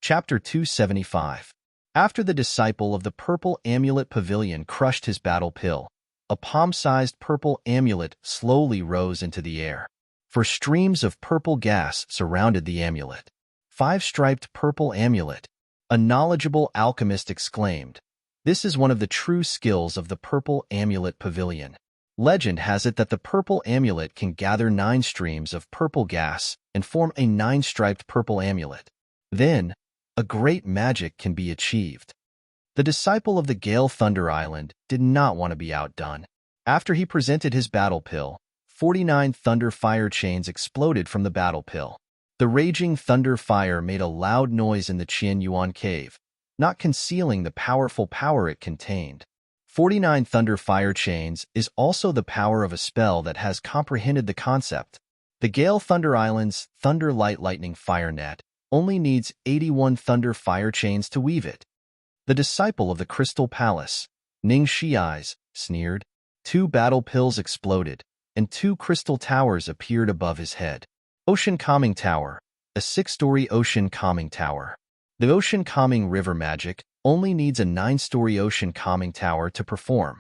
Chapter 275. After the disciple of the purple amulet pavilion crushed his battle pill, a palm-sized purple amulet slowly rose into the air. For streams of purple gas surrounded the amulet. Five-striped purple amulet, a knowledgeable alchemist exclaimed. This is one of the true skills of the purple amulet pavilion. Legend has it that the purple amulet can gather 9 streams of purple gas and form a 9-striped purple amulet. Then, a great magic can be achieved. The disciple of the Gale Thunder Island did not want to be outdone. After he presented his battle pill, 49 thunder fire chains exploded from the battle pill. The raging thunder fire made a loud noise in the Qian Yuan cave, not concealing the powerful power it contained. 49 thunder fire chains is also the power of a spell that has comprehended the concept. The Gale Thunder Island's Thunder Light Lightning Fire Net only needs 81 thunder fire chains to weave it. The disciple of the Crystal Palace, Ning Shi'ai's, sneered. 2 battle pills exploded, and 2 crystal towers appeared above his head. Ocean Calming Tower, a 6-story ocean calming tower. The ocean calming river magic only needs a 9-story ocean calming tower to perform.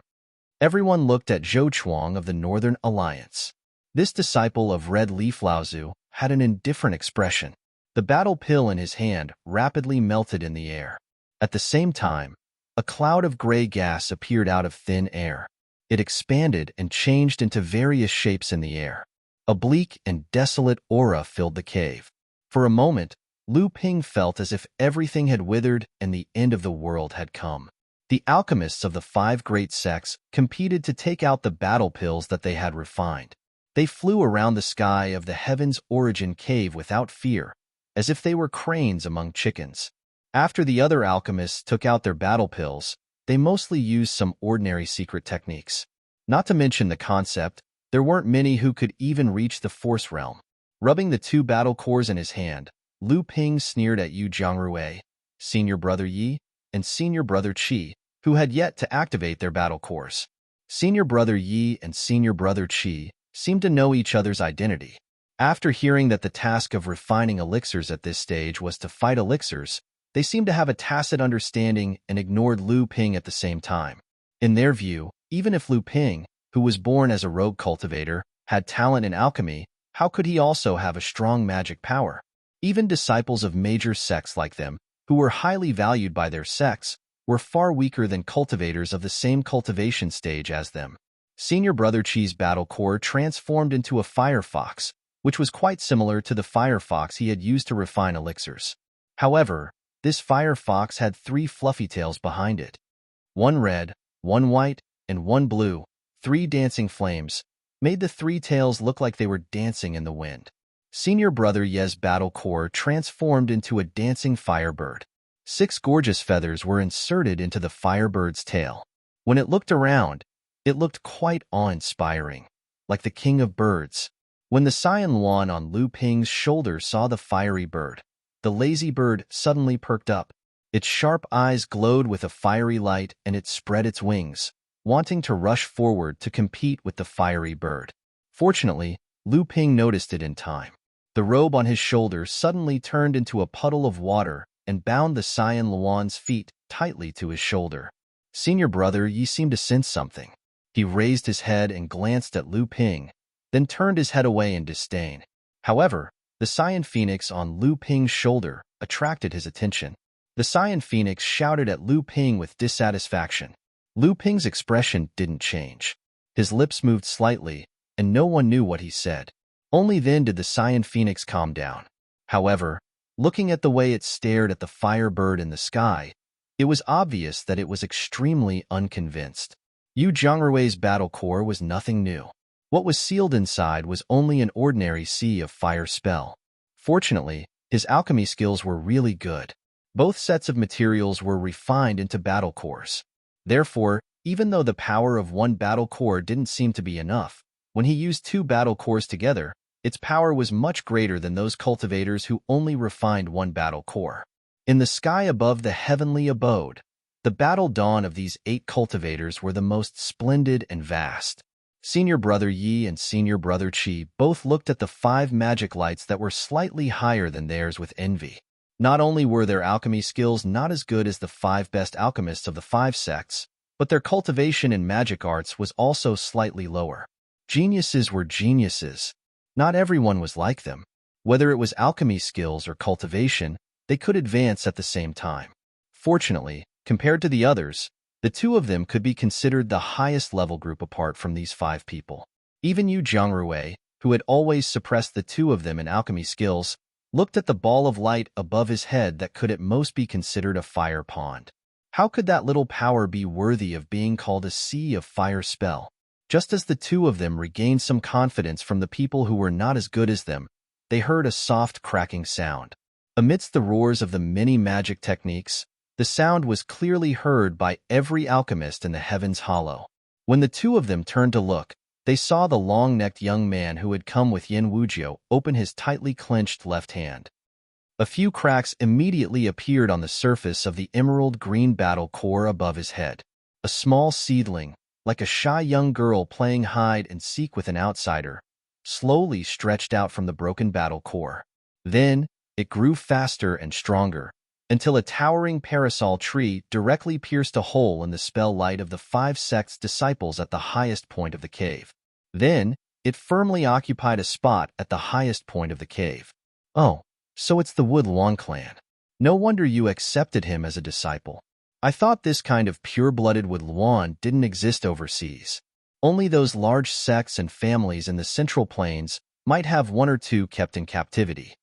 Everyone looked at Zhou Chuang of the Northern Alliance. This disciple of Red Leaf Laozu had an indifferent expression. The battle pill in his hand rapidly melted in the air. At the same time, a cloud of gray gas appeared out of thin air. It expanded and changed into various shapes in the air. A bleak and desolate aura filled the cave. For a moment, Lu Ping felt as if everything had withered and the end of the world had come. The alchemists of the 5 great sects competed to take out the battle pills that they had refined. They flew around the sky of the Heaven's Origin cave without fear, as if they were cranes among chickens. After the other alchemists took out their battle pills, they mostly used some ordinary secret techniques. Not to mention the concept, there weren't many who could even reach the Force Realm. Rubbing the 2 battle cores in his hand, Lu Ping sneered at Yu Jiangrui, Senior Brother Yi, and Senior Brother Qi, who had yet to activate their battle cores. Senior Brother Yi and Senior Brother Qi seemed to know each other's identity. After hearing that the task of refining elixirs at this stage was to fight elixirs, they seemed to have a tacit understanding and ignored Lu Ping at the same time. In their view, even if Lu Ping, who was born as a rogue cultivator, had talent in alchemy, how could he also have a strong magic power? Even disciples of major sects like them, who were highly valued by their sects, were far weaker than cultivators of the same cultivation stage as them. Senior Brother Qi's battle core transformed into a firefox, which was quite similar to the firefox he had used to refine elixirs. However, this firefox had 3 fluffy tails behind it. 1 red, 1 white, and 1 blue, 3 dancing flames, made the 3 tails look like they were dancing in the wind. Senior Brother Ye's battle core transformed into a dancing firebird. 6 gorgeous feathers were inserted into the firebird's tail. When it looked around, it looked quite awe-inspiring, like the king of birds. When the Cyan Luan on Lu Ping's shoulder saw the fiery bird, the lazy bird suddenly perked up. Its sharp eyes glowed with a fiery light and it spread its wings, wanting to rush forward to compete with the fiery bird. Fortunately, Lu Ping noticed it in time. The robe on his shoulder suddenly turned into a puddle of water and bound the Cyan Luan's feet tightly to his shoulder. Senior Brother Yi seemed to sense something. He raised his head and glanced at Lu Ping, then turned his head away in disdain. However, the Cyan Phoenix on Lu Ping's shoulder attracted his attention. The Cyan Phoenix shouted at Lu Ping with dissatisfaction. Lu Ping's expression didn't change. His lips moved slightly, and no one knew what he said. Only then did the Cyan Phoenix calm down. However, looking at the way it stared at the firebird in the sky, it was obvious that it was extremely unconvinced. Yu Jiangrui's battle core was nothing new. What was sealed inside was only an ordinary sea of fire spell. Fortunately, his alchemy skills were really good. Both sets of materials were refined into battle cores. Therefore, even though the power of 1 battle core didn't seem to be enough, when he used 2 battle cores together, its power was much greater than those cultivators who only refined 1 battle core. In the sky above the heavenly abode, the battle dawn of these 8 cultivators were the most splendid and vast. Senior Brother Yi and Senior Brother Qi both looked at the 5 magic lights that were slightly higher than theirs with envy. Not only were their alchemy skills not as good as the 5 best alchemists of the 5 sects, but their cultivation in magic arts was also slightly lower. Geniuses were geniuses. Not everyone was like them. Whether it was alchemy skills or cultivation, they could advance at the same time. Fortunately, compared to the others, the 2 of them could be considered the highest level group apart from these 5 people. Even Yu Jiangrui, who had always suppressed the 2 of them in alchemy skills, looked at the ball of light above his head that could at most be considered a fire pond. How could that little power be worthy of being called a sea of fire spell? Just as the 2 of them regained some confidence from the people who were not as good as them, they heard a soft cracking sound. Amidst the roars of the many magic techniques, the sound was clearly heard by every alchemist in the heavens hollow. When the 2 of them turned to look, they saw the long-necked young man who had come with Yin Wujiu open his tightly clenched left hand. A few cracks immediately appeared on the surface of the emerald green battle core above his head. A small seedling, like a shy young girl playing hide and seek with an outsider, slowly stretched out from the broken battle core. Then, it grew faster and stronger, until a towering parasol tree directly pierced a hole in the spell light of the 5 sects' disciples at the highest point of the cave. Then, it firmly occupied a spot at the highest point of the cave. Oh, so it's the Wood Luan clan. No wonder you accepted him as a disciple. I thought this kind of pure-blooded Wood Luan didn't exist overseas. Only those large sects and families in the Central Plains might have 1 or 2 kept in captivity.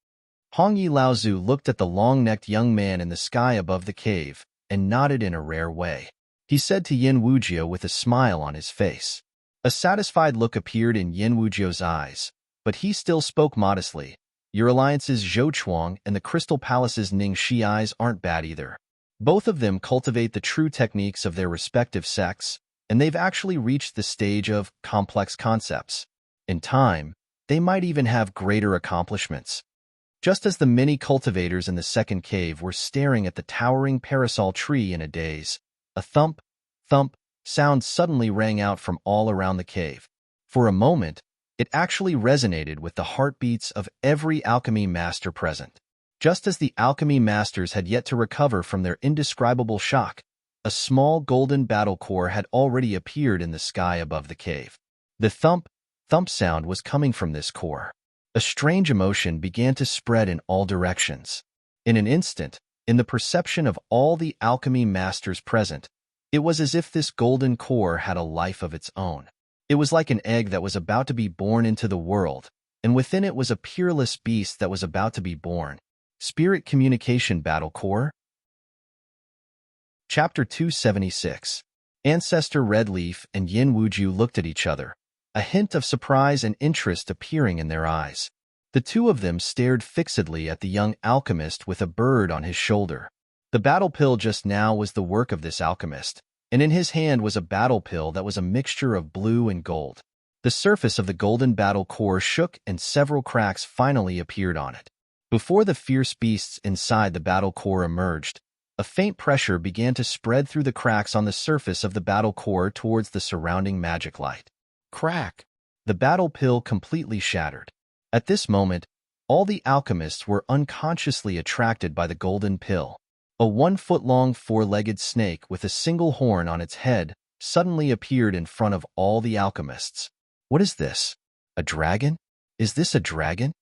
Hongyi Laozu looked at the long-necked young man in the sky above the cave and nodded in a rare way. He said to Yin Wujiu with a smile on his face. A satisfied look appeared in Yin Wujiu's eyes, but he still spoke modestly. Your alliances Zhou Chuang and the Crystal Palace's Ning Shi eyes aren't bad either. Both of them cultivate the true techniques of their respective sects, and they've actually reached the stage of complex concepts. In time, they might even have greater accomplishments. Just as the many cultivators in the second cave were staring at the towering parasol tree in a daze, a thump, thump sound suddenly rang out from all around the cave. For a moment, it actually resonated with the heartbeats of every alchemy master present. Just as the alchemy masters had yet to recover from their indescribable shock, a small golden battle core had already appeared in the sky above the cave. The thump, thump sound was coming from this core. A strange emotion began to spread in all directions. In an instant, in the perception of all the alchemy masters present, it was as if this golden core had a life of its own. It was like an egg that was about to be born into the world, and within it was a peerless beast that was about to be born. Spirit Communication Battle Core. Chapter 276. Ancestor Redleaf and Yin Wujiu looked at each other, a hint of surprise and interest appearing in their eyes. The 2 of them stared fixedly at the young alchemist with a bird on his shoulder. The battle pill just now was the work of this alchemist, and in his hand was a battle pill that was a mixture of blue and gold. The surface of the golden battle core shook and several cracks finally appeared on it. Before the fierce beasts inside the battle core emerged, a faint pressure began to spread through the cracks on the surface of the battle core towards the surrounding magic light. Crack! The battle pill completely shattered. At this moment, all the alchemists were unconsciously attracted by the golden pill. A 1-foot-long 4-legged snake with a single horn on its head suddenly appeared in front of all the alchemists. What is this? A dragon? Is this a dragon?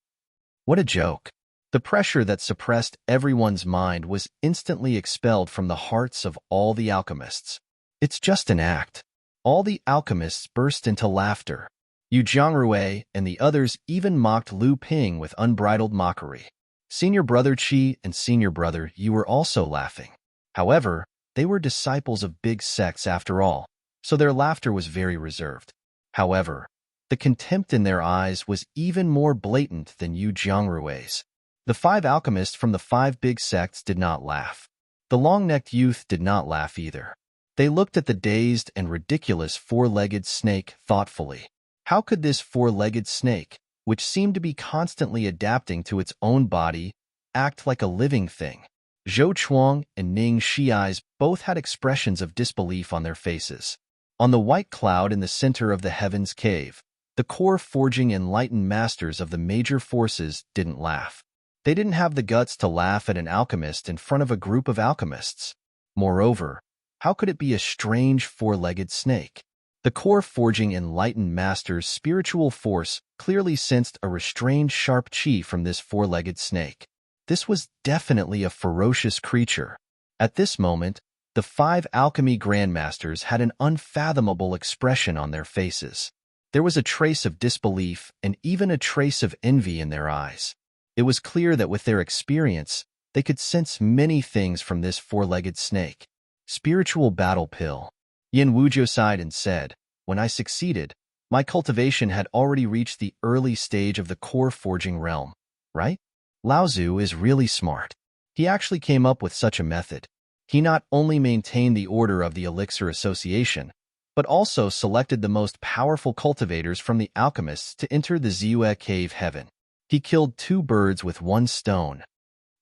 What a joke. The pressure that suppressed everyone's mind was instantly expelled from the hearts of all the alchemists. It's just an act. All the alchemists burst into laughter. Yu Jiangrui and the others even mocked Lu Ping with unbridled mockery. Senior Brother Qi and Senior Brother Yu were also laughing. However, they were disciples of big sects after all, so their laughter was very reserved. However, the contempt in their eyes was even more blatant than Yu Jiangrui's. The 5 alchemists from the 5 big sects did not laugh. The long-necked youth did not laugh either. They looked at the dazed and ridiculous 4-legged snake thoughtfully. How could this 4-legged snake, which seemed to be constantly adapting to its own body, act like a living thing? Zhou Chuang and Ning Shi's both had expressions of disbelief on their faces. On the white cloud in the center of the heavens cave, the core forging enlightened masters of the major forces didn't laugh. They didn't have the guts to laugh at an alchemist in front of a group of alchemists. Moreover, how could it be a strange four-legged snake? The core forging enlightened master's spiritual force clearly sensed a restrained sharp chi from this four-legged snake. This was definitely a ferocious creature. At this moment, the 5 alchemy grandmasters had an unfathomable expression on their faces. There was a trace of disbelief and even a trace of envy in their eyes. It was clear that with their experience, they could sense many things from this four-legged snake. Spiritual battle pill. Yin Wujiu sighed and said, "When I succeeded, my cultivation had already reached the early stage of the core forging realm, right? Lao Tzu is really smart. He actually came up with such a method. He not only maintained the order of the Elixir Association, but also selected the most powerful cultivators from the alchemists to enter the Ziyue Cave heaven. He killed 2 birds with 1 stone."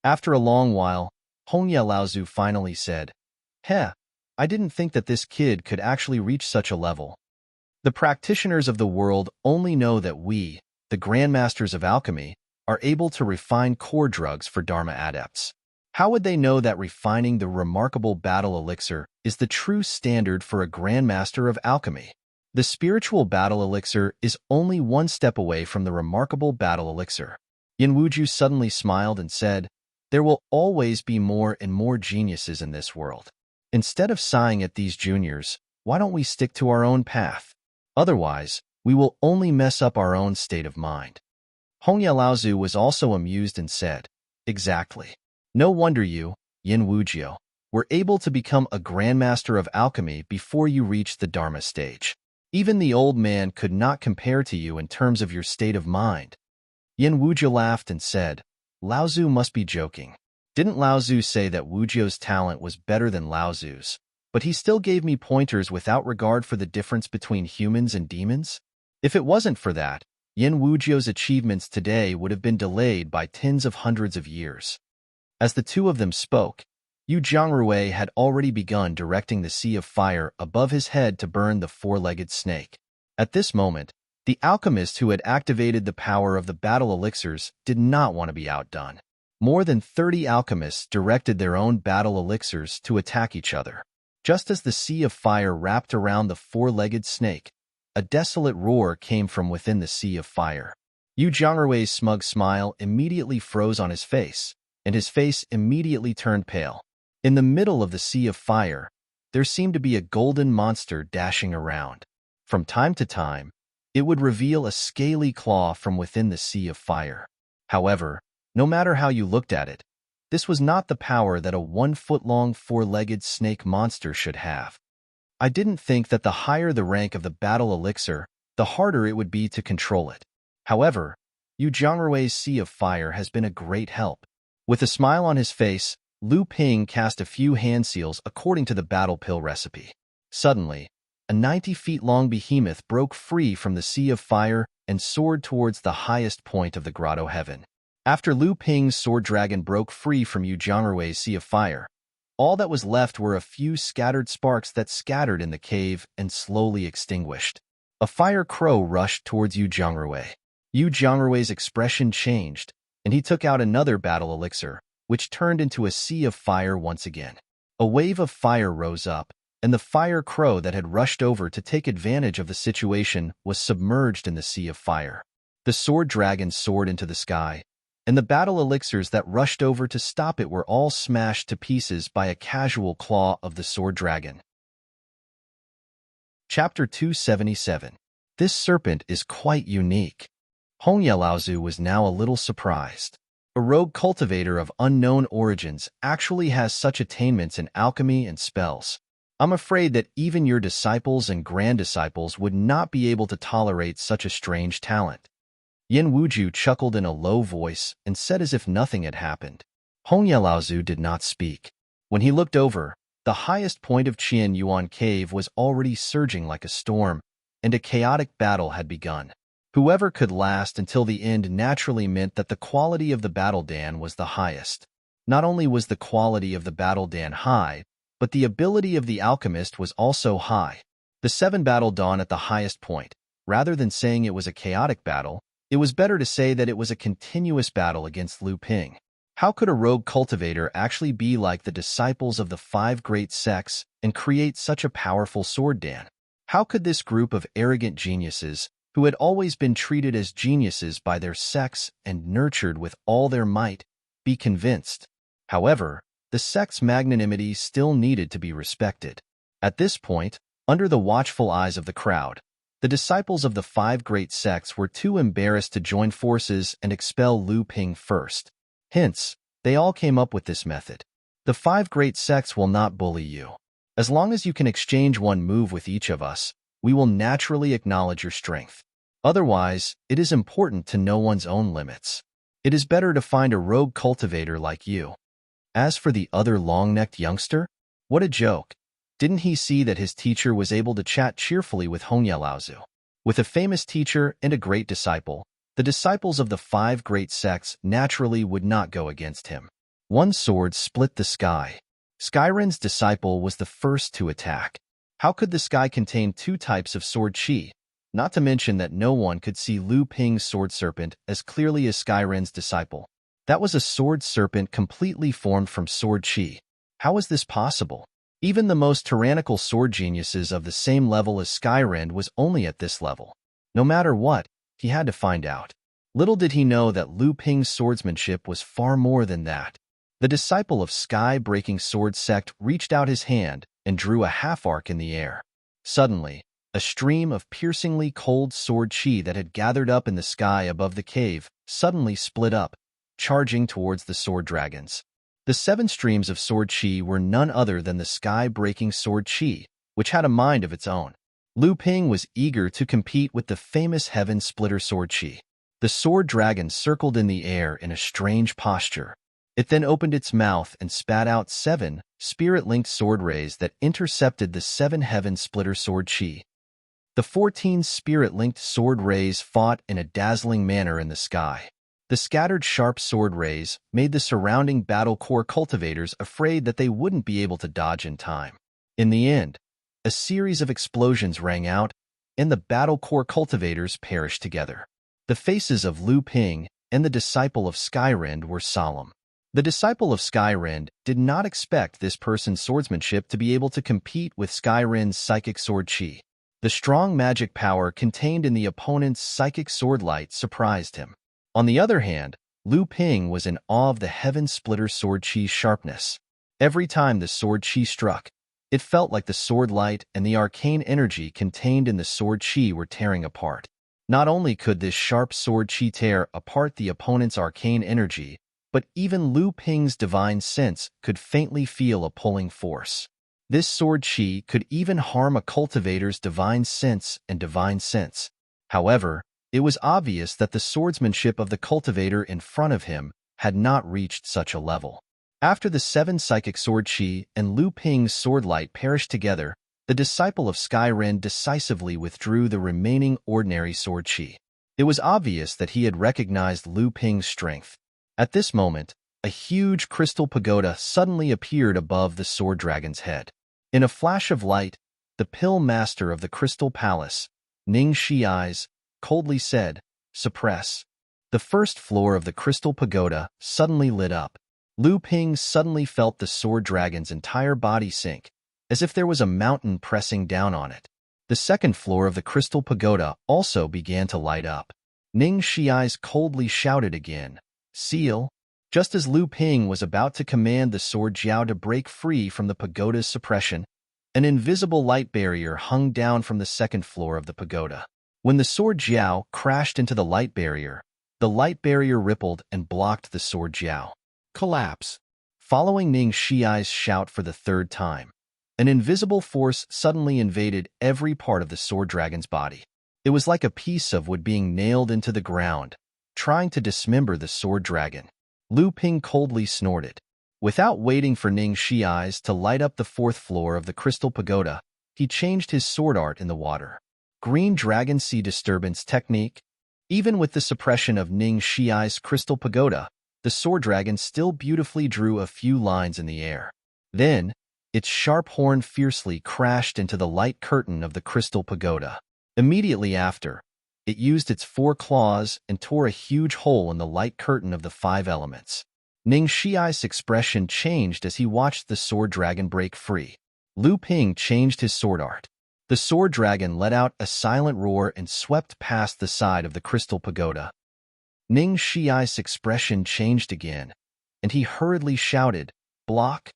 After a long while, Hongye Laozu finally said, "Heh, I didn't think that this kid could actually reach such a level. The practitioners of the world only know that we, the grandmasters of alchemy, are able to refine core drugs for Dharma adepts. How would they know that refining the remarkable battle elixir is the true standard for a grandmaster of alchemy? The spiritual battle elixir is only 1 step away from the remarkable battle elixir." Yin Wuju suddenly smiled and said, "There will always be more and more geniuses in this world. Instead of sighing at these juniors, why don't we stick to our own path? Otherwise, we will only mess up our own state of mind." Hongye Laozu was also amused and said, "Exactly. No wonder you, Yin Wujiu, were able to become a grandmaster of alchemy before you reached the Dharma stage. Even the old man could not compare to you in terms of your state of mind." Yin Wujiu laughed and said, "Laozu must be joking. Didn't Laozu say that Wujiu's talent was better than Laozu's, but he still gave me pointers without regard for the difference between humans and demons? If it wasn't for that, Yin Wujiu's achievements today would have been delayed by tens of hundreds of years." As the 2 of them spoke, Yu Zhongrui had already begun directing the sea of fire above his head to burn the four-legged snake. At this moment, the alchemist who had activated the power of the battle elixirs did not want to be outdone. More than 30 alchemists directed their own battle elixirs to attack each other. Just as the sea of fire wrapped around the four-legged snake, a desolate roar came from within the sea of fire. Yu Zhongrui's smug smile immediately froze on his face, and his face immediately turned pale. In the middle of the sea of fire, there seemed to be a golden monster dashing around. From time to time, it would reveal a scaly claw from within the sea of fire. However, no matter how you looked at it, this was not the power that a 1-foot-long four-legged snake monster should have. I didn't think that the higher the rank of the battle elixir, the harder it would be to control it. However, Yu Zhongrui's sea of fire has been a great help." With a smile on his face, Lu Ping cast a few hand seals according to the battle pill recipe. Suddenly, a 90-feet-long behemoth broke free from the sea of fire and soared towards the highest point of the grotto heaven. After Lu Ping's sword dragon broke free from Yu Zhongrui's sea of fire, all that was left were a few scattered sparks that scattered in the cave and slowly extinguished. A fire crow rushed towards Yu Zhongrui. Yu Zhongrui's expression changed, and he took out another battle elixir, which turned into a sea of fire once again. A wave of fire rose up, and the fire crow that had rushed over to take advantage of the situation was submerged in the sea of fire. The sword dragon soared into the sky, and the battle elixirs that rushed over to stop it were all smashed to pieces by a casual claw of the sword dragon. Chapter 277. This serpent is quite unique. Hongye Laozu was now a little surprised. A rogue cultivator of unknown origins actually has such attainments in alchemy and spells. I'm afraid that even your disciples and grand-disciples would not be able to tolerate such a strange talent. Yin Wuju chuckled in a low voice and said as if nothing had happened. Hongye Laozu did not speak. When he looked over, the highest point of Qian Yuan Cave was already surging like a storm, and a chaotic battle had begun. Whoever could last until the end naturally meant that the quality of the battle dan was the highest. Not only was the quality of the battle dan high, but the ability of the alchemist was also high. The 7 battle dawn at the highest point. Rather than saying it was a chaotic battle, It was better to say that it was a continuous battle against Lu Ping. How could a rogue cultivator actually be like the disciples of the five great sects and create such a powerful sword dance? How could this group of arrogant geniuses, who had always been treated as geniuses by their sects and nurtured with all their might, be convinced? However, the sect's magnanimity still needed to be respected. At this point, under the watchful eyes of the crowd, the disciples of the five great sects were too embarrassed to join forces and expel Lu Ping first. Hence, they all came up with this method. The five great sects will not bully you. As long as you can exchange one move with each of us, we will naturally acknowledge your strength. Otherwise, it is important to know one's own limits. It is better to find a rogue cultivator like you. As for the other long-necked youngster, what a joke. Didn't he see that his teacher was able to chat cheerfully with Hongye Laozu? With a famous teacher and a great disciple, the disciples of the five great sects naturally would not go against him. One sword split the sky. Skyren's disciple was the first to attack. How could the sky contain two types of sword chi? Not to mention that no one could see Lu Ping's sword serpent as clearly as Skyren's disciple. That was a sword serpent completely formed from sword chi. How is this possible? Even the most tyrannical sword geniuses of the same level as Skyren was only at this level. No matter what, he had to find out. Little did he know that Lu Ping's swordsmanship was far more than that. The disciple of sky-breaking sword sect reached out his hand and drew a half-arc in the air. Suddenly, a stream of piercingly cold sword chi that had gathered up in the sky above the cave suddenly split up, charging towards the sword dragons. The 7 streams of sword chi were none other than the sky-breaking sword chi, which had a mind of its own. Lu Ping was eager to compete with the famous Heaven Splitter sword chi. The sword dragon circled in the air in a strange posture. It then opened its mouth and spat out 7 spirit-linked sword rays that intercepted the 7 Heaven Splitter sword chi. The 14 spirit-linked sword rays fought in a dazzling manner in the sky. The scattered sharp sword rays made the surrounding battle core cultivators afraid that they wouldn't be able to dodge in time. In the end, a series of explosions rang out, and the battle core cultivators perished together. The faces of Lu Ping and the disciple of Skyrend were solemn. The disciple of Skyrend did not expect this person's swordsmanship to be able to compete with Skyrend's psychic sword chi. The strong magic power contained in the opponent's psychic sword light surprised him. On the other hand, Lu Ping was in awe of the Heaven Splitter sword chi's sharpness. Every time the sword chi struck, it felt like the sword light and the arcane energy contained in the sword chi were tearing apart. Not only could this sharp sword chi tear apart the opponent's arcane energy, but even Lu Ping's divine sense could faintly feel a pulling force. This sword chi could even harm a cultivator's divine sense and divine sense. However, it was obvious that the swordsmanship of the cultivator in front of him had not reached such a level. After the 7 psychic sword chi and Lu Ping's sword light perished together, the disciple of Skyren decisively withdrew the remaining ordinary sword chi. It was obvious that he had recognized Lu Ping's strength. At this moment, a huge crystal pagoda suddenly appeared above the sword dragon's head. In a flash of light, the pill master of the crystal palace, Ning Shi'ai's, coldly said, "Suppress." The first floor of the crystal pagoda suddenly lit up. Lu Ping suddenly felt the sword dragon's entire body sink, as if there was a mountain pressing down on it. The second floor of the crystal pagoda also began to light up. Ning Shi'ai's coldly shouted again, "Seal." Just as Lu Ping was about to command the sword jiao to break free from the pagoda's suppression, an invisible light barrier hung down from the second floor of the pagoda. When the sword jiao crashed into the light barrier rippled and blocked the sword jiao. Collapse. Following Ning Shi'ai's shout for the third time, an invisible force suddenly invaded every part of the sword dragon's body. It was like a piece of wood being nailed into the ground, trying to dismember the sword dragon. Lu Ping coldly snorted. Without waiting for Ning Shi'ai's to light up the 4th floor of the crystal pagoda, he changed his sword art in the water. Green Dragon Sea Disturbance Technique. Even with the suppression of Ning Shi'ai's crystal pagoda, the sword dragon still beautifully drew a few lines in the air. Then, its sharp horn fiercely crashed into the light curtain of the crystal pagoda. Immediately after, It used its 4 claws and tore a huge hole in the light curtain of the 5 elements. Ning Xiai's expression changed as he watched the sword dragon break free. Lu Ping changed his sword art. The sword dragon let out a silent roar and swept past the side of the crystal pagoda. Ning Xiai's expression changed again, and he hurriedly shouted, "Block!"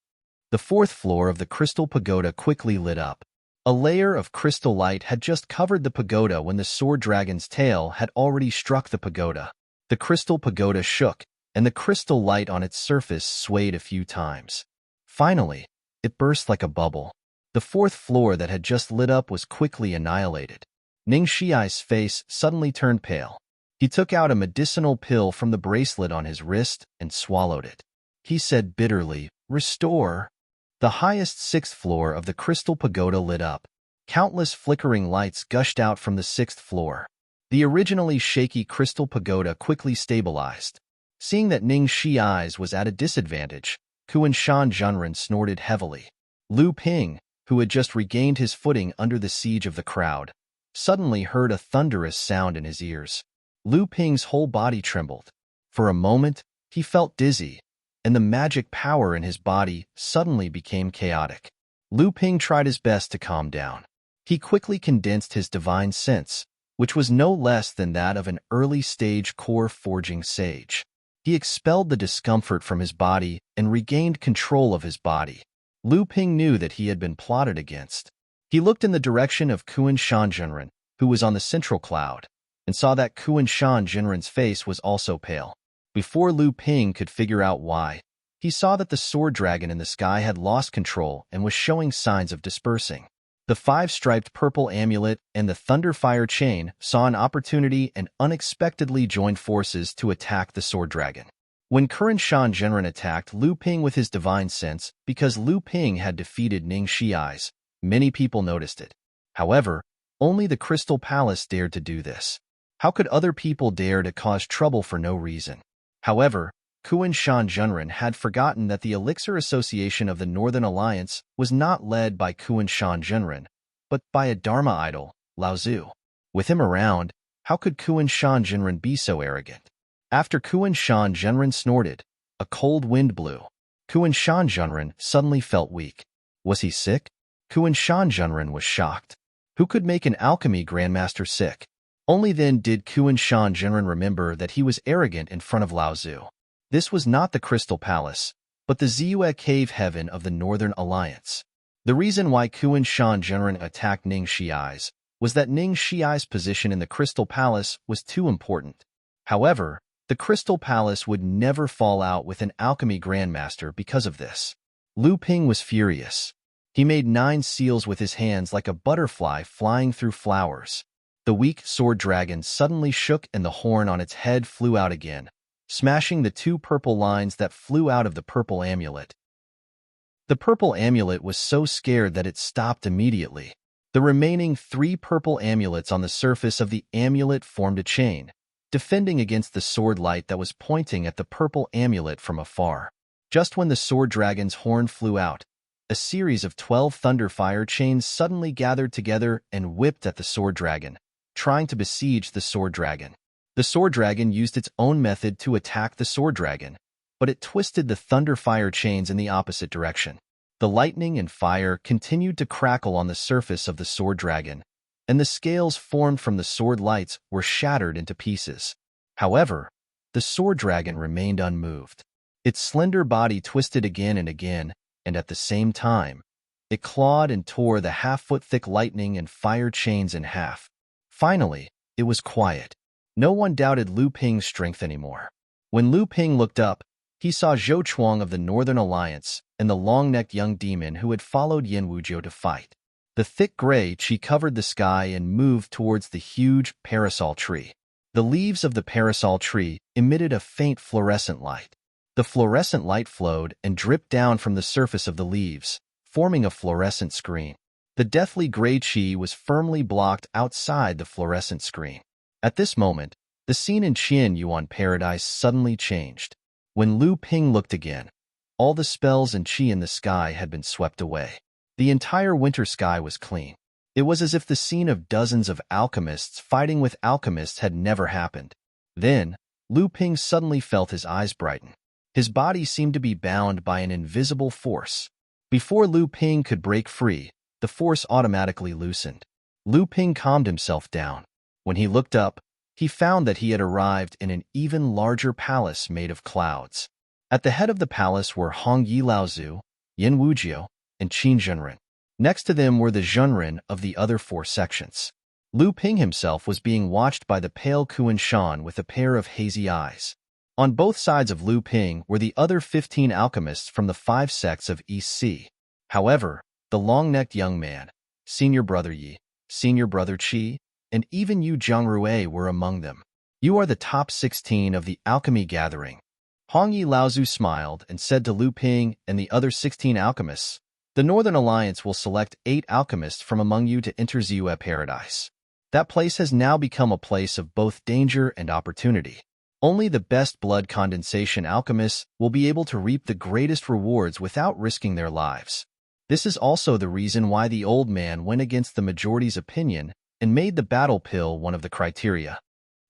The 4th floor of the crystal pagoda quickly lit up. A layer of crystal light had just covered the pagoda when the sword dragon's tail had already struck the pagoda. The crystal pagoda shook, and the crystal light on its surface swayed a few times. Finally, it burst like a bubble. The 4th floor that had just lit up was quickly annihilated. Ning Xiai's face suddenly turned pale. He took out a medicinal pill from the bracelet on his wrist and swallowed it. He said bitterly, "Restore." The highest 6th floor of the crystal pagoda lit up. Countless flickering lights gushed out from the 6th floor. The originally shaky crystal pagoda quickly stabilized. Seeing that Ning Xiai's was at a disadvantage, Kuan-Shan Junren snorted heavily. Lu Ping, who had just regained his footing under the siege of the crowd, suddenly heard a thunderous sound in his ears. Lu Ping's whole body trembled. For a moment, he felt dizzy, and the magic power in his body suddenly became chaotic. Lu Ping tried his best to calm down. He quickly condensed his divine sense, which was no less than that of an early-stage core-forging sage. He expelled the discomfort from his body and regained control of his body. Lu Ping knew that he had been plotted against. He looked in the direction of Kuan-Shan Junren, who was on the central cloud, and saw that Kuan-Shan Junren's face was also pale. Before Lu Ping could figure out why, he saw that the sword dragon in the sky had lost control and was showing signs of dispersing. The 5-striped purple amulet and the Thunderfire chain saw an opportunity and unexpectedly joined forces to attack the sword dragon. When Kuan-Shan Junren attacked Lu Ping with his divine sense, because Lu Ping had defeated Ning Xiai's, many people noticed it. However, only the Crystal Palace dared to do this. How could other people dare to cause trouble for no reason? However, Kuan-Shan Junren had forgotten that the Elixir Association of the Northern Alliance was not led by Kuan-Shan Junren, but by a Dharma idol, Lao Zu. With him around, how could Kuan-Shan Junren be so arrogant? After Kuan-Shan Junren snorted, a cold wind blew. Kuan-Shan Junren suddenly felt weak. Was he sick? Kuan-Shan Junren was shocked. Who could make an alchemy grandmaster sick? Only then did Kuan-Shan Junren remember that he was arrogant in front of Lao Zu. This was not the Crystal Palace, but the Ziyue Cave Heaven of the Northern Alliance. The reason why Kuan-Shan Junren attacked Ning Xiai's was that Ning Xiai's position in the Crystal Palace was too important. However, the Crystal Palace would never fall out with an alchemy grandmaster because of this. Lu Ping was furious. He made 9 seals with his hands like a butterfly flying through flowers. The weak sword dragon suddenly shook and the horn on its head flew out again, smashing the 2 purple lines that flew out of the purple amulet. The purple amulet was so scared that it stopped immediately. The remaining 3 purple amulets on the surface of the amulet formed a chain, defending against the sword light that was pointing at the purple amulet from afar. Just when the sword dragon's horn flew out, a series of 12 Thunderfire chains suddenly gathered together and whipped at the sword dragon, trying to besiege the sword dragon. The sword dragon used its own method to attack the sword dragon, but it twisted the Thunderfire chains in the opposite direction. The lightning and fire continued to crackle on the surface of the sword dragon, and the scales formed from the sword lights were shattered into pieces. However, the sword dragon remained unmoved. Its slender body twisted again and again, and at the same time, it clawed and tore the half-foot-thick lightning and fire chains in half. Finally, it was quiet. No one doubted Lu Ping's strength anymore. When Lu Ping looked up, he saw Zhou Chuang of the Northern Alliance and the long-necked young demon who had followed Yan Wujiu to fight. The thick gray chi covered the sky and moved towards the huge parasol tree. The leaves of the parasol tree emitted a faint fluorescent light. The fluorescent light flowed and dripped down from the surface of the leaves, forming a fluorescent screen. The deathly gray chi was firmly blocked outside the fluorescent screen. At this moment, the scene in Qian Yuan Paradise suddenly changed. When Lu Ping looked again, all the spells and chi in the sky had been swept away. The entire winter sky was clean. It was as if the scene of dozens of alchemists fighting with alchemists had never happened. Then, Lu Ping suddenly felt his eyes brighten. His body seemed to be bound by an invisible force. Before Lu Ping could break free, the force automatically loosened. Lu Ping calmed himself down. When he looked up, he found that he had arrived in an even larger palace made of clouds. At the head of the palace were Hong Yi Laozu, Yin Wujiu, and Qin Zhenren. Next to them were the Zhenren of the other 4 sections. Lu Ping himself was being watched by the pale Kuan Shan with a pair of hazy eyes. On both sides of Lu Ping were the other 15 alchemists from the 5 sects of East Sea. However, the long-necked young man, Senior Brother Yi, Senior Brother Qi, and even Yu Zhongrui were among them. You are the top 16 of the alchemy gathering. Hong Yi Laozu smiled and said to Lu Ping and the other 16 alchemists, the Northern Alliance will select 8 alchemists from among you to enter Ziyue Paradise. That place has now become a place of both danger and opportunity. Only the best blood condensation alchemists will be able to reap the greatest rewards without risking their lives. This is also the reason why the old man went against the majority's opinion and made the battle pill one of the criteria.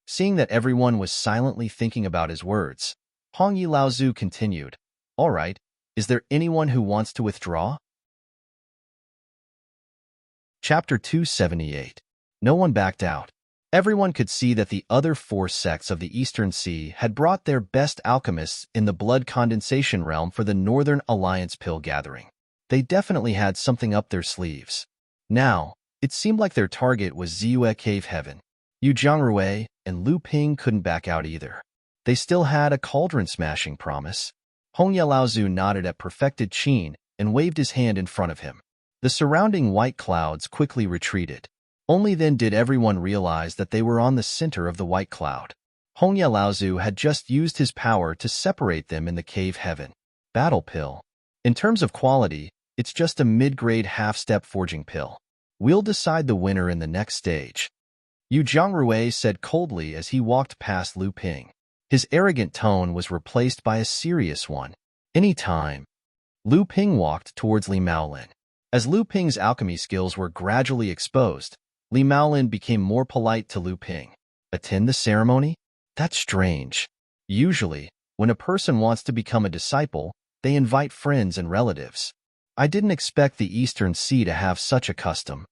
Seeing that everyone was silently thinking about his words, Hong Yi Laozu continued, "All right, is there anyone who wants to withdraw?" Chapter 278. No one backed out. Everyone could see that the other 4 sects of the Eastern Sea had brought their best alchemists in the blood condensation realm for the Northern Alliance pill gathering. They definitely had something up their sleeves. Now, it seemed like their target was Ziyue Cave Heaven. Yu Zhongrui and Lu Ping couldn't back out either. They still had a cauldron-smashing promise. Hong Yi Laozu nodded at Perfected Qin and waved his hand in front of him. The surrounding white clouds quickly retreated. Only then did everyone realize that they were on the center of the white cloud. Hong Yi Laozu had just used his power to separate them in the cave heaven. Battle pill. In terms of quality, it's just a mid-grade half-step forging pill. We'll decide the winner in the next stage. Yu Zhongrui said coldly as he walked past Lu Ping. His arrogant tone was replaced by a serious one. Any time. Lu Ping walked towards Li Maolin. As Lu Ping's alchemy skills were gradually exposed, Li Maolin became more polite to Lu Ping. Attend the ceremony? That's strange. Usually, when a person wants to become a disciple, they invite friends and relatives. I didn't expect the Eastern Sea to have such a custom.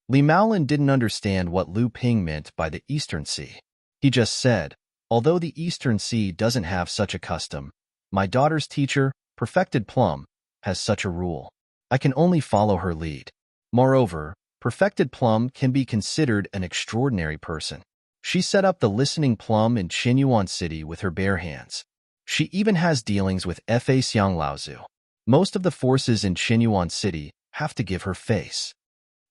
Li Maolin didn't understand what Lu Ping meant by the Eastern Sea. He just said, although the Eastern Sea doesn't have such a custom, my daughter's teacher, Perfected Plum, has such a rule. I can only follow her lead. Moreover, Perfected Plum can be considered an extraordinary person. She set up the Listening Plum in Qinyuan City with her bare hands. She even has dealings with Fa Xiang Laozu. Most of the forces in Qinyuan City have to give her face.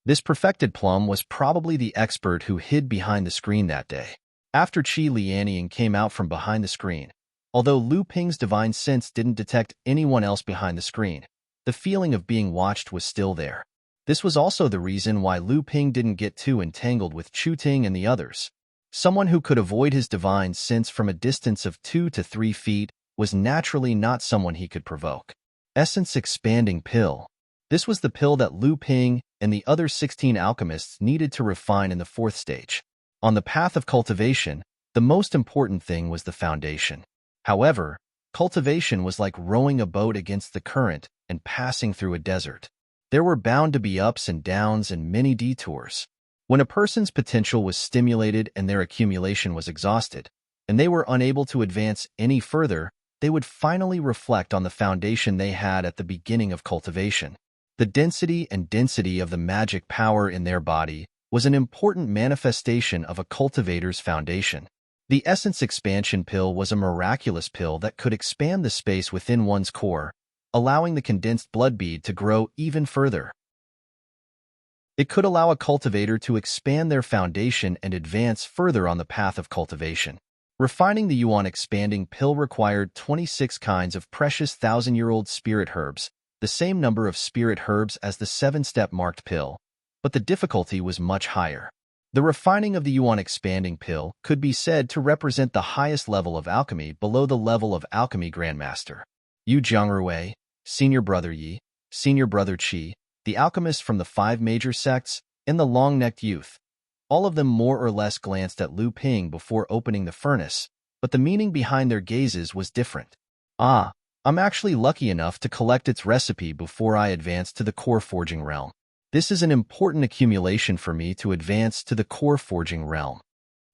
This Perfected Plum was probably the expert who hid behind the screen that day. After Qi Lianian came out from behind the screen, although Lu Ping's divine sense didn't detect anyone else behind the screen, the feeling of being watched was still there. This was also the reason why Lu Ping didn't get too entangled with Chu Ting and the others. Someone who could avoid his divine sense from a distance of 2 to 3 feet was naturally not someone he could provoke. Essence Expanding Pill. This was the pill that Lu Ping and the other 16 alchemists needed to refine in the 4th stage. On the path of cultivation, the most important thing was the foundation. However, cultivation was like rowing a boat against the current and passing through a desert. There were bound to be ups and downs and many detours. When a person's potential was stimulated and their accumulation was exhausted, and they were unable to advance any further, they would finally reflect on the foundation they had at the beginning of cultivation. The density of the magic power in their body was an important manifestation of a cultivator's foundation. The Essence Expansion Pill was a miraculous pill that could expand the space within one's core, allowing the condensed blood bead to grow even further. It could allow a cultivator to expand their foundation and advance further on the path of cultivation. Refining the Yuan Expanding Pill required 26 kinds of precious 1,000-year-old spirit herbs, the same number of spirit herbs as the 7-step marked pill, but the difficulty was much higher. The refining of the Yuan Expanding Pill could be said to represent the highest level of alchemy below the level of Alchemy Grandmaster. Yu Zhongrui, Senior Brother Yi, Senior Brother Qi, the alchemists from the 5 major sects, and the long-necked youth. All of them more or less glanced at Lu Ping before opening the furnace, but the meaning behind their gazes was different. Ah, I'm actually lucky enough to collect its recipe before I advance to the core forging realm. This is an important accumulation for me to advance to the core forging realm.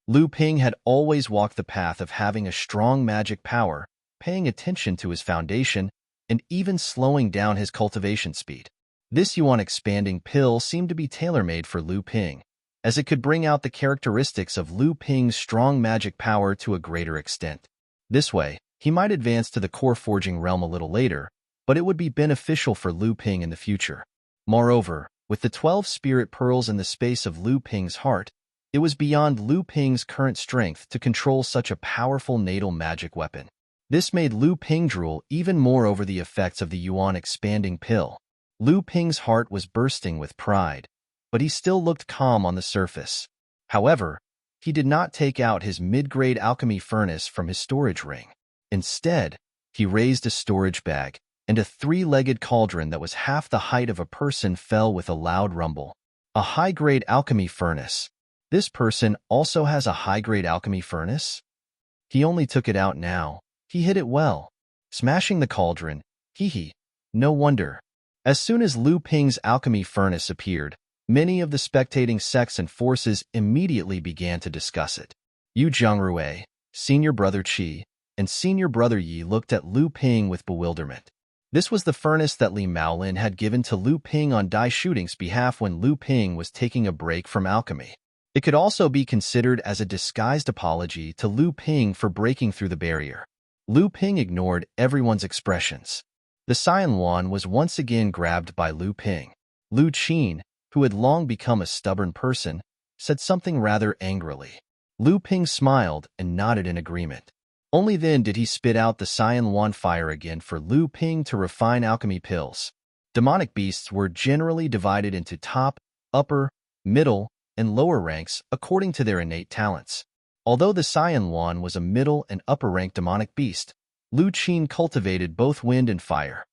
Lu Ping had always walked the path of having a strong magic power, paying attention to his foundation, and even slowing down his cultivation speed. This Yuan expanding pill seemed to be tailor-made for Lu Ping, as it could bring out the characteristics of Lu Ping's strong magic power to a greater extent. This way, he might advance to the core forging realm a little later, but it would be beneficial for Lu Ping in the future. Moreover, with the 12 spirit pearls in the space of Lu Ping's heart, it was beyond Lu Ping's current strength to control such a powerful natal magic weapon. This made Lu Ping drool even more over the effects of the Yuan expanding pill. Lu Ping's heart was bursting with pride, but he still looked calm on the surface. However, he did not take out his mid-grade alchemy furnace from his storage ring. Instead, he raised a storage bag, and a 3-legged cauldron that was half the height of a person fell with a loud rumble. A high-grade alchemy furnace. This person also has a high-grade alchemy furnace? He only took it out now. He hid it well. Smashing the cauldron. Hee. No wonder. As soon as Lu Ping's alchemy furnace appeared, many of the spectating sects and forces immediately began to discuss it. Yu Zhongrui, Senior Brother Qi, and Senior Brother Yi looked at Lu Ping with bewilderment. This was the furnace that Li Maolin had given to Lu Ping on Dai Shooting's behalf when Lu Ping was taking a break from alchemy. It could also be considered as a disguised apology to Lu Ping for breaking through the barrier. Lu Ping ignored everyone's expressions. The Cyan Yuan was once again grabbed by Lu Ping. Lu Qin, who had long become a stubborn person, said something rather angrily. Lu Ping smiled and nodded in agreement. Only then did he spit out the Cyan Yuan fire again for Lu Ping to refine alchemy pills. Demonic beasts were generally divided into top, upper, middle, and lower ranks according to their innate talents. Although the Cyan Yuan was a middle and upper rank demonic beast, Lu Qin cultivated both wind and fire.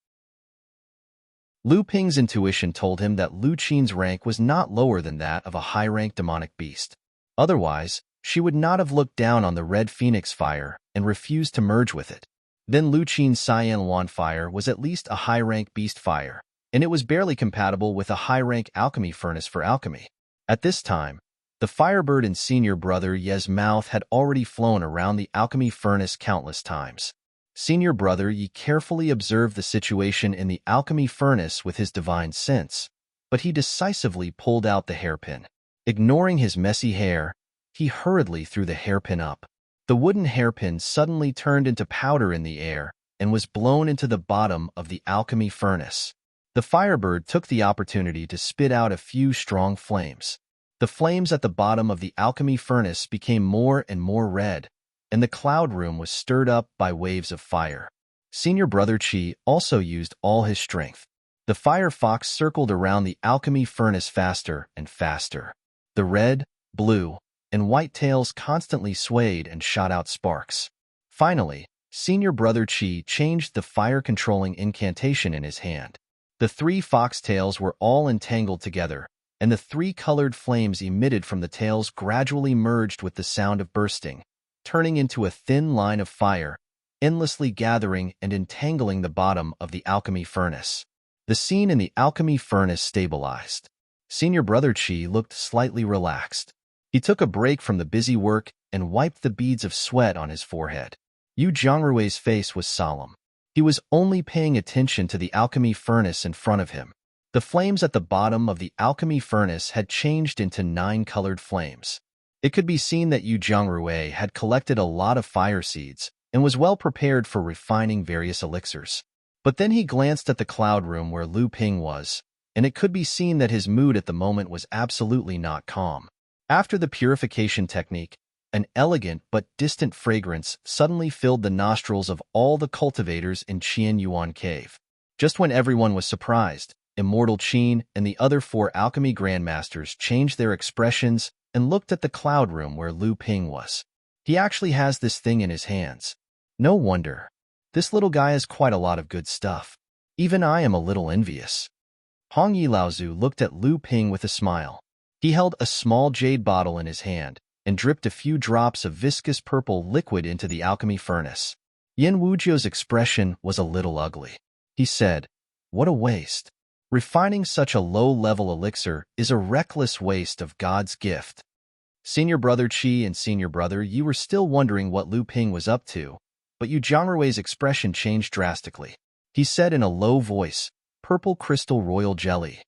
Lu Ping's intuition told him that Lu Qin's rank was not lower than that of a high-rank demonic beast. Otherwise, she would not have looked down on the red phoenix fire and refused to merge with it. Then Lu Qin's Cyan Yuan fire was at least a high-rank beast fire, and it was barely compatible with a high-rank alchemy furnace for alchemy. At this time, the Firebird and Senior Brother Ye's mouth had already flown around the alchemy furnace countless times. Senior Brother Yi carefully observed the situation in the alchemy furnace with his divine sense, but he decisively pulled out the hairpin. Ignoring his messy hair, he hurriedly threw the hairpin up. The wooden hairpin suddenly turned into powder in the air and was blown into the bottom of the alchemy furnace. The Firebird took the opportunity to spit out a few strong flames. The flames at the bottom of the alchemy furnace became more and more red, and the cloud room was stirred up by waves of fire. Senior Brother Qi also used all his strength. The fire fox circled around the alchemy furnace faster and faster. The red, blue, and white tails constantly swayed and shot out sparks. Finally, Senior Brother Qi changed the fire-controlling incantation in his hand. The 3 fox tails were all entangled together, and the 3 colored flames emitted from the tails gradually merged with the sound of bursting, turning into a thin line of fire, endlessly gathering and entangling the bottom of the alchemy furnace. The scene in the alchemy furnace stabilized. Senior Brother Qi looked slightly relaxed. He took a break from the busy work and wiped the beads of sweat on his forehead. Yu Zhongrui's face was solemn. He was only paying attention to the alchemy furnace in front of him. The flames at the bottom of the alchemy furnace had changed into 9 colored flames. It could be seen that Yu Zhongrui had collected a lot of fire seeds and was well prepared for refining various elixirs. But then he glanced at the cloud room where Lu Ping was, and it could be seen that his mood at the moment was absolutely not calm. After the purification technique, an elegant but distant fragrance suddenly filled the nostrils of all the cultivators in Qian Yuan Cave. Just when everyone was surprised, Immortal Qin and the other 4 alchemy grandmasters changed their expressions and looked at the cloud room where Lu Ping was. He actually has this thing in his hands. No wonder. This little guy has quite a lot of good stuff. Even I am a little envious. Hong Yi Laozu looked at Lu Ping with a smile. He held a small jade bottle in his hand and dripped a few drops of viscous purple liquid into the alchemy furnace. Yin Wuzhou's expression was a little ugly. He said, "What a waste. Refining such a low-level elixir is a reckless waste of God's gift." Senior Brother Qi and Senior Brother, you were still wondering what Lu Ping was up to, but Yu Zhangrui's expression changed drastically. He said in a low voice, "Purple crystal royal jelly."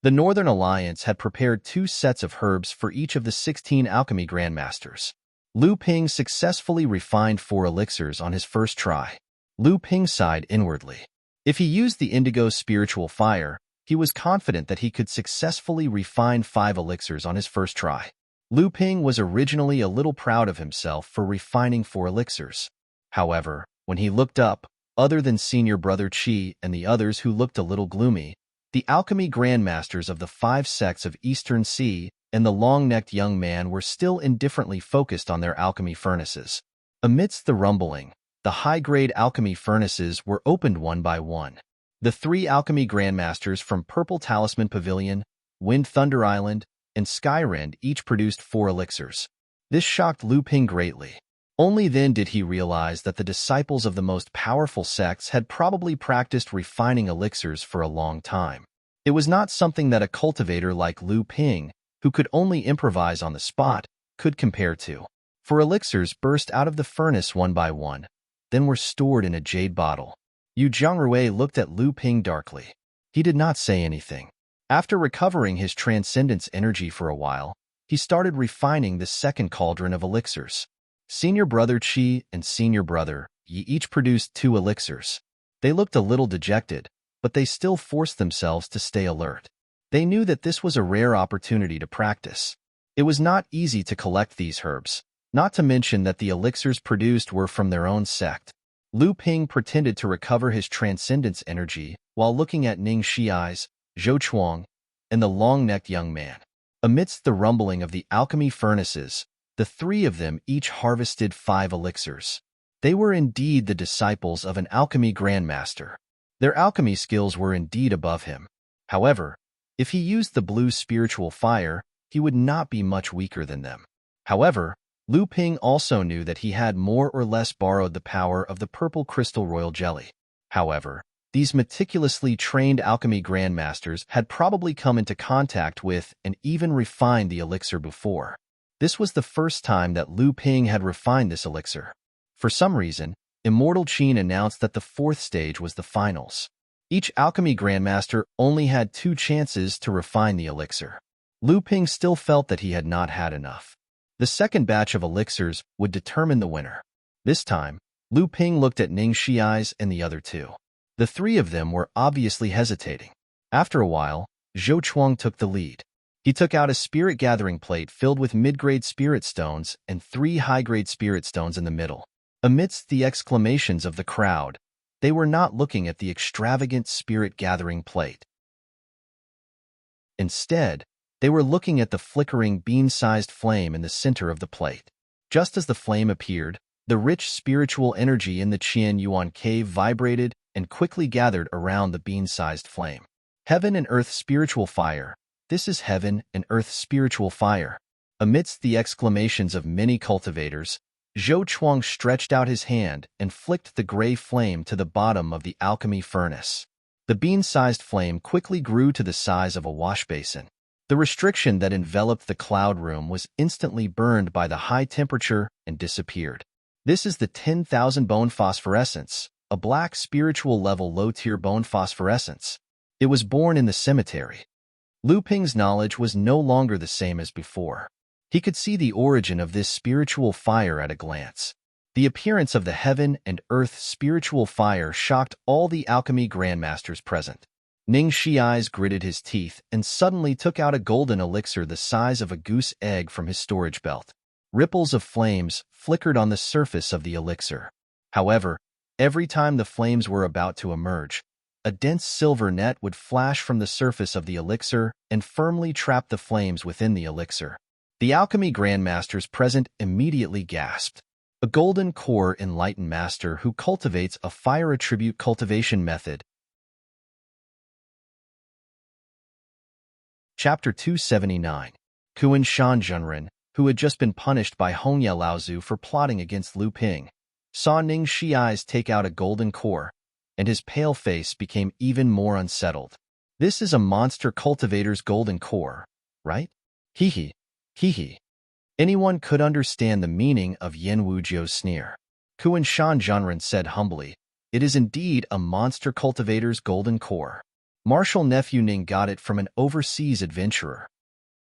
The Northern Alliance had prepared 2 sets of herbs for each of the 16 alchemy grandmasters. Lu Ping successfully refined 4 elixirs on his first try. Lu Ping sighed inwardly. If he used the indigo spiritual fire, he was confident that he could successfully refine 5 elixirs on his first try. Lu Ping was originally a little proud of himself for refining 4 elixirs. However, when he looked up, other than Senior Brother Qi and the others who looked a little gloomy, the alchemy grandmasters of the 5 sects of Eastern Sea and the long-necked young man were still indifferently focused on their alchemy furnaces. Amidst the rumbling, the high-grade alchemy furnaces were opened one by one. The 3 alchemy grandmasters from Purple Talisman Pavilion, Wind Thunder Island, and Skyrend each produced 4 elixirs. This shocked Lu Ping greatly. Only then did he realize that the disciples of the most powerful sects had probably practiced refining elixirs for a long time. It was not something that a cultivator like Lu Ping, who could only improvise on the spot, could compare to. For elixirs burst out of the furnace one by one, then were stored in a jade bottle. Yu Zhangrui looked at Lu Ping darkly. He did not say anything. After recovering his transcendence energy for a while, he started refining the second cauldron of elixirs. Senior Brother Qi and Senior Brother Yi each produced 2 elixirs. They looked a little dejected, but they still forced themselves to stay alert. They knew that this was a rare opportunity to practice. It was not easy to collect these herbs, not to mention that the elixirs produced were from their own sect. Lu Ping pretended to recover his transcendence energy while looking at Ning Shiai's, Zhou Chuang, and the long-necked young man. Amidst the rumbling of the alchemy furnaces, the 3 of them each harvested 5 elixirs. They were indeed the disciples of an alchemy grandmaster. Their alchemy skills were indeed above him. However, if he used the blue spiritual fire, he would not be much weaker than them. However, Lu Ping also knew that he had more or less borrowed the power of the purple crystal royal jelly. However, these meticulously trained alchemy grandmasters had probably come into contact with and even refined the elixir before. This was the first time that Lu Ping had refined this elixir. For some reason, Immortal Qin announced that the 4th stage was the finals. Each alchemy grandmaster only had 2 chances to refine the elixir. Lu Ping still felt that he had not had enough. The second batch of elixirs would determine the winner. This time, Lu Ping looked at Ning Shiai's and the other 2. The 3 of them were obviously hesitating. After a while, Zhou Chuang took the lead. He took out a spirit gathering plate filled with mid-grade spirit stones and 3 high-grade spirit stones in the middle. Amidst the exclamations of the crowd, they were not looking at the extravagant spirit gathering plate. Instead, they were looking at the flickering bean-sized flame in the center of the plate. Just as the flame appeared, the rich spiritual energy in the Qian Yuan cave vibrated and quickly gathered around the bean-sized flame. Heaven and earth spiritual fire. This is heaven and earth spiritual fire. Amidst the exclamations of many cultivators, Zhou Chuang stretched out his hand and flicked the gray flame to the bottom of the alchemy furnace. The bean-sized flame quickly grew to the size of a wash basin. The restriction that enveloped the cloud room was instantly burned by the high temperature and disappeared. This is the 10,000 bone phosphorescence, a black spiritual level low-tier bone phosphorescence. It was born in the cemetery. Lu Ping's knowledge was no longer the same as before. He could see the origin of this spiritual fire at a glance. The appearance of the heaven and earth spiritual fire shocked all the alchemy grandmasters present. Ning Shiai's gritted his teeth and suddenly took out a golden elixir the size of a goose egg from his storage belt. Ripples of flames flickered on the surface of the elixir. However, every time the flames were about to emerge, a dense silver net would flash from the surface of the elixir and firmly trap the flames within the elixir. The alchemy grandmasters present immediately gasped. A golden core enlightened master who cultivates a fire attribute cultivation method. Chapter 279. Kuan Shanzhenren, who had just been punished by Hongye Laozu for plotting against Lu Ping, saw Ning Shiai's take out a golden core, and his pale face became even more unsettled. This is a monster cultivator's golden core, right? Hee hee. Anyone could understand the meaning of Yen Wuzhou's sneer. Kuan Shanzhenren said humbly, "It is indeed a monster cultivator's golden core. Martial nephew Ning got it from an overseas adventurer."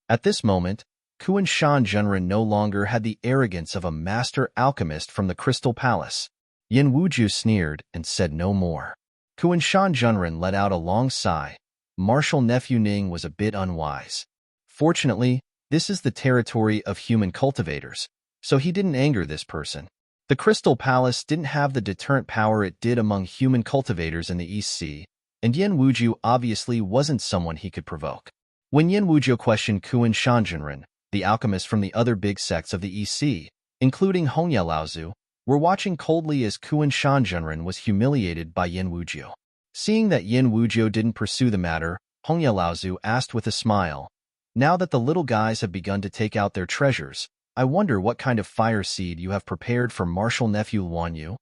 At this moment, Kuan Shanzhenren no longer had the arrogance of a master alchemist from the Crystal Palace. Yen Wuzhou sneered and said no more. Kuan Shanzhenren let out a long sigh. Martial nephew Ning was a bit unwise. Fortunately, this is the territory of human cultivators, so he didn't anger this person. The Crystal Palace didn't have the deterrent power it did among human cultivators in the East Sea, and Yen Wuzhou obviously wasn't someone he could provoke. When Yen Wuzhou questioned Kuan Shanzhenren, the alchemists from the other big sects of the East Sea, including Hongye Laozu, were watching coldly as Kuan Shanzhenren was humiliated by Yen Wuzhou. Seeing that Yen Wuzhou didn't pursue the matter, Hongye Laozu asked with a smile, "Now that the little guys have begun to take out their treasures, I wonder what kind of fire seed you have prepared for martial nephew Luanyu?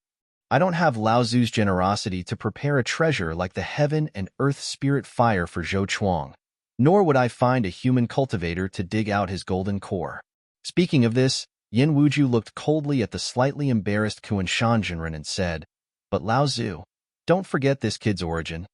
I don't have Laozu's generosity to prepare a treasure like the heaven and earth spirit fire for Zhou Chuang, nor would I find a human cultivator to dig out his golden core." Speaking of this, Yen Wuzhou looked coldly at the slightly embarrassed Kuan Shanzhenren and said, "But Laozu, don't forget this kid's origin."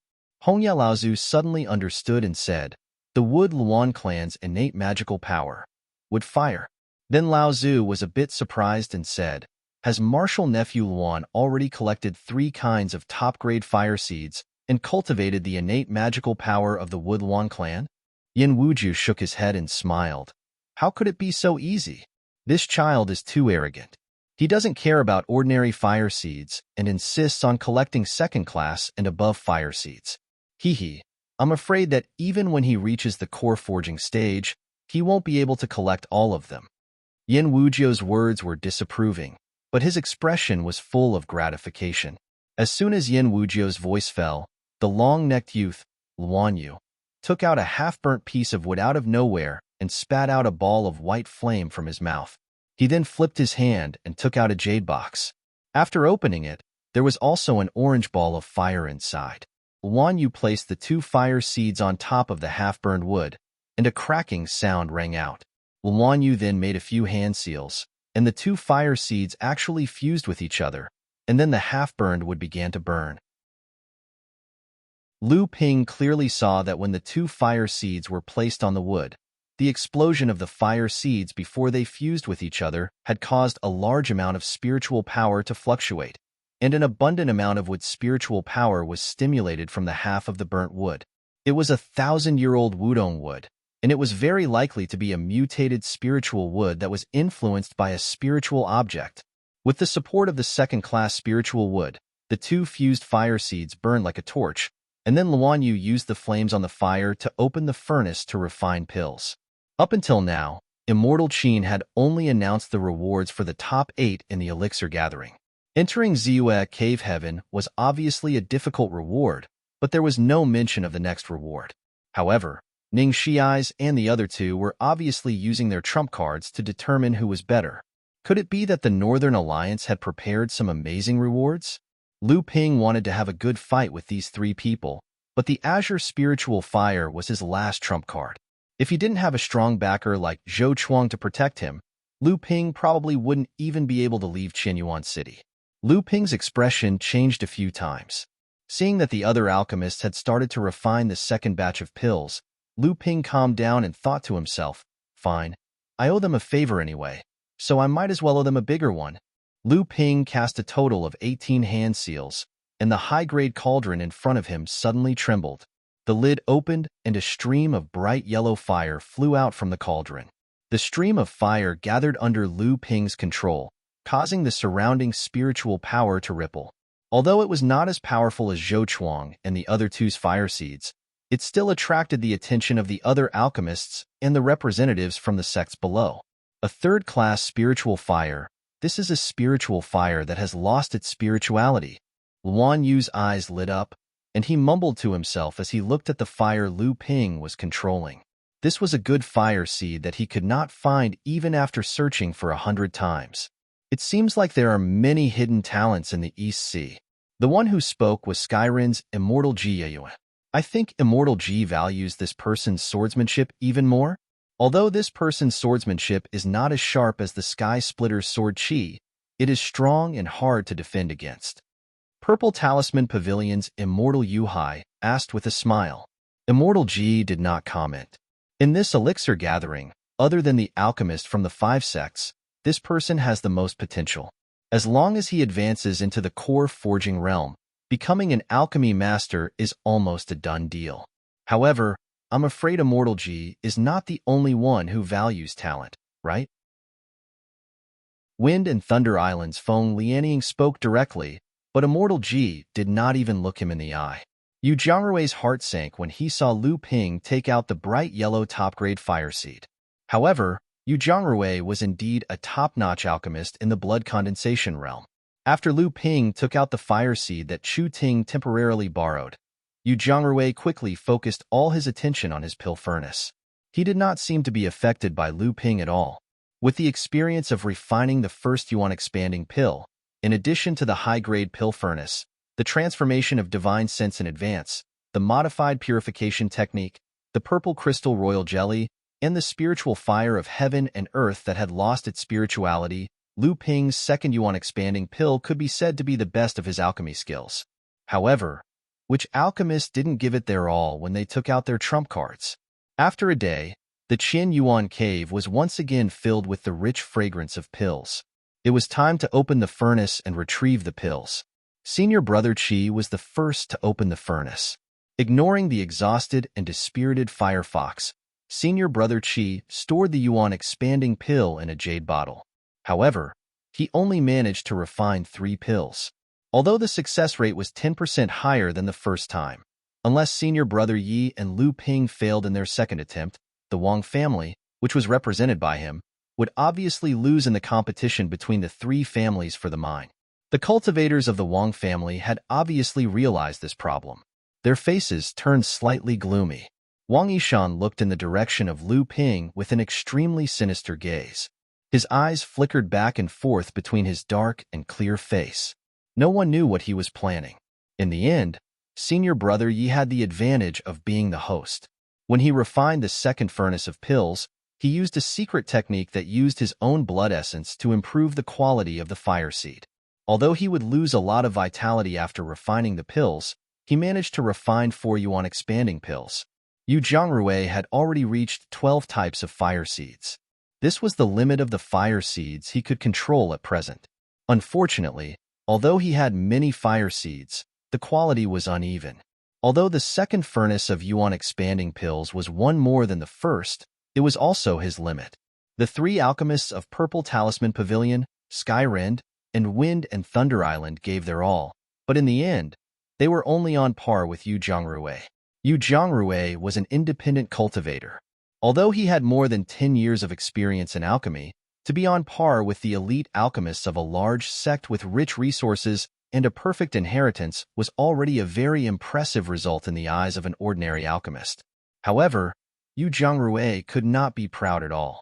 Hongye Laozu suddenly understood and said, "The Wood Luan clan's innate magical power. Wood fire." Then Laozu was a bit surprised and said, "Has martial nephew Luan already collected 3 kinds of top-grade fire seeds and cultivated the innate magical power of the Wood Luan clan?" Yen Wuzhou shook his head and smiled. How could it be so easy? This child is too arrogant. He doesn't care about ordinary fire seeds and insists on collecting second-class and above fire seeds. I'm afraid that even when he reaches the core forging stage, he won't be able to collect all of them. Yen Wuzhou's words were disapproving, but his expression was full of gratification. As soon as Yen Wuzhou's voice fell, the long-necked youth, Luanyu, took out a half-burnt piece of wood out of nowhere and spat out a ball of white flame from his mouth. He then flipped his hand and took out a jade box. After opening it, there was also an orange ball of fire inside. Luanyu placed the 2 fire seeds on top of the half-burned wood, and a cracking sound rang out. Luanyu then made a few hand seals, and the 2 fire seeds actually fused with each other, and then the half-burned wood began to burn. Lu Ping clearly saw that when the 2 fire seeds were placed on the wood, the explosion of the fire seeds before they fused with each other had caused a large amount of spiritual power to fluctuate, and an abundant amount of wood's spiritual power was stimulated from the half of the burnt wood. It was a 1,000-year-old Wudong wood, and it was very likely to be a mutated spiritual wood that was influenced by a spiritual object. With the support of the second-class spiritual wood, the 2 fused fire seeds burned like a torch, and then Luanyu used the flames on the fire to open the furnace to refine pills. Up until now, Immortal Qin had only announced the rewards for the top 8 in the elixir gathering. Entering Ziyue Cave Heaven was obviously a difficult reward, but there was no mention of the next reward. However, Ning Shiai's and the other 2 were obviously using their trump cards to determine who was better. Could it be that the Northern Alliance had prepared some amazing rewards? Lu Ping wanted to have a good fight with these 3 people, but the Azure Spiritual Fire was his last trump card. If he didn't have a strong backer like Zhou Chuang to protect him, Lu Ping probably wouldn't even be able to leave Qinyuan City. Lu Ping's expression changed a few times. Seeing that the other alchemists had started to refine the second batch of pills, Lu Ping calmed down and thought to himself, "Fine, I owe them a favor anyway, so I might as well owe them a bigger one." Lu Ping cast a total of 18 hand seals, and the high-grade cauldron in front of him suddenly trembled. The lid opened, and a stream of bright yellow fire flew out from the cauldron. The stream of fire gathered under Lu Ping's control, causing the surrounding spiritual power to ripple. Although it was not as powerful as Zhou Chuang and the other 2's fire seeds, it still attracted the attention of the other alchemists and the representatives from the sects below. A third-class spiritual fire. This is a spiritual fire that has lost its spirituality. Luanyu's eyes lit up, and he mumbled to himself as he looked at the fire Lu Ping was controlling. This was a good fire seed that he could not find even after searching for 100 times. It seems like there are many hidden talents in the East Sea. The one who spoke was Skyrin's Immortal Ji. I think Immortal Ji values this person's swordsmanship even more. Although this person's swordsmanship is not as sharp as the Sky Splitter's sword Chi, it is strong and hard to defend against. Purple Talisman Pavilion's Immortal Yuhai asked with a smile. Immortal Ji did not comment. In this elixir gathering, other than the alchemist from the 5 sects, this person has the most potential. As long as he advances into the core forging realm, becoming an alchemy master is almost a done deal. However, I'm afraid Immortal Ji is not the only one who values talent, right? Wind and Thunder Island's Feng Lianying spoke directly, but Immortal Ji did not even look him in the eye. Yu Jiangrui's heart sank when he saw Lu Ping take out the bright yellow top-grade fire seed. However, Yu Jiangrui was indeed a top-notch alchemist in the blood condensation realm. After Lu Ping took out the fire seed that Chu Ting temporarily borrowed, Yu Jiangrui quickly focused all his attention on his pill furnace. He did not seem to be affected by Lu Ping at all. With the experience of refining the first Yuan expanding pill, in addition to the high-grade pill furnace, the transformation of divine sense in advance, the modified purification technique, the purple crystal royal jelly, and the spiritual fire of heaven and earth that had lost its spirituality, Lu Ping's second Yuan expanding pill could be said to be the best of his alchemy skills. However, which alchemists didn't give it their all when they took out their trump cards? After a day, the Qin Yuan cave was once again filled with the rich fragrance of pills. It was time to open the furnace and retrieve the pills. Senior Brother Qi was the first to open the furnace. Ignoring the exhausted and dispirited Firefox, Senior Brother Qi stored the Yuan expanding pill in a jade bottle. However, he only managed to refine 3 pills. Although the success rate was 10% higher than the first time. Unless Senior Brother Yi and Lu Ping failed in their second attempt, the Wang family, which was represented by him, would obviously lose in the competition between the 3 families for the mine. The cultivators of the Wang family had obviously realized this problem. Their faces turned slightly gloomy. Wang Yishan looked in the direction of Lu Ping with an extremely sinister gaze. His eyes flickered back and forth between his dark and clear face. No one knew what he was planning. In the end, Senior Brother Yi had the advantage of being the host. When he refined the second furnace of pills, he used a secret technique that used his own blood essence to improve the quality of the fire seed. Although he would lose a lot of vitality after refining the pills, he managed to refine 4 Yuan expanding pills. Yu Jiangrui had already reached 12 types of fire seeds. This was the limit of the fire seeds he could control at present. Unfortunately, although he had many fire seeds, the quality was uneven. Although the second furnace of Yuan expanding pills was one more than the first, it was also his limit. The 3 alchemists of Purple Talisman Pavilion, Skyrend, and Wind and Thunder Island gave their all, but in the end, they were only on par with Yu Jiangrui. Yu Jiangrui was an independent cultivator. Although he had more than 10 years of experience in alchemy, to be on par with the elite alchemists of a large sect with rich resources and a perfect inheritance was already a very impressive result in the eyes of an ordinary alchemist. However, Yu Jiangrui could not be proud at all.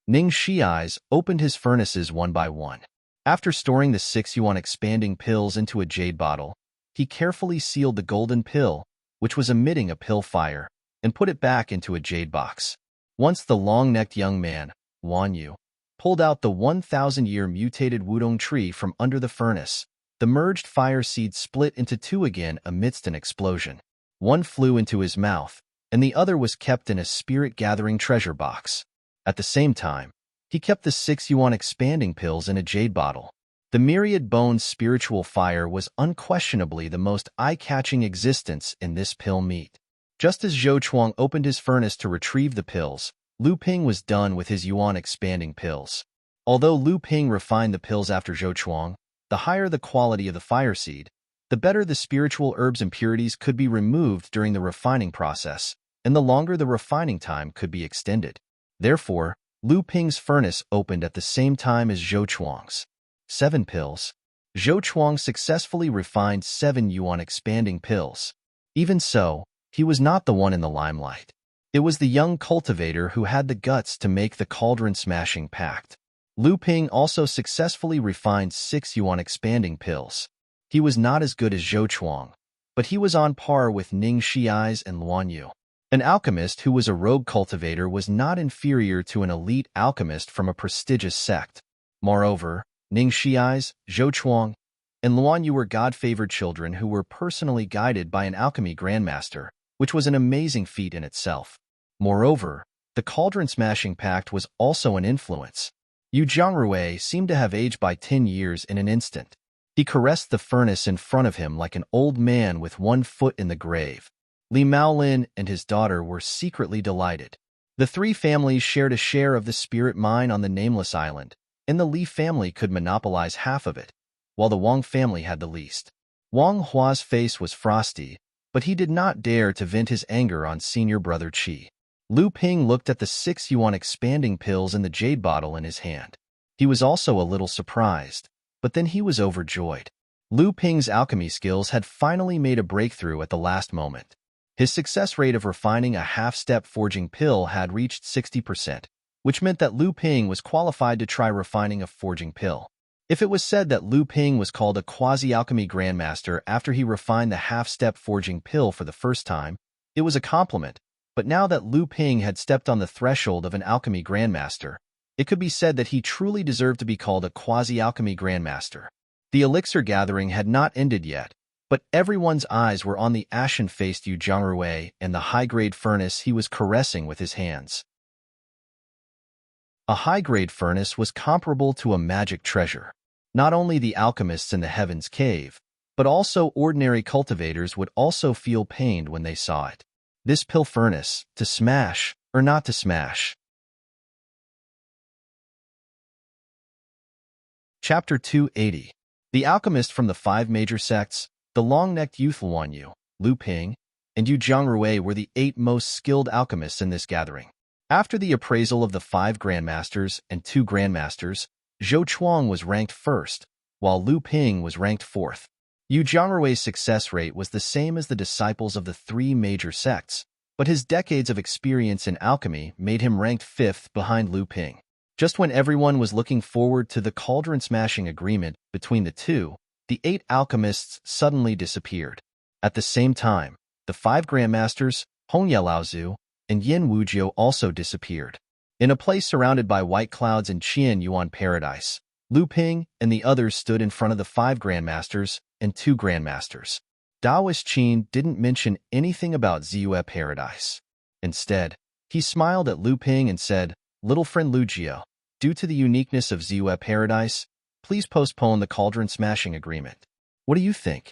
Ning Shi'ai's opened his furnaces one by one. After storing the 6 Yuan expanding pills into a jade bottle, he carefully sealed the golden pill, which was emitting a pill fire, and put it back into a jade box. Once the long-necked young man, Wan Yu, pulled out the 1,000-year mutated wudong tree from under the furnace, the merged fire seed split into 2 again amidst an explosion. One flew into his mouth, and the other was kept in a spirit-gathering treasure box. At the same time, he kept the 6 Yuan expanding pills in a jade bottle. The myriad bones spiritual fire was unquestionably the most eye-catching existence in this pill meat. Just as Zhou Chuang opened his furnace to retrieve the pills, Lu Ping was done with his Yuan expanding pills. Although Lu Ping refined the pills after Zhou Chuang, the higher the quality of the fire seed, the better the spiritual herbs impurities could be removed during the refining process, and the longer the refining time could be extended. Therefore, Lu Ping's furnace opened at the same time as Zhou Chuang's. 7 pills. Zhou Chuang successfully refined 7 Yuan expanding pills. Even so, he was not the one in the limelight. It was the young cultivator who had the guts to make the cauldron-smashing pact. Lu Ping also successfully refined 6 yuan expanding pills. He was not as good as Zhou Chuang, but he was on par with Ning Shiais and Luan Yu. An alchemist who was a rogue cultivator was not inferior to an elite alchemist from a prestigious sect. Moreover, Ning Shiais, Zhou Chuang, and Luan Yu were God-favored children who were personally guided by an alchemy grandmaster, which was an amazing feat in itself. Moreover, the cauldron-smashing pact was also an influence. Yu Zhangrui seemed to have aged by 10 years in an instant. He caressed the furnace in front of him like an old man with one foot in the grave. Li Maolin and his daughter were secretly delighted. The 3 families shared a share of the spirit mine on the Nameless Island, and the Li family could monopolize half of it, while the Wang family had the least. Wang Hua's face was frosty, but he did not dare to vent his anger on senior brother Qi. Lu Ping looked at the 6 yuan expanding pills in the jade bottle in his hand. He was also a little surprised, but then he was overjoyed. Lu Ping's alchemy skills had finally made a breakthrough at the last moment. His success rate of refining a half-step forging pill had reached 60%, which meant that Lu Ping was qualified to try refining a forging pill. If it was said that Lu Ping was called a quasi-alchemy grandmaster after he refined the half-step forging pill for the first time, it was a compliment, but now that Lu Ping had stepped on the threshold of an alchemy grandmaster, it could be said that he truly deserved to be called a quasi-alchemy grandmaster. The elixir gathering had not ended yet, but everyone's eyes were on the ashen-faced Yu Zhangrui and the high-grade furnace he was caressing with his hands. A high-grade furnace was comparable to a magic treasure. Not only the alchemists in the Heaven's Cave, but also ordinary cultivators would also feel pained when they saw it. This pill furnace, to smash or not to smash. Chapter 280. The alchemist from the 5 major sects, the long-necked youth Luan Yu, Lu Ping, and Yu Zhangrui were the 8 most skilled alchemists in this gathering. After the appraisal of the 5 grandmasters and 2 grandmasters, Zhou Chuang was ranked first, while Lu Ping was ranked 4th. Yu Zhangrui's success rate was the same as the disciples of the 3 major sects, but his decades of experience in alchemy made him ranked 5th behind Lu Ping. Just when everyone was looking forward to the cauldron-smashing agreement between the two, the 8 alchemists suddenly disappeared. At the same time, the 5 grandmasters, Hongye Laozu and Yin Wujiu, also disappeared. In a place surrounded by white clouds in Qian Yuan Paradise, Lu Ping and the others stood in front of the 5 grandmasters and 2 grandmasters. Daoist Qin didn't mention anything about Ziyue Paradise. Instead, he smiled at Lu Ping and said, "Little friend Lu Jiu, due to the uniqueness of Ziyue Paradise, please postpone the cauldron-smashing agreement. What do you think?"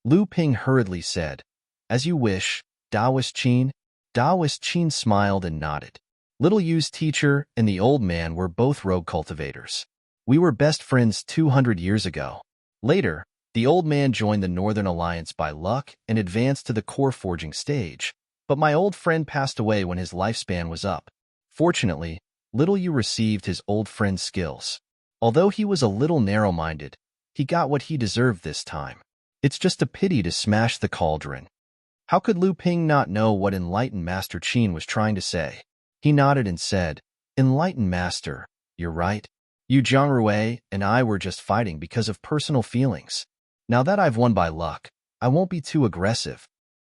Lu Ping hurriedly said, "As you wish, Daoist Qin." Daoist Qin smiled and nodded. Little Yu's teacher and the old man were both rogue cultivators. "We were best friends 200 years ago." Later, the old man joined the Northern Alliance by luck and advanced to the core forging stage, but my old friend passed away when his lifespan was up. Fortunately, Little Yu received his old friend's skills. Although he was a little narrow-minded, he got what he deserved this time. It's just a pity to smash the cauldron. How could Lu Ping not know what Enlightened Master Qin was trying to say? He nodded and said, "Enlightened Master, you're right. Yu Zhangrui and I were just fighting because of personal feelings. Now that I've won by luck, I won't be too aggressive."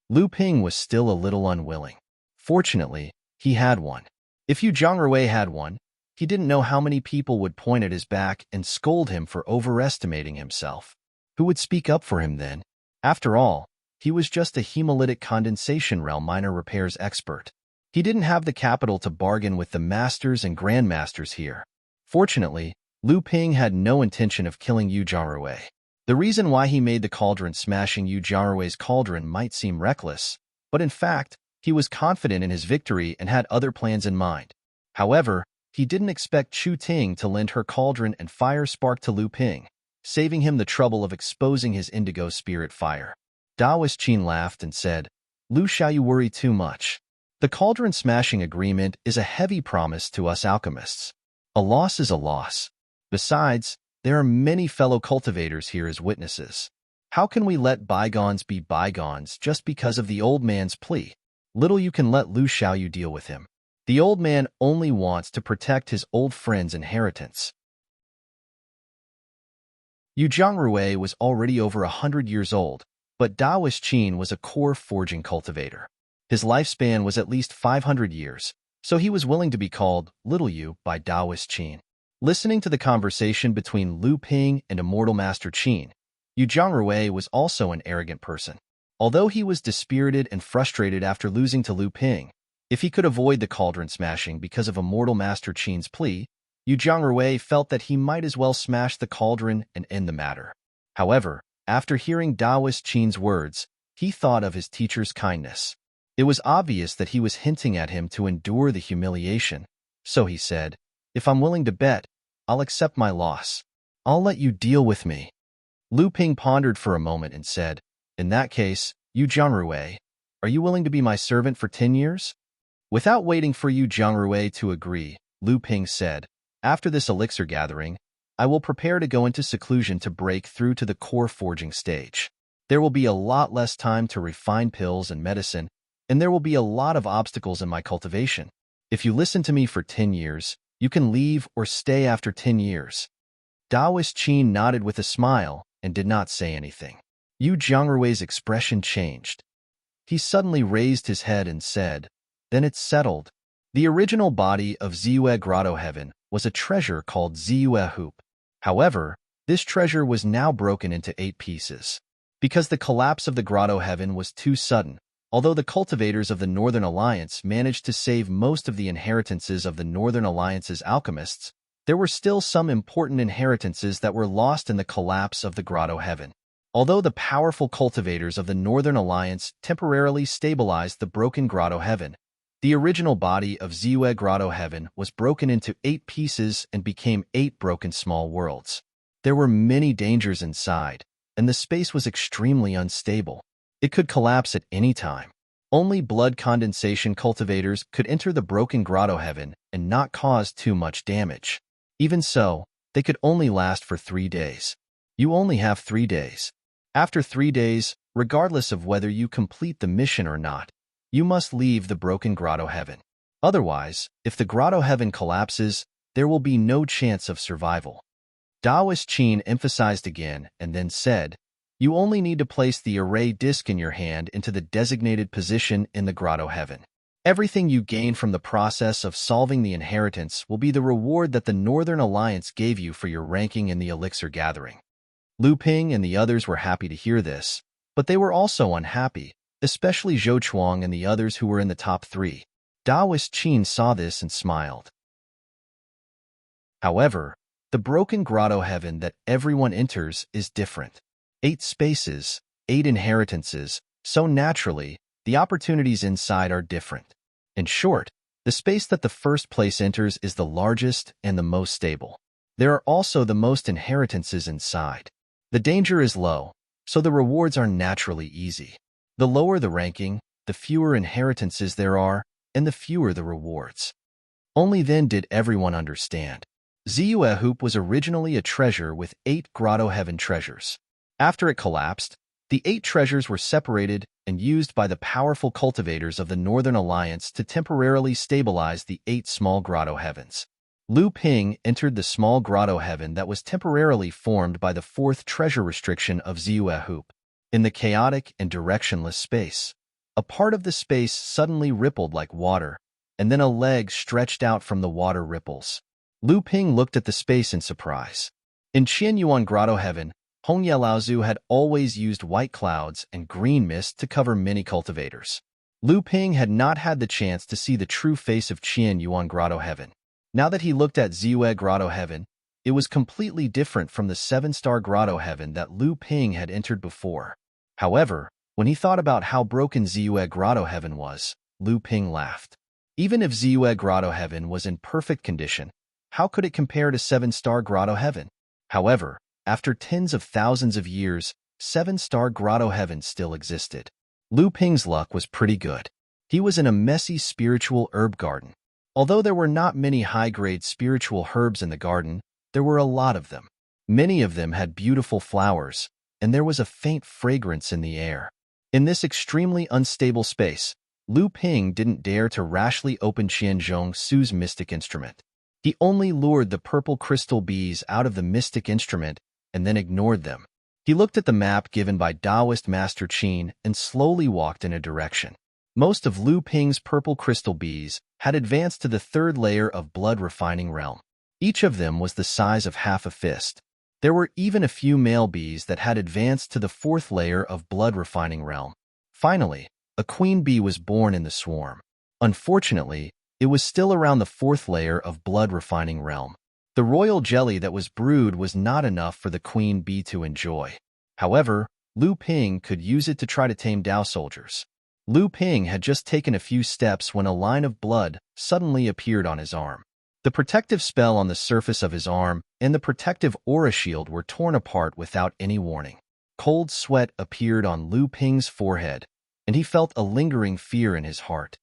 Lu Ping was still a little unwilling. Fortunately, he had won. If Yu Zhangrui had won, he didn't know how many people would point at his back and scold him for overestimating himself. Who would speak up for him then? After all, he was just a hemolytic condensation realm minor repairs expert. He didn't have the capital to bargain with the masters and grandmasters here. Fortunately, Lu Ping had no intention of killing Yu Zhangrui. The reason why he made the cauldron smashing Yu Zhangrui's cauldron might seem reckless, but in fact, he was confident in his victory and had other plans in mind. However, he didn't expect Chu Ting to lend her cauldron and fire spark to Lu Ping, saving him the trouble of exposing his indigo spirit fire. Daoist Qin laughed and said, "Lu Xiao, you worry too much. The cauldron-smashing agreement is a heavy promise to us alchemists. A loss is a loss. Besides, there are many fellow cultivators here as witnesses. How can we let bygones be bygones just because of the old man's plea?" Little you can let Lu Xiaoyu deal with him. The old man only wants to protect his old friend's inheritance. Yu Zhongrui was already over 100 years old, but Daoist Qin was a core forging cultivator. His lifespan was at least 500 years, so he was willing to be called Little Yu by Daoist Qin. Listening to the conversation between Lu Ping and Immortal Master Qin, Yu Zhongrui was also an arrogant person. Although he was dispirited and frustrated after losing to Lu Ping, if he could avoid the cauldron smashing because of Immortal Master Qin's plea, Yu Zhongrui felt that he might as well smash the cauldron and end the matter. However, after hearing Daoist Qin's words, he thought of his teacher's kindness. It was obvious that he was hinting at him to endure the humiliation, so he said, "If I'm willing to bet, I'll accept my loss. I'll let you deal with me." Lu Ping pondered for a moment and said, "In that case, Yu Zhongrui, are you willing to be my servant for 10 years? Without waiting for Yu Zhongrui to agree, Lu Ping said, "After this elixir gathering, I will prepare to go into seclusion to break through to the core forging stage. There will be a lot less time to refine pills and medicine, and there will be a lot of obstacles in my cultivation. If you listen to me for 10 years, you can leave or stay after 10 years. Daoist Qin nodded with a smile and did not say anything. Yu Zhongrui's expression changed. He suddenly raised his head and said, "Then it's settled." The original body of Ziyue Grotto Heaven was a treasure called Ziyue Hoop. However, this treasure was now broken into 8 pieces. Because the collapse of the Grotto Heaven was too sudden, although the cultivators of the Northern Alliance managed to save most of the inheritances of the Northern Alliance's alchemists, there were still some important inheritances that were lost in the collapse of the Grotto Heaven. Although the powerful cultivators of the Northern Alliance temporarily stabilized the broken Grotto Heaven, the original body of Ziyue Grotto Heaven was broken into 8 pieces and became 8 broken small worlds. There were many dangers inside, and the space was extremely unstable. It could collapse at any time. Only blood condensation cultivators could enter the broken Grotto Heaven and not cause too much damage. Even so, they could only last for 3 days. You only have 3 days. After 3 days, regardless of whether you complete the mission or not, you must leave the broken Grotto Heaven. Otherwise, if the Grotto Heaven collapses, there will be no chance of survival. Daoist Qin emphasized again and then said, "You only need to place the array disc in your hand into the designated position in the Grotto Heaven. Everything you gain from the process of solving the inheritance will be the reward that the Northern Alliance gave you for your ranking in the elixir gathering." Lu Ping and the others were happy to hear this, but they were also unhappy, especially Zhou Chuang and the others who were in the top 3. Daoist Qin saw this and smiled. However, the broken Grotto Heaven that everyone enters is different. 8 spaces, 8 inheritances, so naturally, the opportunities inside are different. In short, the space that the first place enters is the largest and the most stable. There are also the most inheritances inside. The danger is low, so the rewards are naturally easy. The lower the ranking, the fewer inheritances there are, and the fewer the rewards. Only then did everyone understand. Ziyue Hoop was originally a treasure with 8 Grotto Heaven treasures. After it collapsed, the 8 treasures were separated and used by the powerful cultivators of the Northern Alliance to temporarily stabilize the 8 small Grotto Heavens. Lu Ping entered the small Grotto Heaven that was temporarily formed by the 4th treasure restriction of Ziyue Hoop. In the chaotic and directionless space, a part of the space suddenly rippled like water, and then a leg stretched out from the water ripples. Lu Ping looked at the space in surprise. In Qianyuan Grotto Heaven, Hongye Laozu had always used white clouds and green mist to cover many cultivators. Lu Ping had not had the chance to see the true face of Qianyuan Grotto Heaven. Now that he looked at Ziyue Grotto Heaven, it was completely different from the 7-star Grotto Heaven that Lu Ping had entered before. However, when he thought about how broken Ziyue Grotto Heaven was, Lu Ping laughed. Even if Ziyue Grotto Heaven was in perfect condition, how could it compare to 7-star Grotto Heaven? However, after tens of thousands of years, 7-star Grotto Heaven still existed. Lu Ping's luck was pretty good. He was in a messy spiritual herb garden. Although there were not many high-grade spiritual herbs in the garden, there were a lot of them. Many of them had beautiful flowers, and there was a faint fragrance in the air. In this extremely unstable space, Lu Ping didn't dare to rashly open Qianzhong Su's mystic instrument. He only lured the purple crystal bees out of the mystic instrument and then ignored them. He looked at the map given by Taoist Master Qin and slowly walked in a direction. Most of Lu Ping's purple crystal bees had advanced to the third layer of blood-refining realm. Each of them was the size of half a fist. There were even a few male bees that had advanced to the fourth layer of blood-refining realm. Finally, a queen bee was born in the swarm. Unfortunately, it was still around the fourth layer of blood-refining realm. The royal jelly that was brewed was not enough for the queen bee to enjoy. However, Lu Ping could use it to try to tame Dao soldiers. Lu Ping had just taken a few steps when a line of blood suddenly appeared on his arm. The protective spell on the surface of his arm and the protective aura shield were torn apart without any warning. Cold sweat appeared on Lu Ping's forehead, and he felt a lingering fear in his heart.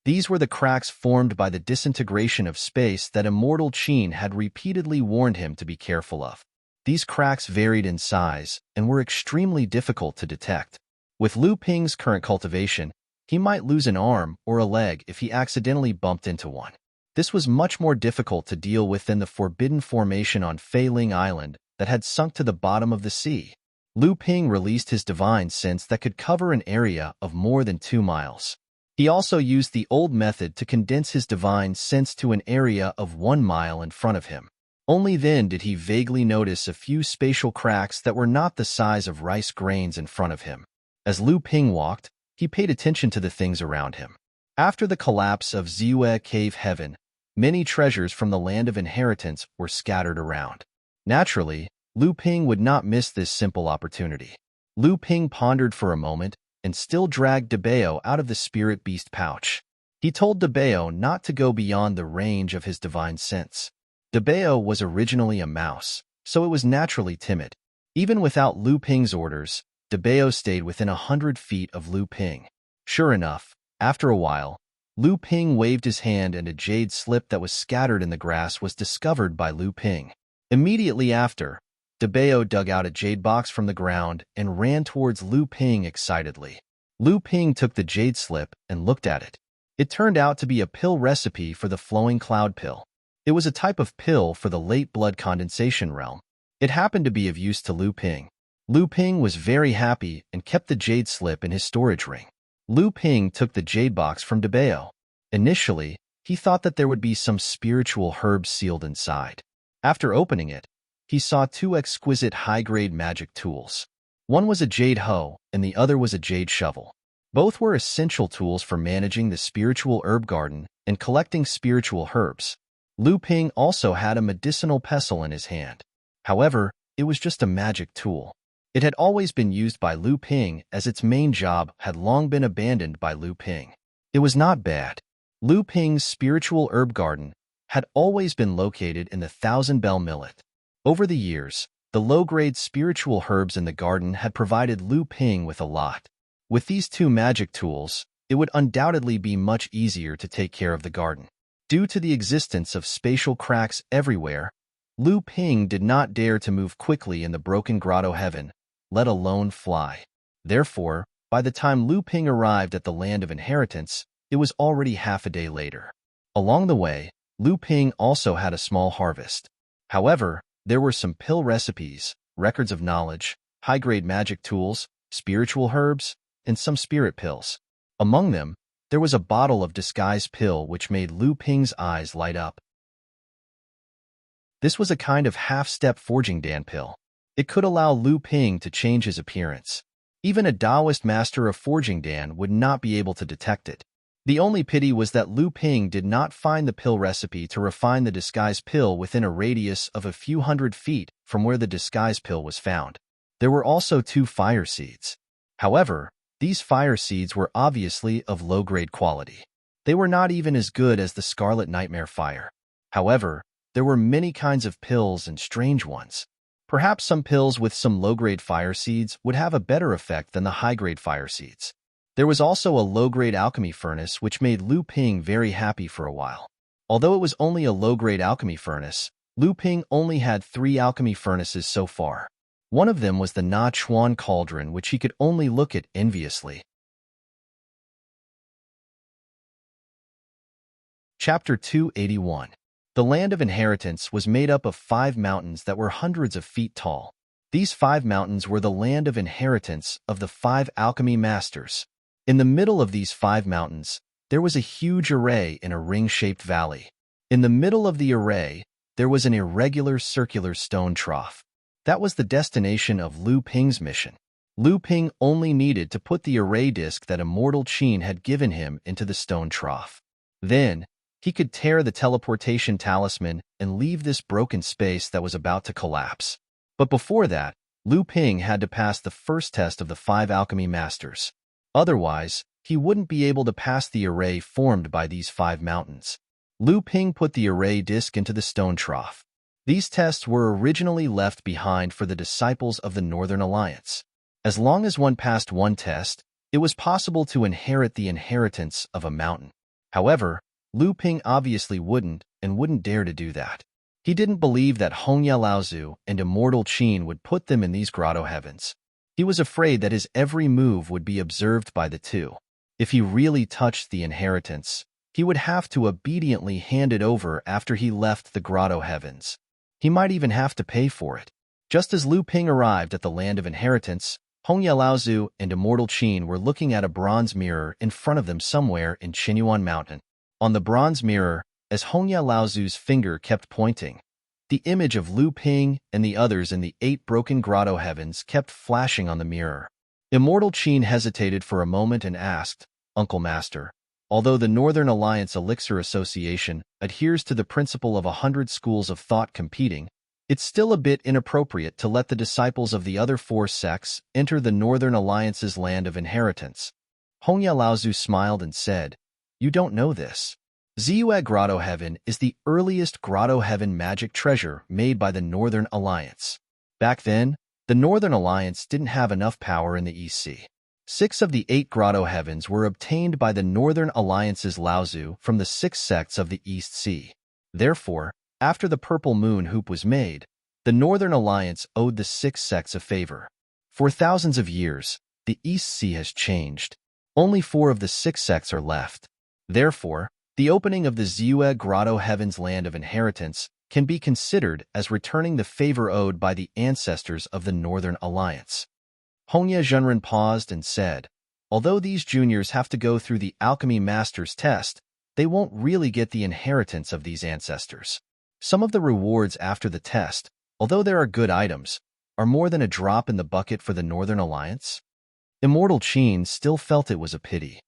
These were the cracks formed by the disintegration of space that Immortal Qin had repeatedly warned him to be careful of. These cracks varied in size and were extremely difficult to detect. With Lu Ping's current cultivation, he might lose an arm or a leg if he accidentally bumped into one. This was much more difficult to deal with than the forbidden formation on Fei Ling Island that had sunk to the bottom of the sea. Lu Ping released his divine sense that could cover an area of more than 2 miles. He also used the old method to condense his divine sense to an area of 1 mile in front of him. Only then did he vaguely notice a few spatial cracks that were not the size of rice grains in front of him. As Lu Ping walked, he paid attention to the things around him. After the collapse of Ziyue Cave Heaven, many treasures from the land of inheritance were scattered around. Naturally, Lu Ping would not miss this simple opportunity. Lu Ping pondered for a moment and still dragged Debao out of the spirit beast pouch. He told Debao not to go beyond the range of his divine sense. Debao was originally a mouse, so it was naturally timid. Even without Lu Ping's orders, Debao stayed within 100 feet of Lu Ping. Sure enough, after a while, Lu Ping waved his hand and a jade slip that was scattered in the grass was discovered by Lu Ping. Immediately after, Debao dug out a jade box from the ground and ran towards Lu Ping excitedly. Lu Ping took the jade slip and looked at it. It turned out to be a pill recipe for the flowing cloud pill. It was a type of pill for the late blood condensation realm. It happened to be of use to Lu Ping. Lu Ping was very happy and kept the jade slip in his storage ring. Lu Ping took the jade box from Debao. Initially, he thought that there would be some spiritual herbs sealed inside. After opening it, he saw 2 exquisite high-grade magic tools. One was a jade hoe and the other was a jade shovel. Both were essential tools for managing the spiritual herb garden and collecting spiritual herbs. Lu Ping also had a medicinal pestle in his hand. However, it was just a magic tool. It had always been used by Lu Ping as its main job had long been abandoned by Lu Ping. It was not bad. Lu Ping's spiritual herb garden had always been located in the Thousand Bell Millet. Over the years, the low-grade spiritual herbs in the garden had provided Lu Ping with a lot. With these 2 magic tools, it would undoubtedly be much easier to take care of the garden. Due to the existence of spatial cracks everywhere, Lu Ping did not dare to move quickly in the broken grotto heaven, let alone fly. Therefore, by the time Lu Ping arrived at the land of inheritance, it was already half a day later. Along the way, Lu Ping also had a small harvest. However, there were some pill recipes, records of knowledge, high-grade magic tools, spiritual herbs, and some spirit pills. Among them, there was a bottle of disguise pill which made Lu Ping's eyes light up. This was a kind of half-step forging Dan pill. It could allow Lu Ping to change his appearance. Even a Taoist master of forging Dan would not be able to detect it. The only pity was that Lu Ping did not find the pill recipe to refine the disguise pill within a radius of a few hundred feet from where the disguise pill was found. There were also 2 fire seeds. However, these fire seeds were obviously of low-grade quality. They were not even as good as the Scarlet Nightmare fire. However, there were many kinds of pills and strange ones. Perhaps some pills with some low-grade fire seeds would have a better effect than the high-grade fire seeds. There was also a low-grade alchemy furnace which made Lu Ping very happy for a while. Although it was only a low-grade alchemy furnace, Lu Ping only had 3 alchemy furnaces so far. One of them was the Na Chuan cauldron which he could only look at enviously. Chapter 281. The Land of Inheritance was made up of 5 mountains that were hundreds of feet tall. These 5 mountains were the land of inheritance of the 5 alchemy masters. In the middle of these 5 mountains, there was a huge array in a ring-shaped valley. In the middle of the array, there was an irregular circular stone trough. That was the destination of Lu Ping's mission. Lu Ping only needed to put the array disk that Immortal Qin had given him into the stone trough. Then, he could tear the teleportation talisman and leave this broken space that was about to collapse. But before that, Lu Ping had to pass the first test of the 5 alchemy masters. Otherwise, he wouldn't be able to pass the array formed by these 5 mountains. Lu Ping put the array disk into the stone trough. These tests were originally left behind for the disciples of the Northern Alliance. As long as one passed one test, it was possible to inherit the inheritance of a mountain. However, Lu Ping obviously wouldn't dare to do that. He didn't believe that Hongya Laozu and Immortal Qin would put them in these grotto heavens. He was afraid that his every move would be observed by the two. If he really touched the inheritance, he would have to obediently hand it over after he left the grotto heavens. He might even have to pay for it. Just as Lu Ping arrived at the land of inheritance, Hongya Laozu and Immortal Qin were looking at a bronze mirror in front of them somewhere in Qinyuan Mountain. On the bronze mirror, as Hongya Laozu's finger kept pointing, the image of Lu Ping and the others in the 8 broken grotto heavens kept flashing on the mirror. Immortal Qin hesitated for a moment and asked, "Uncle Master, although the Northern Alliance Elixir Association adheres to the principle of 100 schools of thought competing, it's still a bit inappropriate to let the disciples of the other 4 sects enter the Northern Alliance's land of inheritance." Hongya Laozu smiled and said, "You don't know this. Ziyue Grotto Heaven is the earliest Grotto Heaven magic treasure made by the Northern Alliance. Back then, the Northern Alliance didn't have enough power in the East Sea. 6 of the 8 Grotto Heavens were obtained by the Northern Alliance's Laozu from the 6 sects of the East Sea. Therefore, after the Purple Moon Hoop was made, the Northern Alliance owed the 6 sects a favor. For thousands of years, the East Sea has changed. Only 4 of the 6 sects are left. Therefore, the opening of the Ziyue Grotto Heaven's land of inheritance can be considered as returning the favor owed by the ancestors of the Northern Alliance." Hongya Zhenren paused and said, "Although these juniors have to go through the Alchemy Master's test, they won't really get the inheritance of these ancestors. Some of the rewards after the test, although there are good items, are more than a drop in the bucket for the Northern Alliance." Immortal Qin still felt it was a pity.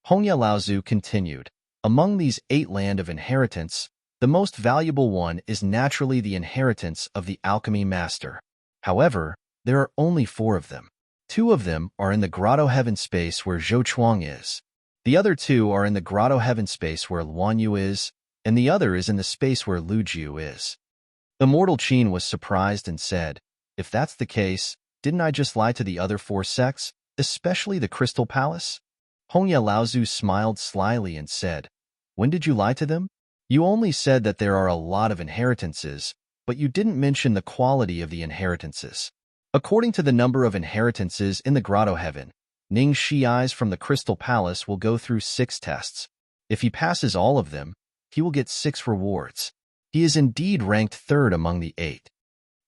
Hongya Laozu continued, "Among these 8 land of inheritance, the most valuable one is naturally the inheritance of the alchemy master. However, there are only 4 of them. 2 of them are in the grotto heaven space where Zhou Chuang is. The other 2 are in the grotto heaven space where Luan Yu is, and the other is in the space where Lu Jiu is." Immortal Qin was surprised and said, "If that's the case, didn't I just lie to the other 4 sects, especially the Crystal Palace?" Hongya Laozu smiled slyly and said, "When did you lie to them? You only said that there are a lot of inheritances, but you didn't mention the quality of the inheritances. According to the number of inheritances in the Grotto Heaven, Ning Shi'ais from the Crystal Palace will go through 6 tests. If he passes all of them, he will get 6 rewards. He is indeed ranked 3rd among the 8.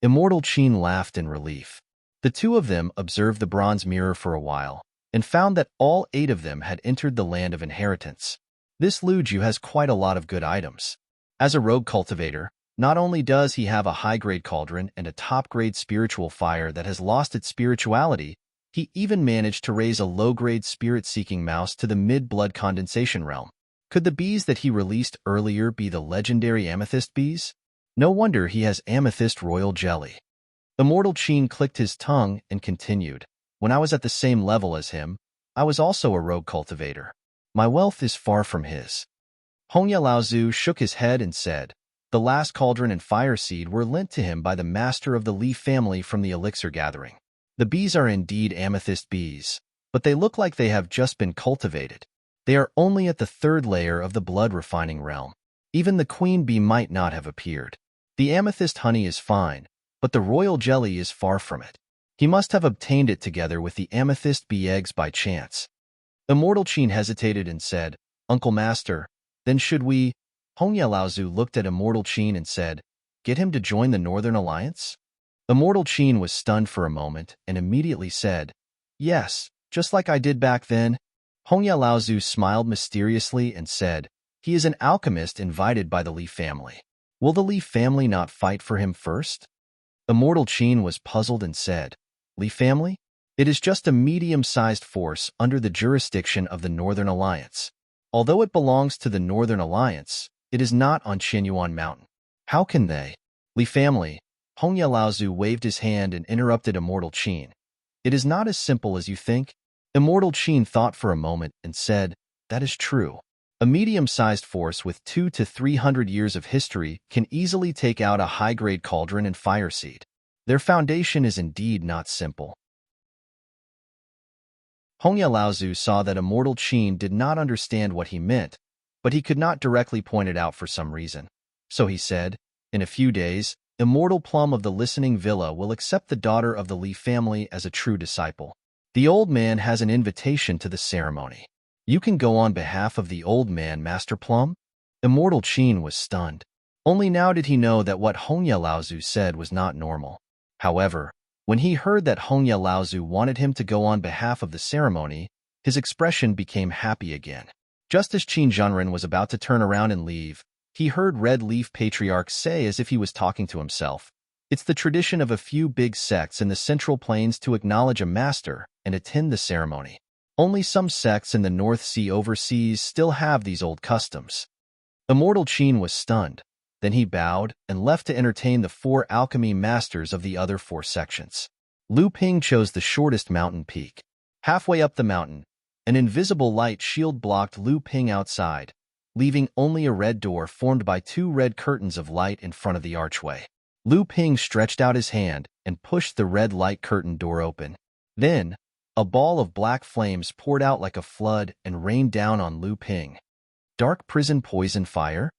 Immortal Qin laughed in relief. The 2 of them observed the bronze mirror for a while, and found that all 8 of them had entered the land of inheritance. This Lu Jiu has quite a lot of good items. As a rogue cultivator, not only does he have a high-grade cauldron and a top-grade spiritual fire that has lost its spirituality, he even managed to raise a low-grade spirit-seeking mouse to the mid-blood condensation realm. Could the bees that he released earlier be the legendary amethyst bees? No wonder he has amethyst royal jelly. Immortal Qin clicked his tongue and continued, "When I was at the same level as him, I was also a rogue cultivator. My wealth is far from his." Hongya Laozu shook his head and said, "The last cauldron and fire seed were lent to him by the master of the Li family from the elixir gathering. The bees are indeed amethyst bees, but they look like they have just been cultivated. They are only at the 3rd layer of the blood refining realm. Even the queen bee might not have appeared. The amethyst honey is fine, but the royal jelly is far from it. He must have obtained it together with the amethyst bee eggs by chance." Immortal Qin hesitated and said, Uncle Master, then should we? Hongya Laozu looked at Immortal Qin and said, get him to join the Northern Alliance? Immortal Qin was stunned for a moment and immediately said, yes, just like I did back then. Hongya Laozu smiled mysteriously and said, he is an alchemist invited by the Li family. Will the Li family not fight for him first? Immortal Qin was puzzled and said, Li family? It is just a medium-sized force under the jurisdiction of the Northern Alliance. Although it belongs to the Northern Alliance, it is not on Qianyuan Mountain. How can they? Li family. Hongya Laozu waved his hand and interrupted Immortal Qin. It is not as simple as you think. Immortal Qin thought for a moment and said, that is true. A medium-sized force with 200 to 300 years of history can easily take out a high-grade cauldron and fire seed. Their foundation is indeed not simple. Hongya Laozu saw that Immortal Qin did not understand what he meant, but he could not directly point it out for some reason. So he said, in a few days, Immortal Plum of the Listening Villa will accept the daughter of the Li family as a true disciple. The old man has an invitation to the ceremony. You can go on behalf of the old man, Master Plum? Immortal Qin was stunned. Only now did he know that what Hongya Laozu said was not normal. However, when he heard that Hongya Laozu wanted him to go on behalf of the ceremony, his expression became happy again. Just as Qin Zhenren was about to turn around and leave, he heard Red Leaf Patriarch say as if he was talking to himself, it's the tradition of a few big sects in the Central Plains to acknowledge a master and attend the ceremony. Only some sects in the North Sea overseas still have these old customs. Immortal Qin was stunned. Then he bowed and left to entertain the 4 alchemy masters of the other 4 sections. Lu Ping chose the shortest mountain peak. Halfway up the mountain, an invisible light shield blocked Lu Ping outside, leaving only a red door formed by 2 red curtains of light in front of the archway. Lu Ping stretched out his hand and pushed the red light curtain door open. Then, a ball of black flames poured out like a flood and rained down on Lu Ping. Dark prison poison fire?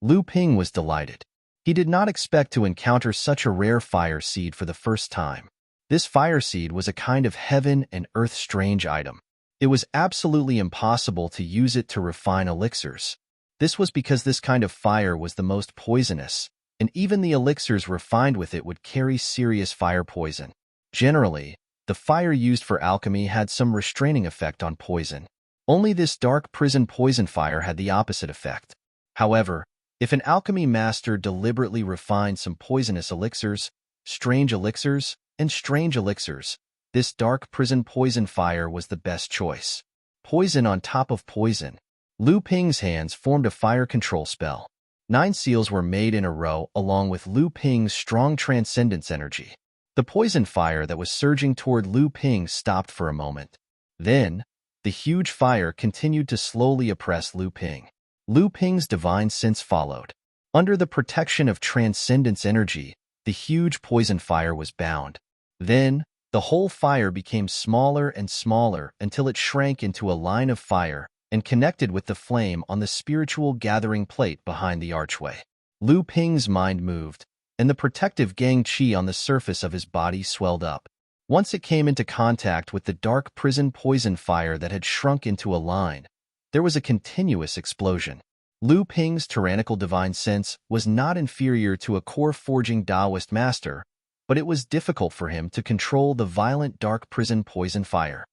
Lu Ping was delighted. He did not expect to encounter such a rare fire seed for the first time. This fire seed was a kind of heaven and earth strange item. It was absolutely impossible to use it to refine elixirs. This was because this kind of fire was the most poisonous, and even the elixirs refined with it would carry serious fire poison. Generally, the fire used for alchemy had some restraining effect on poison. Only this dark prison poison fire had the opposite effect. However, if an alchemy master deliberately refined some poisonous elixirs, strange elixirs, and strange elixirs, this dark prison poison fire was the best choice. Poison on top of poison. Lu Ping's hands formed a fire control spell. 9 seals were made in a row along with Lu Ping's strong transcendence energy. The poison fire that was surging toward Lu Ping stopped for a moment. Then, the huge fire continued to slowly oppress Lu Ping. Lu Ping's divine sense followed. Under the protection of transcendence energy, the huge poison fire was bound. Then, the whole fire became smaller and smaller until it shrank into a line of fire and connected with the flame on the spiritual gathering plate behind the archway. Lu Ping's mind moved, and the protective gang qi on the surface of his body swelled up. Once it came into contact with the dark prison poison fire that had shrunk into a line, there was a continuous explosion. Lu Ping's tyrannical divine sense was not inferior to a core forging Taoist master, but it was difficult for him to control the violent dark prison poison fire.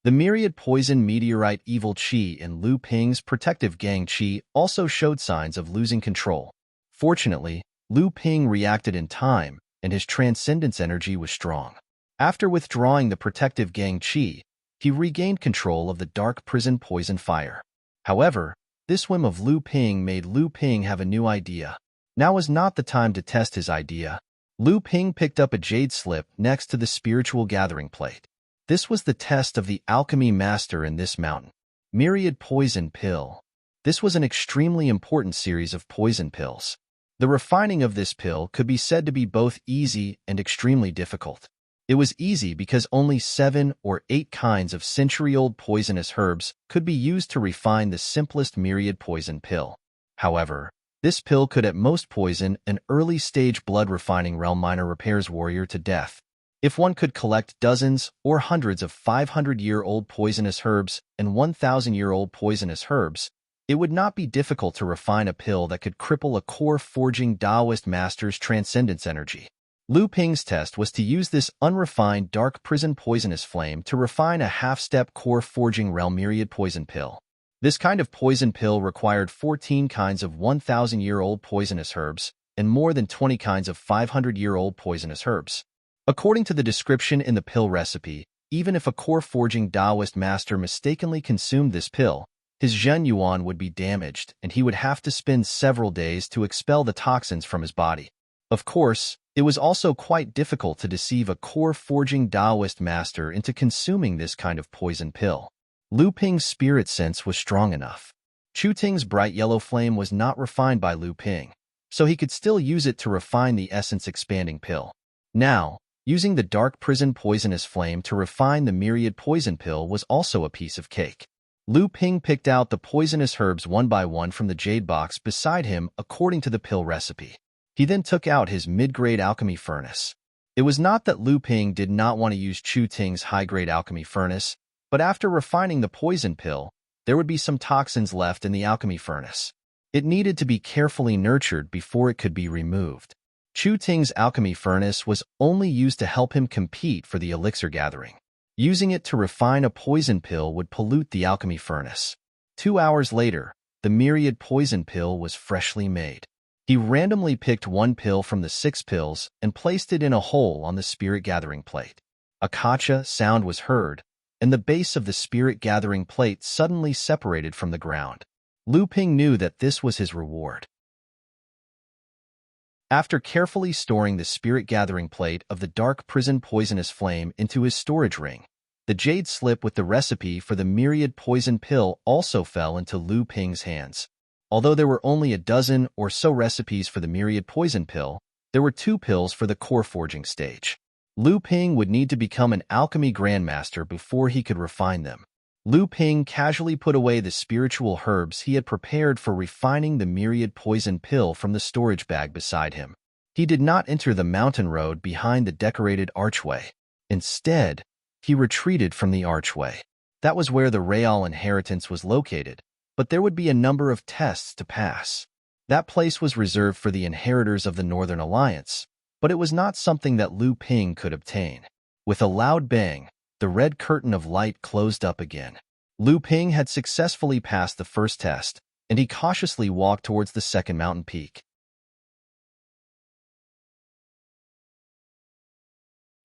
The myriad poison meteorite evil qi in Lu Ping's protective gang qi also showed signs of losing control. Fortunately, Lu Ping reacted in time, and his transcendence energy was strong. After withdrawing the protective gang qi, he regained control of the dark prison poison fire. However, this whim of Lu Ping made Lu Ping have a new idea. Now was not the time to test his idea. Lu Ping picked up a jade slip next to the spiritual gathering plate. This was the test of the alchemy master in this mountain. Myriad poison pill. This was an extremely important series of poison pills. The refining of this pill could be said to be both easy and extremely difficult. It was easy because only 7 or 8 kinds of century-old poisonous herbs could be used to refine the simplest myriad poison pill. However, this pill could at most poison an early-stage blood-refining realm minor repairs warrior to death. If one could collect dozens or hundreds of 500-year-old poisonous herbs and 1,000-year-old poisonous herbs, it would not be difficult to refine a pill that could cripple a core-forging Taoist master's transcendence energy. Lu Ping's test was to use this unrefined dark prison poisonous flame to refine a half-step core-forging realm myriad poison pill. This kind of poison pill required 14 kinds of 1,000-year-old poisonous herbs and more than 20 kinds of 500-year-old poisonous herbs. According to the description in the pill recipe, even if a core-forging Taoist master mistakenly consumed this pill, his Zhen Yuan would be damaged and he would have to spend several days to expel the toxins from his body. Of course, it was also quite difficult to deceive a core-forging Taoist master into consuming this kind of poison pill. Lu Ping's spirit sense was strong enough. Chu Ting's bright yellow flame was not refined by Lu Ping, so he could still use it to refine the essence-expanding pill. Now, using the dark prison poisonous flame to refine the myriad poison pill was also a piece of cake. Lu Ping picked out the poisonous herbs one by one from the jade box beside him according to the pill recipe. He then took out his mid-grade alchemy furnace. It was not that Lu Ping did not want to use Chu Ting's high-grade alchemy furnace, but after refining the poison pill, there would be some toxins left in the alchemy furnace. It needed to be carefully nurtured before it could be removed. Chu Ting's alchemy furnace was only used to help him compete for the elixir gathering. Using it to refine a poison pill would pollute the alchemy furnace. 2 hours later, the myriad poison pill was freshly made. He randomly picked one pill from the 6 pills and placed it in a hole on the spirit gathering plate. A kacha sound was heard, and the base of the spirit gathering plate suddenly separated from the ground. Lu Ping knew that this was his reward. After carefully storing the spirit gathering plate of the dark prison poisonous flame into his storage ring, the jade slip with the recipe for the myriad poison pill also fell into Lu Ping's hands. Although there were only a dozen or so recipes for the myriad poison pill, there were 2 pills for the core forging stage. Lu Ping would need to become an alchemy grandmaster before he could refine them. Lu Ping casually put away the spiritual herbs he had prepared for refining the myriad poison pill from the storage bag beside him. He did not enter the mountain road behind the decorated archway. Instead, he retreated from the archway. That was where the Real inheritance was located, but there would be a number of tests to pass. That place was reserved for the inheritors of the Northern Alliance, but it was not something that Lu Ping could obtain. With a loud bang, the red curtain of light closed up again. Lu Ping had successfully passed the first test, and he cautiously walked towards the second mountain peak.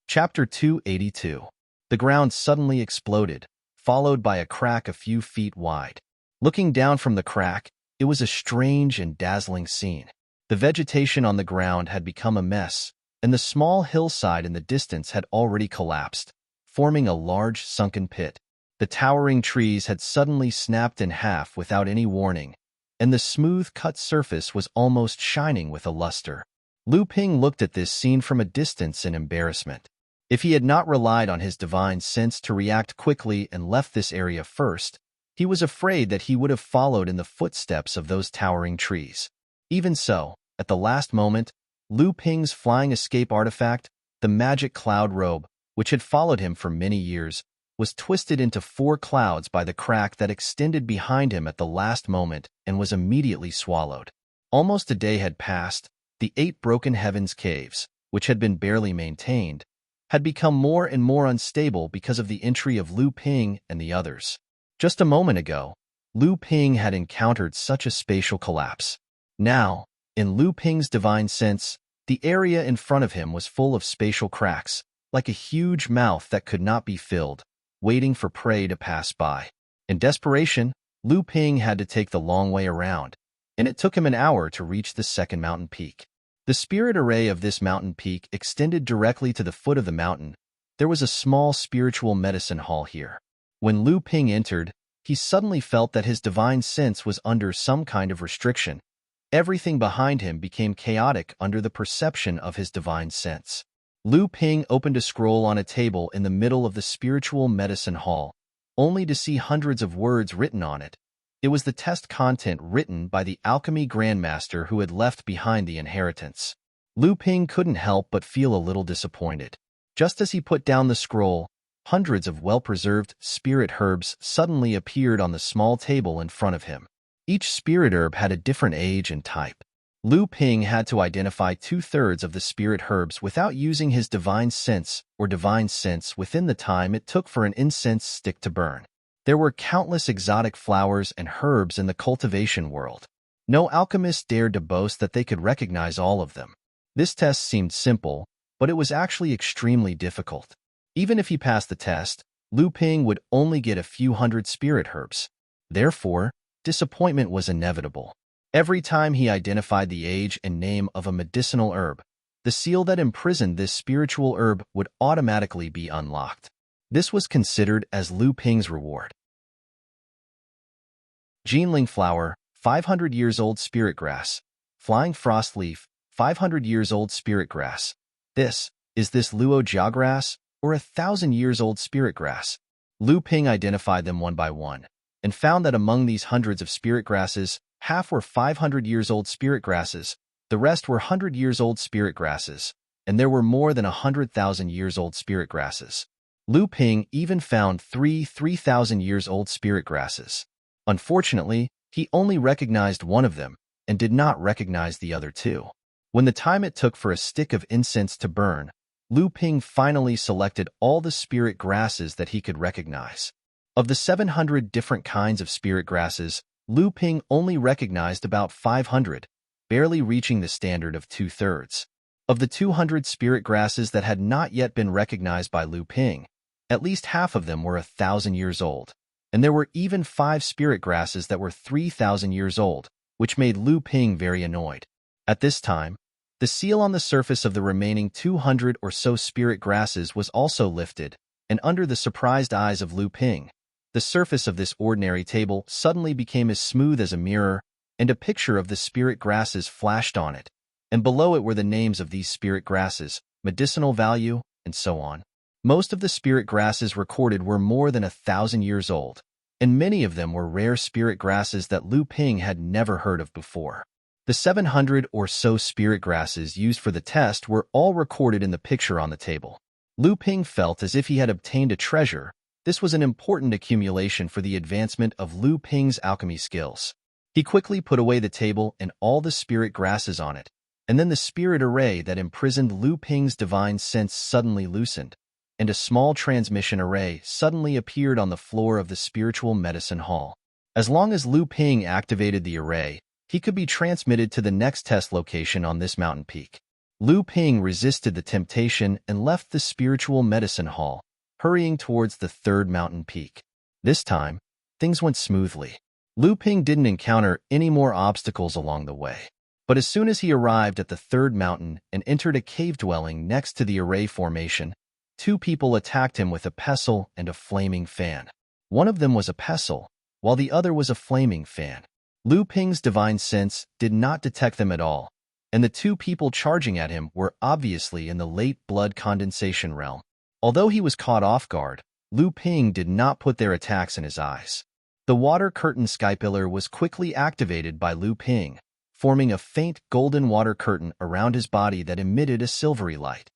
Chapter 282. The ground suddenly exploded, followed by a crack a few feet wide. Looking down from the crack, it was a strange and dazzling scene. The vegetation on the ground had become a mess, and the small hillside in the distance had already collapsed, forming a large sunken pit. The towering trees had suddenly snapped in half without any warning, and the smooth-cut surface was almost shining with a luster. Lu Ping looked at this scene from a distance in embarrassment. If he had not relied on his divine sense to react quickly and left this area first, he was afraid that he would have followed in the footsteps of those towering trees. Even so, at the last moment, Lu Ping's flying escape artifact, the magic cloud robe, which had followed him for many years, was twisted into 4 clouds by the crack that extended behind him at the last moment and was immediately swallowed. Almost a day had passed. The 8 broken heavens caves, which had been barely maintained, had become more and more unstable because of the entry of Lu Ping and the others. Just a moment ago, Lu Ping had encountered such a spatial collapse. Now, in Lu Ping's divine sense, the area in front of him was full of spatial cracks, like a huge mouth that could not be filled, waiting for prey to pass by. In desperation, Lu Ping had to take the long way around, and it took him an hour to reach the second mountain peak. The spirit array of this mountain peak extended directly to the foot of the mountain. There was a small spiritual medicine hall here. When Lu Ping entered, he suddenly felt that his divine sense was under some kind of restriction. Everything behind him became chaotic under the perception of his divine sense. Lu Ping opened a scroll on a table in the middle of the spiritual medicine hall, only to see hundreds of words written on it. It was the test content written by the alchemy grandmaster who had left behind the inheritance. Lu Ping couldn't help but feel a little disappointed. Just as he put down the scroll, hundreds of well-preserved spirit herbs suddenly appeared on the small table in front of him. Each spirit herb had a different age and type. Lu Ping had to identify two-thirds of the spirit herbs without using his divine sense within the time it took for an incense stick to burn. There were countless exotic flowers and herbs in the cultivation world. No alchemist dared to boast that they could recognize all of them. This test seemed simple, but it was actually extremely difficult. Even if he passed the test, Lu Ping would only get a few hundred spirit herbs. Therefore, disappointment was inevitable. Every time he identified the age and name of a medicinal herb, the seal that imprisoned this spiritual herb would automatically be unlocked. This was considered as Lu Ping's reward. Jinling flower, 500 years old spirit grass. Flying frost leaf, 500 years old spirit grass. Is this Luo Jia grass or 1,000 years old spirit grass? Lu Ping identified them one by one and found that among these hundreds of spirit grasses, half were 500 years old spirit grasses, the rest were 100 years old spirit grasses, and there were more than 100,000 years old spirit grasses. Lu Ping even found 3,000 years old spirit grasses. Unfortunately, he only recognized one of them and did not recognize the other two. When the time it took for a stick of incense to burn, Lu Ping finally selected all the spirit grasses that he could recognize. Of the 700 different kinds of spirit grasses, Lu Ping only recognized about 500, barely reaching the standard of two-thirds. Of the 200 spirit grasses that had not yet been recognized by Lu Ping, at least half of them were 1,000 years old, and there were even 5 spirit grasses that were 3,000 years old, which made Lu Ping very annoyed. At this time, the seal on the surface of the remaining 200 or so spirit grasses was also lifted, and under the surprised eyes of Lu Ping, the surface of this ordinary table suddenly became as smooth as a mirror, and a picture of the spirit grasses flashed on it, and below it were the names of these spirit grasses, medicinal value, and so on. Most of the spirit grasses recorded were more than 1,000 years old, and many of them were rare spirit grasses that Lu Ping had never heard of before. The 700 or so spirit grasses used for the test were all recorded in the picture on the table. Lu Ping felt as if he had obtained a treasure. This was an important accumulation for the advancement of Lu Ping's alchemy skills. He quickly put away the table and all the spirit grasses on it, and then the spirit array that imprisoned Lu Ping's divine sense suddenly loosened, and a small transmission array suddenly appeared on the floor of the spiritual medicine hall. As long as Lu Ping activated the array, he could be transmitted to the next test location on this mountain peak. Lu Ping resisted the temptation and left the spiritual medicine hall, hurrying towards the third mountain peak. This time, things went smoothly. Lu Ping didn't encounter any more obstacles along the way. But as soon as he arrived at the third mountain and entered a cave dwelling next to the array formation, 2 people attacked him with a pestle and a flaming fan. One of them was a pestle, while the other was a flaming fan. Lu Ping's divine sense did not detect them at all, and the 2 people charging at him were obviously in the late blood condensation realm. Although he was caught off guard, Lu Ping did not put their attacks in his eyes. The water curtain sky pillar was quickly activated by Lu Ping, forming a faint golden water curtain around his body that emitted a silvery light.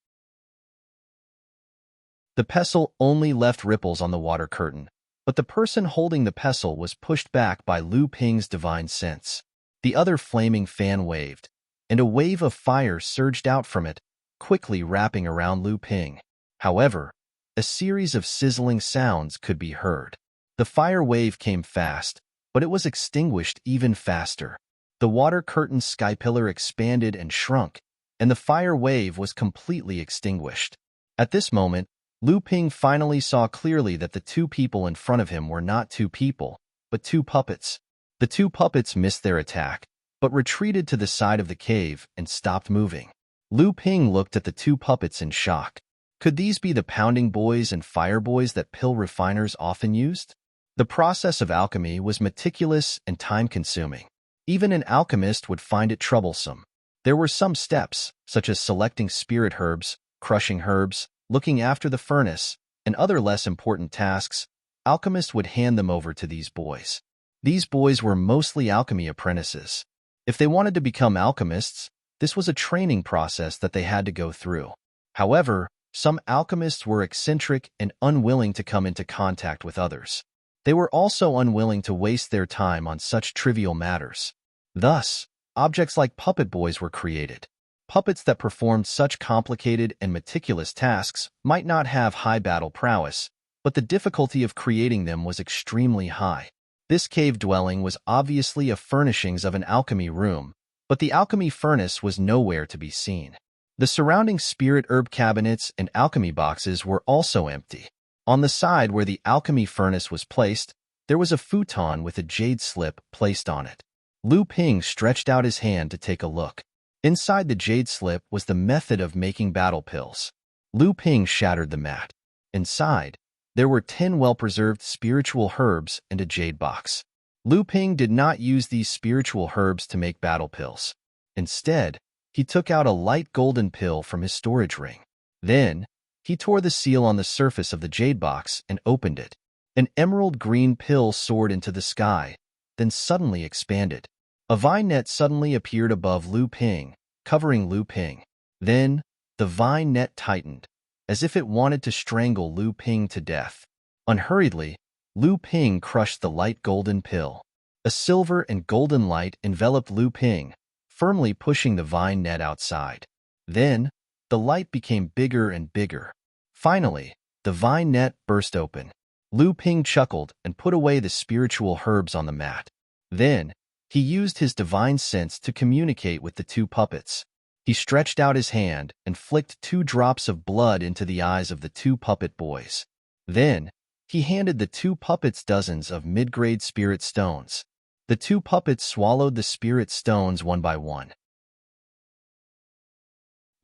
The pestle only left ripples on the water curtain, but the person holding the pestle was pushed back by Lu Ping's divine sense. The other flaming fan waved, and a wave of fire surged out from it, quickly wrapping around Lu Ping. However, a series of sizzling sounds could be heard. The fire wave came fast, but it was extinguished even faster. The water curtain sky pillar expanded and shrunk, and the fire wave was completely extinguished. At this moment, Lu Ping finally saw clearly that the 2 people in front of him were not 2 people, but 2 puppets. The 2 puppets missed their attack, but retreated to the side of the cave and stopped moving. Lu Ping looked at the 2 puppets in shock. Could these be the pounding boys and fire boys that pill refiners often used? The process of alchemy was meticulous and time-consuming. Even an alchemist would find it troublesome. There were some steps, such as selecting spirit herbs, crushing herbs, looking after the furnace, and other less important tasks. Alchemists would hand them over to these boys. These boys were mostly alchemy apprentices. If they wanted to become alchemists, this was a training process that they had to go through. However, Some alchemists were eccentric and unwilling to come into contact with others. They were also unwilling to waste their time on such trivial matters. Thus, objects like puppet boys were created. Puppets that performed such complicated and meticulous tasks might not have high battle prowess, but the difficulty of creating them was extremely high. This cave dwelling was obviously a furnishings of an alchemy room, but the alchemy furnace was nowhere to be seen. The surrounding spirit herb cabinets and alchemy boxes were also empty. On the side where the alchemy furnace was placed, there was a futon with a jade slip placed on it. Lu Ping stretched out his hand to take a look. Inside the jade slip was the method of making battle pills. Lu Ping shattered the mat. Inside, there were 10 well-preserved spiritual herbs and a jade box. Lu Ping did not use these spiritual herbs to make battle pills. Instead, he took out a light golden pill from his storage ring. Then, he tore the seal on the surface of the jade box and opened it. An emerald green pill soared into the sky, then suddenly expanded. A vine net suddenly appeared above Lu Ping, covering Lu Ping. Then, the vine net tightened, as if it wanted to strangle Lu Ping to death. Unhurriedly, Lu Ping crushed the light golden pill. A silver and golden light enveloped Lu Ping, firmly pushing the vine net outside. Then, the light became bigger and bigger. Finally, the vine net burst open. Lu Ping chuckled and put away the spiritual herbs on the mat. Then, he used his divine sense to communicate with the two puppets. He stretched out his hand and flicked 2 drops of blood into the eyes of the 2 puppet boys. Then, he handed the 2 puppets dozens of mid-grade spirit stones. The 2 puppets swallowed the spirit stones one by one.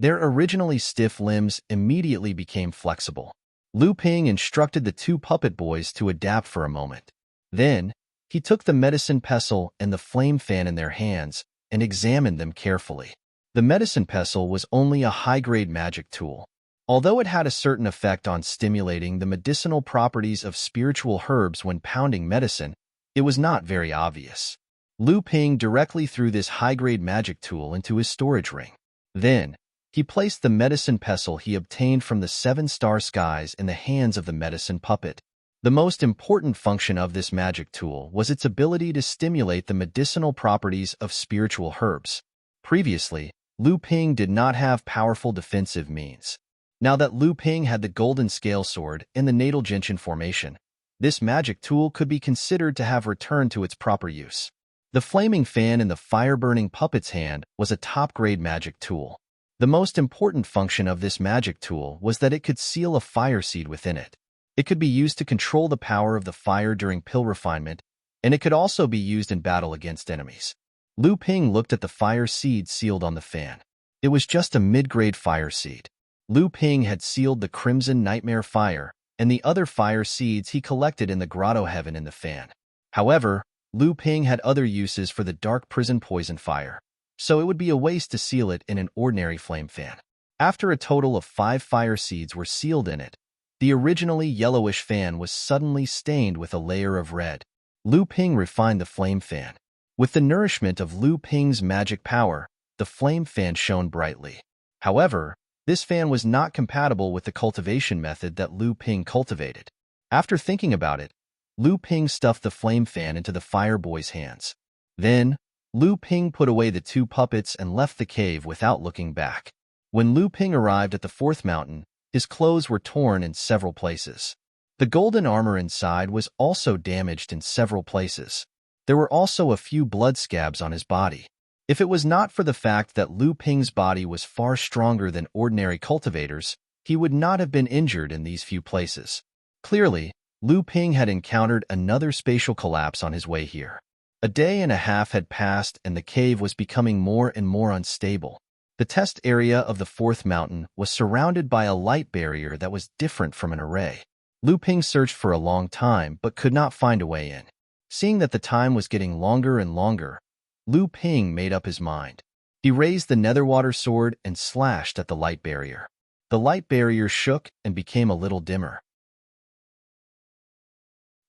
Their originally stiff limbs immediately became flexible. Lu Ping instructed the 2 puppet boys to adapt for a moment. Then, he took the medicine pestle and the flame fan in their hands and examined them carefully. The medicine pestle was only a high-grade magic tool. Although it had a certain effect on stimulating the medicinal properties of spiritual herbs when pounding medicine, it was not very obvious. Lu Ping directly threw this high-grade magic tool into his storage ring. Then, he placed the medicine pestle he obtained from the 7-star skies in the hands of the medicine puppet. The most important function of this magic tool was its ability to stimulate the medicinal properties of spiritual herbs. Previously, Lu Ping did not have powerful defensive means. Now that Lu Ping had the golden scale sword and the natal gentian formation, this magic tool could be considered to have returned to its proper use. The flaming fan in the fire-burning puppet's hand was a top-grade magic tool. The most important function of this magic tool was that it could seal a fire seed within it. It could be used to control the power of the fire during pill refinement, and it could also be used in battle against enemies. Lu Ping looked at the fire seed sealed on the fan. It was just a mid-grade fire seed. Lu Ping had sealed the crimson nightmare fire and the other fire seeds he collected in the grotto heaven in the fan. However, Lu Ping had other uses for the dark prison poison fire, so it would be a waste to seal it in an ordinary flame fan. After a total of 5 fire seeds were sealed in it, the originally yellowish fan was suddenly stained with a layer of red. Lu Ping refined the flame fan. With the nourishment of Lu Ping's magic power, the flame fan shone brightly. However, this fan was not compatible with the cultivation method that Lu Ping cultivated. After thinking about it, Lu Ping stuffed the flame fan into the fire boy's hands. Then, Lu Ping put away the 2 puppets and left the cave without looking back. When Lu Ping arrived at the 4th mountain, his clothes were torn in several places. The golden armor inside was also damaged in several places. There were also a few blood scabs on his body. If it was not for the fact that Lu Ping's body was far stronger than ordinary cultivators, he would not have been injured in these few places. Clearly, Lu Ping had encountered another spatial collapse on his way here. A day and a half had passed and the cave was becoming more and more unstable. The test area of the 4th mountain was surrounded by a light barrier that was different from an array. Lu Ping searched for a long time but could not find a way in. Seeing that the time was getting longer and longer, Lu Ping made up his mind. He raised the netherwater sword and slashed at the light barrier. The light barrier shook and became a little dimmer.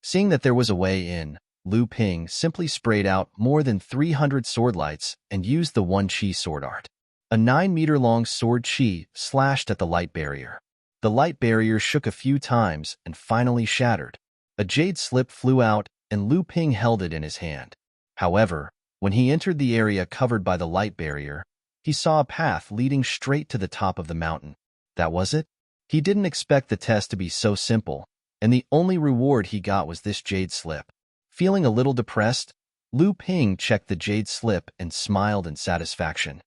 Seeing that there was a way in, Lu Ping simply sprayed out more than 300 sword lights and used the 1 chi sword art. A 9-meter-long sword chi slashed at the light barrier. The light barrier shook a few times and finally shattered. A jade slip flew out, and Lu Ping held it in his hand. However, when he entered the area covered by the light barrier, he saw a path leading straight to the top of the mountain. That was it? He didn't expect the test to be so simple, and the only reward he got was this jade slip. Feeling a little depressed, Lu Ping checked the jade slip and smiled in satisfaction.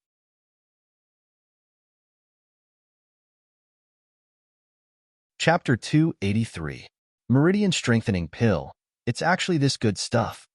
Chapter 283. Meridian Strengthening Pill. It's actually this good stuff.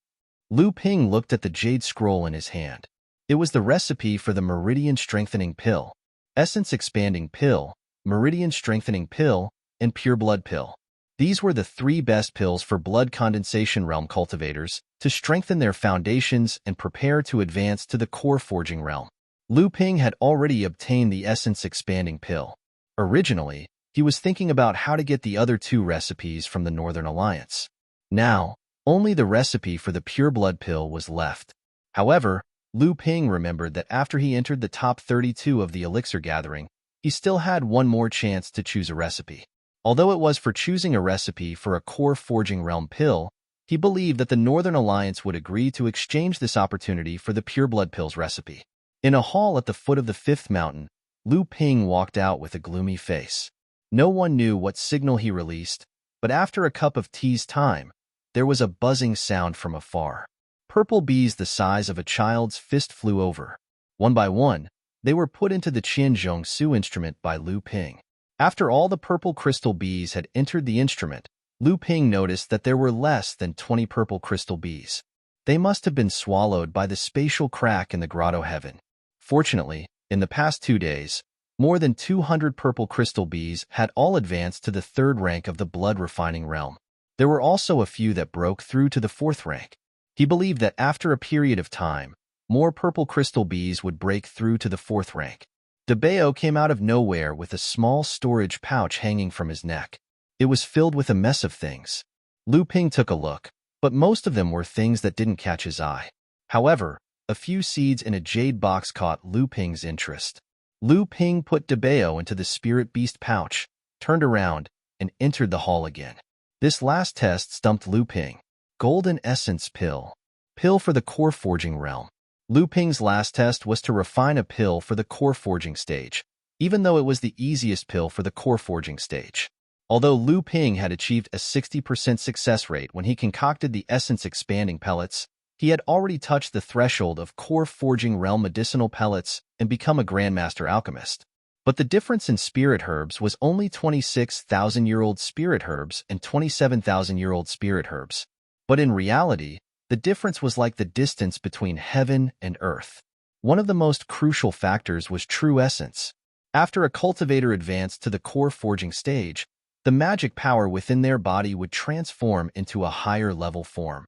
Lu Ping looked at the jade scroll in his hand. It was the recipe for the Meridian Strengthening Pill, Essence Expanding Pill, Meridian Strengthening Pill, and Pure Blood Pill. These were the 3 best pills for blood condensation realm cultivators to strengthen their foundations and prepare to advance to the core forging realm. Lu Ping had already obtained the Essence Expanding Pill. Originally, he was thinking about how to get the other 2 recipes from the Northern Alliance. Now, only the recipe for the Pure Blood Pill was left. However, Lu Ping remembered that after he entered the top 32 of the elixir gathering, he still had one more chance to choose a recipe. Although it was for choosing a recipe for a core forging realm pill, he believed that the Northern Alliance would agree to exchange this opportunity for the Pure Blood Pill's recipe. In a hall at the foot of the 5th mountain, Lu Ping walked out with a gloomy face. No one knew what signal he released, but after a cup of tea's time, there was a buzzing sound from afar. Purple bees the size of a child's fist flew over. One by one, they were put into the Qianzhong Su instrument by Lu Ping. After all the purple crystal bees had entered the instrument, Lu Ping noticed that there were less than 20 purple crystal bees. They must have been swallowed by the spatial crack in the grotto heaven. Fortunately, in the past 2 days, more than 200 purple crystal bees had all advanced to the 3rd rank of the blood refining realm. There were also a few that broke through to the 4th rank. He believed that after a period of time, more purple crystal bees would break through to the 4th rank. DeBeo came out of nowhere with a small storage pouch hanging from his neck. It was filled with a mess of things. Lu Ping took a look, but most of them were things that didn't catch his eye. However, a few seeds in a jade box caught Lu Ping's interest. Lu Ping put DeBeo into the spirit beast pouch, turned around, and entered the hall again. This last test stumped Lu Ping. Golden Essence Pill. Pill for the core forging realm. Lu Ping's last test was to refine a pill for the core forging stage, even though it was the easiest pill for the core forging stage. Although Lu Ping had achieved a 60% success rate when he concocted the essence expanding pellets, he had already touched the threshold of core forging realm medicinal pellets and become a grandmaster alchemist. But the difference in spirit herbs was only 26,000-year-old spirit herbs and 27,000-year-old spirit herbs. But in reality, the difference was like the distance between heaven and earth. One of the most crucial factors was true essence. After a cultivator advanced to the core forging stage, the magic power within their body would transform into a higher level form.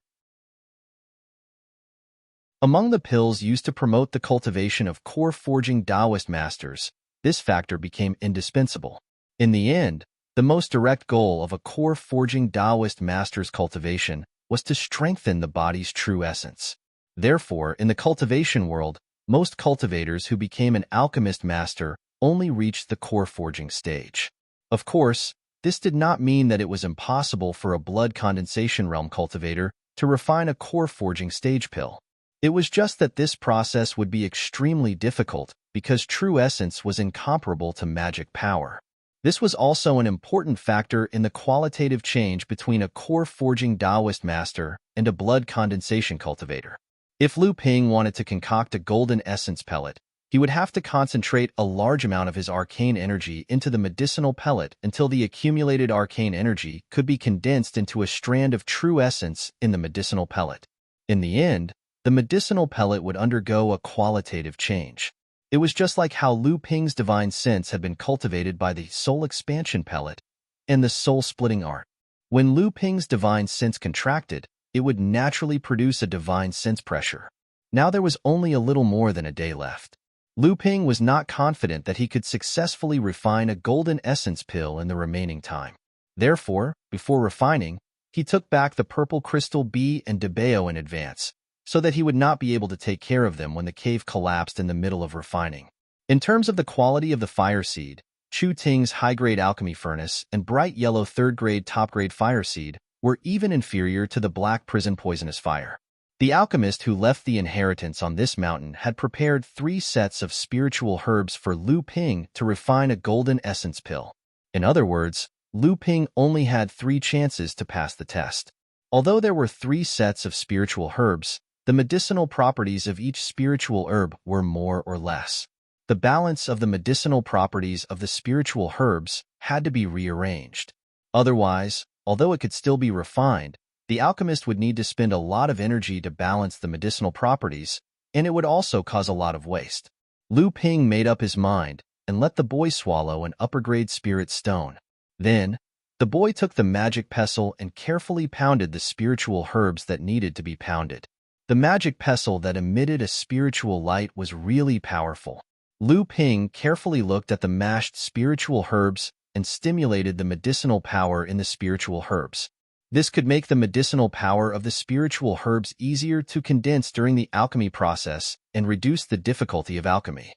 Among the pills used to promote the cultivation of core forging Taoist masters, this factor became indispensable. In the end, the most direct goal of a core forging Taoist master's cultivation was to strengthen the body's true essence. Therefore, in the cultivation world, most cultivators who became an alchemist master only reached the core forging stage. Of course, this did not mean that it was impossible for a blood condensation realm cultivator to refine a core forging stage pill. It was just that this process would be extremely difficult because true essence was incomparable to magic power. This was also an important factor in the qualitative change between a core forging Taoist master and a blood condensation cultivator. If Lu Ping wanted to concoct a golden essence pellet, he would have to concentrate a large amount of his arcane energy into the medicinal pellet until the accumulated arcane energy could be condensed into a strand of true essence in the medicinal pellet. In the end, the medicinal pellet would undergo a qualitative change. It was just like how Lu Ping's divine sense had been cultivated by the soul expansion pellet and the soul-splitting art. When Lu Ping's divine sense contracted, it would naturally produce a divine sense pressure. Now there was only a little more than a day left. Lu Ping was not confident that he could successfully refine a golden essence pill in the remaining time. Therefore, before refining, he took back the purple crystal bee and DeBeo in advance, so that he would not be able to take care of them when the cave collapsed in the middle of refining. In terms of the quality of the fire seed, Chu Ting's high-grade alchemy furnace and bright yellow third-grade top-grade fire seed were even inferior to the black prison poisonous fire. The alchemist who left the inheritance on this mountain had prepared 3 sets of spiritual herbs for Lu Ping to refine a golden essence pill. In other words, Lu Ping only had 3 chances to pass the test. Although there were 3 sets of spiritual herbs, the medicinal properties of each spiritual herb were more or less. The balance of the medicinal properties of the spiritual herbs had to be rearranged. Otherwise, although it could still be refined, the alchemist would need to spend a lot of energy to balance the medicinal properties, and it would also cause a lot of waste. Lu Ping made up his mind and let the boy swallow an upper-grade spirit stone. Then, the boy took the magic pestle and carefully pounded the spiritual herbs that needed to be pounded. The magic pestle that emitted a spiritual light was really powerful. Lu Ping carefully looked at the mashed spiritual herbs and stimulated the medicinal power in the spiritual herbs. This could make the medicinal power of the spiritual herbs easier to condense during the alchemy process and reduce the difficulty of alchemy.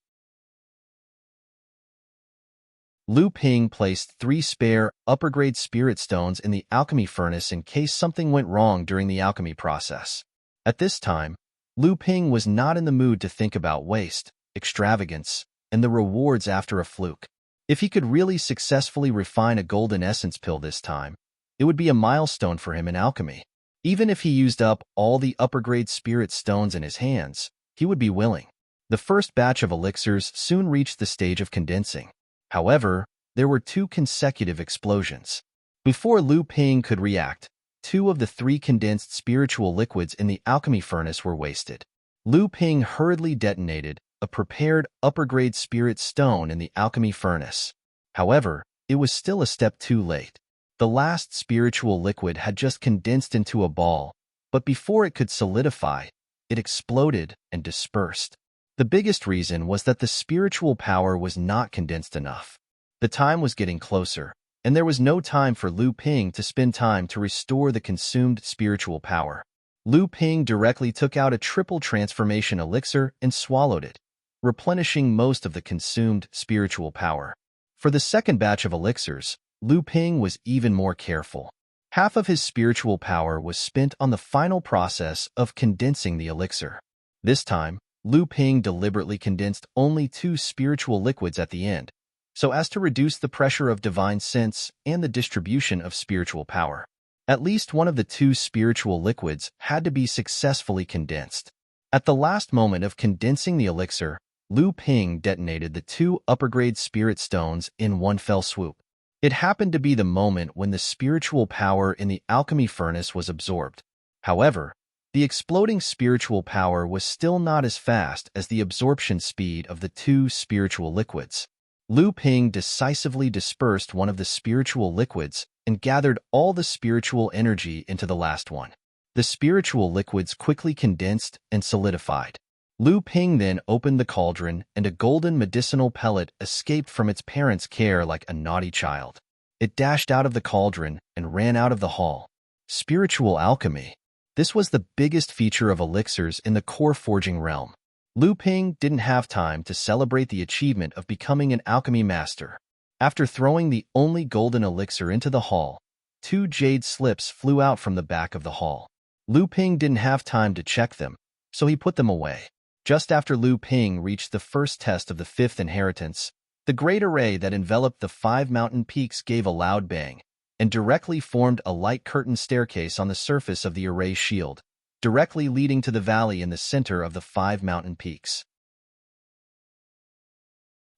Lu Ping placed 3 spare, upper-grade spirit stones in the alchemy furnace in case something went wrong during the alchemy process. At this time, Lu Ping was not in the mood to think about waste, extravagance, and the rewards after a fluke. If he could really successfully refine a golden essence pill this time, it would be a milestone for him in alchemy. Even if he used up all the upper-grade spirit stones in his hands, he would be willing. The first batch of elixirs soon reached the stage of condensing. However, there were 2 consecutive explosions. Before Lu Ping could react, 2 of the 3 condensed spiritual liquids in the alchemy furnace were wasted. Lu Ping hurriedly detonated a prepared upper-grade spirit stone in the alchemy furnace. However, it was still a step too late. The last spiritual liquid had just condensed into a ball, but before it could solidify, it exploded and dispersed. The biggest reason was that the spiritual power was not condensed enough. The time was getting closer, and there was no time for Lu Ping to spend time to restore the consumed spiritual power. Lu Ping directly took out a triple transformation elixir and swallowed it, replenishing most of the consumed spiritual power. For the second batch of elixirs, Lu Ping was even more careful. Half of his spiritual power was spent on the final process of condensing the elixir. This time, Lu Ping deliberately condensed only 2 spiritual liquids at the end, so as to reduce the pressure of divine sense and the distribution of spiritual power. At least one of the 2 spiritual liquids had to be successfully condensed. At the last moment of condensing the elixir, Lu Ping detonated the 2 upper-grade spirit stones in one fell swoop. It happened to be the moment when the spiritual power in the alchemy furnace was absorbed. However, the exploding spiritual power was still not as fast as the absorption speed of the 2 spiritual liquids. Lu Ping decisively dispersed one of the spiritual liquids and gathered all the spiritual energy into the last one. The spiritual liquids quickly condensed and solidified. Lu Ping then opened the cauldron, and a golden medicinal pellet escaped from its parents' care like a naughty child. It dashed out of the cauldron and ran out of the hall. Spiritual alchemy. This was the biggest feature of elixirs in the core forging realm. Lu Ping didn't have time to celebrate the achievement of becoming an alchemy master. After throwing the only golden elixir into the hall, 2 jade slips flew out from the back of the hall. Lu Ping didn't have time to check them, so he put them away. Just after Lu Ping reached the first test of the 5th inheritance, the great array that enveloped the 5 mountain peaks gave a loud bang, and directly formed a light curtain staircase on the surface of the array shield, directly leading to the valley in the center of the 5 mountain peaks.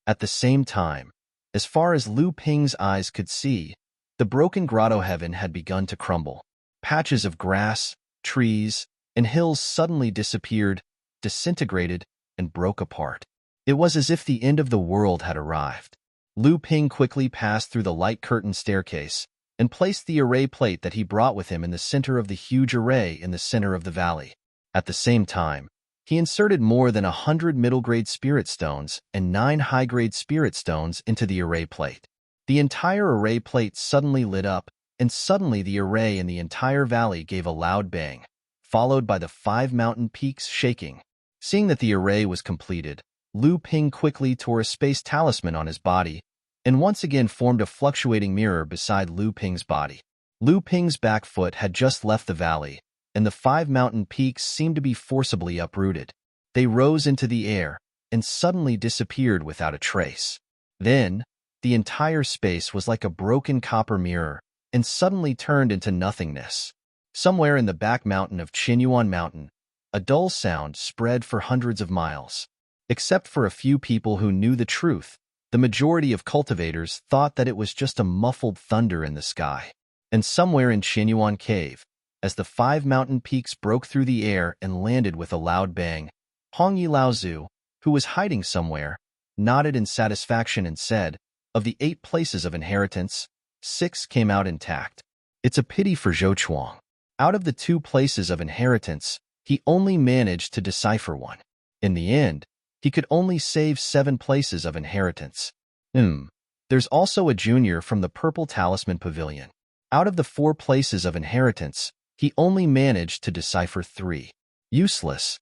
At the same time, as far as Lu Ping's eyes could see, the broken grotto heaven had begun to crumble. Patches of grass, trees, and hills suddenly disappeared, disintegrated, and broke apart. It was as if the end of the world had arrived. Lu Ping quickly passed through the light curtain staircase and placed the array plate that he brought with him in the center of the huge array in the center of the valley. At the same time, he inserted more than 100 middle-grade spirit stones and 9 high-grade spirit stones into the array plate. The entire array plate suddenly lit up, and suddenly the array in the entire valley gave a loud bang, followed by the 5 mountain peaks shaking. Seeing that the array was completed, Lu Ping quickly tore a space talisman on his body and once again formed a fluctuating mirror beside Lu Ping's body. Lu Ping's back foot had just left the valley, and the 5 mountain peaks seemed to be forcibly uprooted. They rose into the air and suddenly disappeared without a trace. Then, the entire space was like a broken copper mirror and suddenly turned into nothingness. Somewhere in the back mountain of Qinyuan Mountain, a dull sound spread for hundreds of miles. Except for a few people who knew the truth, the majority of cultivators thought that it was just a muffled thunder in the sky. And somewhere in Qinyuan Cave, as the 5 mountain peaks broke through the air and landed with a loud bang, Hongyi Laozu, who was hiding somewhere, nodded in satisfaction and said, "Of the 8 places of inheritance, 6 came out intact. It's a pity for Zhou Chuang. Out of the 2 places of inheritance, he only managed to decipher 1. In the end, he could only save 7 places of inheritance. There's also a junior from the Purple Talisman Pavilion. Out of the 4 places of inheritance, he only managed to decipher 3. Useless."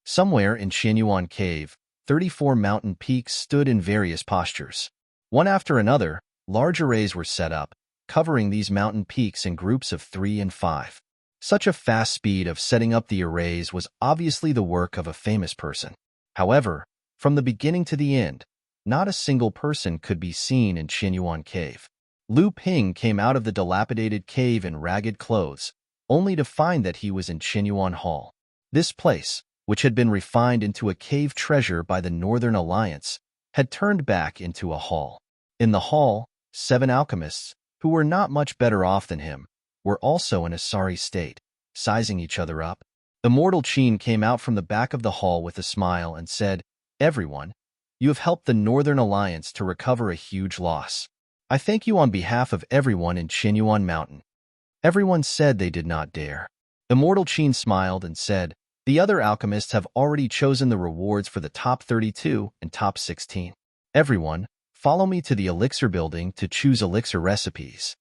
Somewhere in Qinyuan Cave, 34 mountain peaks stood in various postures. One after another, large arrays were set up, covering these mountain peaks in groups of 3 and 5. Such a fast speed of setting up the arrays was obviously the work of a famous person. However, from the beginning to the end, not a single person could be seen in Qinyuan Cave. Lu Ping came out of the dilapidated cave in ragged clothes, only to find that he was in Qinyuan Hall. This place, which had been refined into a cave treasure by the Northern Alliance, had turned back into a hall. In the hall, 7 alchemists, who were not much better off than him, were also in a sorry state, sizing each other up. Immortal Qin came out from the back of the hall with a smile and said, "Everyone, you have helped the Northern Alliance to recover a huge loss. I thank you on behalf of everyone in Qinyuan Mountain." Everyone said they did not dare. Immortal Qin smiled and said, "The other alchemists have already chosen the rewards for the top 32 and top 16. Everyone, follow me to the elixir building to choose elixir recipes."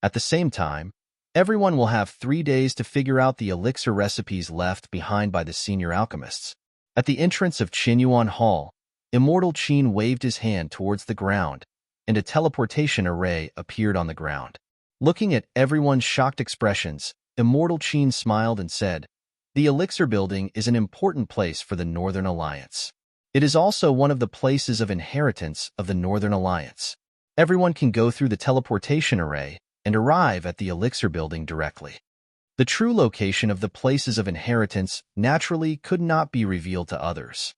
At the same time, everyone will have 3 days to figure out the elixir recipes left behind by the senior alchemists. At the entrance of Qinyuan Hall, Immortal Qin waved his hand towards the ground, and a teleportation array appeared on the ground. Looking at everyone's shocked expressions, Immortal Qin smiled and said, "The elixir building is an important place for the Northern Alliance. It is also one of the places of inheritance of the Northern Alliance. Everyone can go through the teleportation array and arrive at the elixir building directly." The true location of the places of inheritance naturally could not be revealed to others.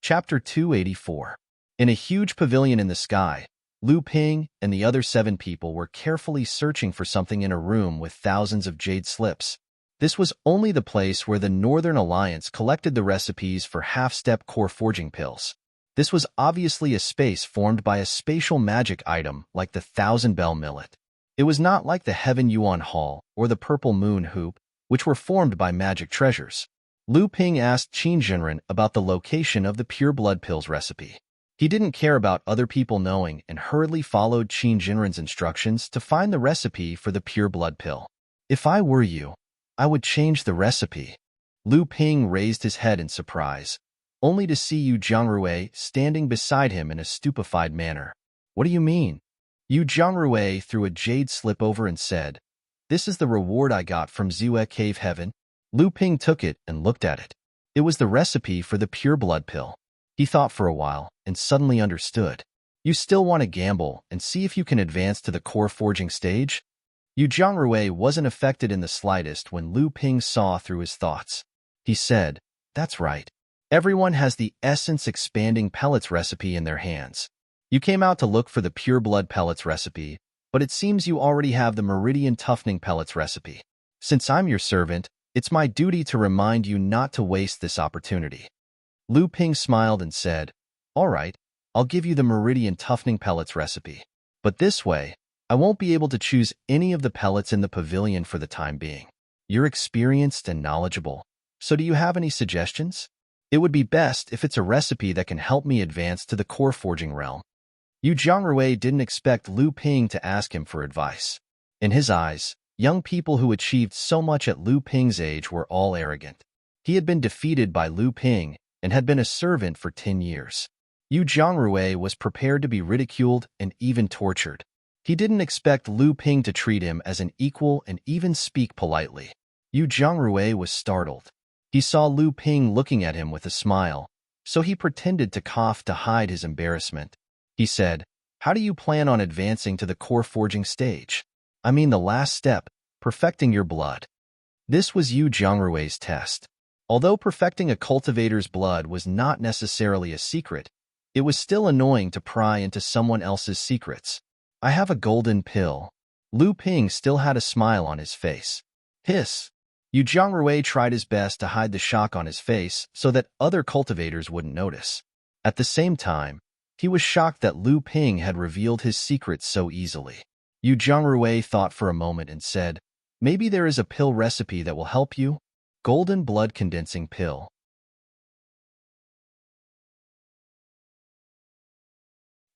Chapter 284. In a huge pavilion in the sky, Lu Ping and the other 7 people were carefully searching for something in a room with thousands of jade slips. This was only the place where the Northern Alliance collected the recipes for half-step core forging pills. This was obviously a space formed by a spatial magic item like the 1000-bell millet. It was not like the Heaven Yuan Hall or the Purple Moon Hoop, which were formed by magic treasures. Lu Ping asked Qin Jinren about the location of the pure blood pills recipe. He didn't care about other people knowing and hurriedly followed Qin Jinren's instructions to find the recipe for the pure blood pill. "If I were you, I would change the recipe." Lu Ping raised his head in surprise, only to see Yu Jiangrui standing beside him in a stupefied manner. "What do you mean?" Yu Jiangrui threw a jade slip over and said, "This is the reward I got from Zue Cave Heaven." Lu Ping took it and looked at it. It was the recipe for the pure blood pill. He thought for a while and suddenly understood. "You still want to gamble and see if you can advance to the core forging stage?" Yu Jiangrui wasn't affected in the slightest when Lu Ping saw through his thoughts. He said, "That's right. Everyone has the essence expanding pellets recipe in their hands. You came out to look for the pure blood pellets recipe, but it seems you already have the meridian toughening pellets recipe. Since I'm your servant, it's my duty to remind you not to waste this opportunity." Lu Ping smiled and said, "All right, I'll give you the meridian toughening pellets recipe. But this way, I won't be able to choose any of the pellets in the pavilion for the time being. You're experienced and knowledgeable, so do you have any suggestions? It would be best if it's a recipe that can help me advance to the core forging realm." Yu Jiangrui didn't expect Lu Ping to ask him for advice. In his eyes, young people who achieved so much at Lu Ping's age were all arrogant. He had been defeated by Lu Ping and had been a servant for 10 years. Yu Zhongrui was prepared to be ridiculed and even tortured. He didn't expect Lu Ping to treat him as an equal and even speak politely. Yu Zhongrui was startled. He saw Lu Ping looking at him with a smile, so he pretended to cough to hide his embarrassment. He said, "How do you plan on advancing to the core forging stage? I mean the last step, perfecting your blood." This was Yu Zhongrui's test. Although perfecting a cultivator's blood was not necessarily a secret, it was still annoying to pry into someone else's secrets. "I have a golden pill." Lu Ping still had a smile on his face. Hiss. Yu Zhongrui tried his best to hide the shock on his face so that other cultivators wouldn't notice. At the same time, he was shocked that Lu Ping had revealed his secrets so easily. Yu Zhongrui thought for a moment and said, "Maybe there is a pill recipe that will help you? Golden blood condensing pill."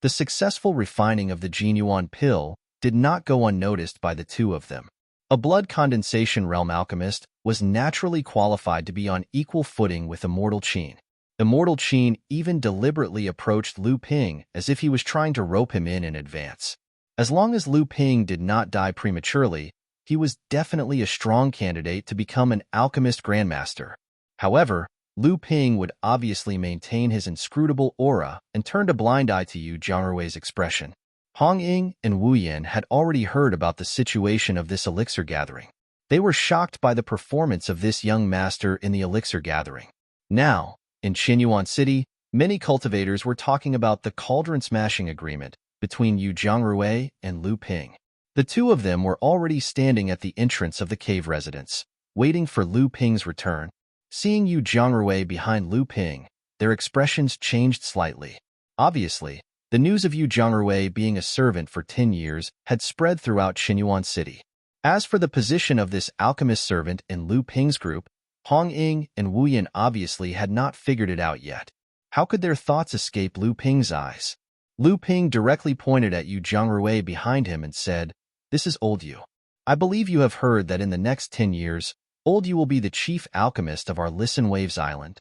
The successful refining of the Jinyuan pill did not go unnoticed by the two of them. A blood condensation realm alchemist was naturally qualified to be on equal footing with Immortal Qin. Immortal Qin even deliberately approached Lu Ping as if he was trying to rope him in advance. As long as Lu Ping did not die prematurely, he was definitely a strong candidate to become an alchemist grandmaster. However, Lu Ping would obviously maintain his inscrutable aura and turned a blind eye to Yu Zhongrui's expression. Hong Ying and Wu Yan had already heard about the situation of this elixir gathering. They were shocked by the performance of this young master in the elixir gathering. Now, in Qinyuan City, many cultivators were talking about the cauldron smashing agreement between Yu Zhongrui and Lu Ping. The two of them were already standing at the entrance of the cave residence, waiting for Lu Ping's return. Seeing Yu Zhongrui behind Lu Ping, their expressions changed slightly. Obviously, the news of Yu Zhongrui being a servant for 10 years had spread throughout Qinyuan City. As for the position of this alchemist servant in Lu Ping's group, Hong Ying and Wu Yan obviously had not figured it out yet. How could their thoughts escape Lu Ping's eyes? Lu Ping directly pointed at Yu Zhongrui behind him and said, "This is Old Yu. I believe you have heard that in the next 10 years, Old Yu will be the chief alchemist of our Listen Waves Island."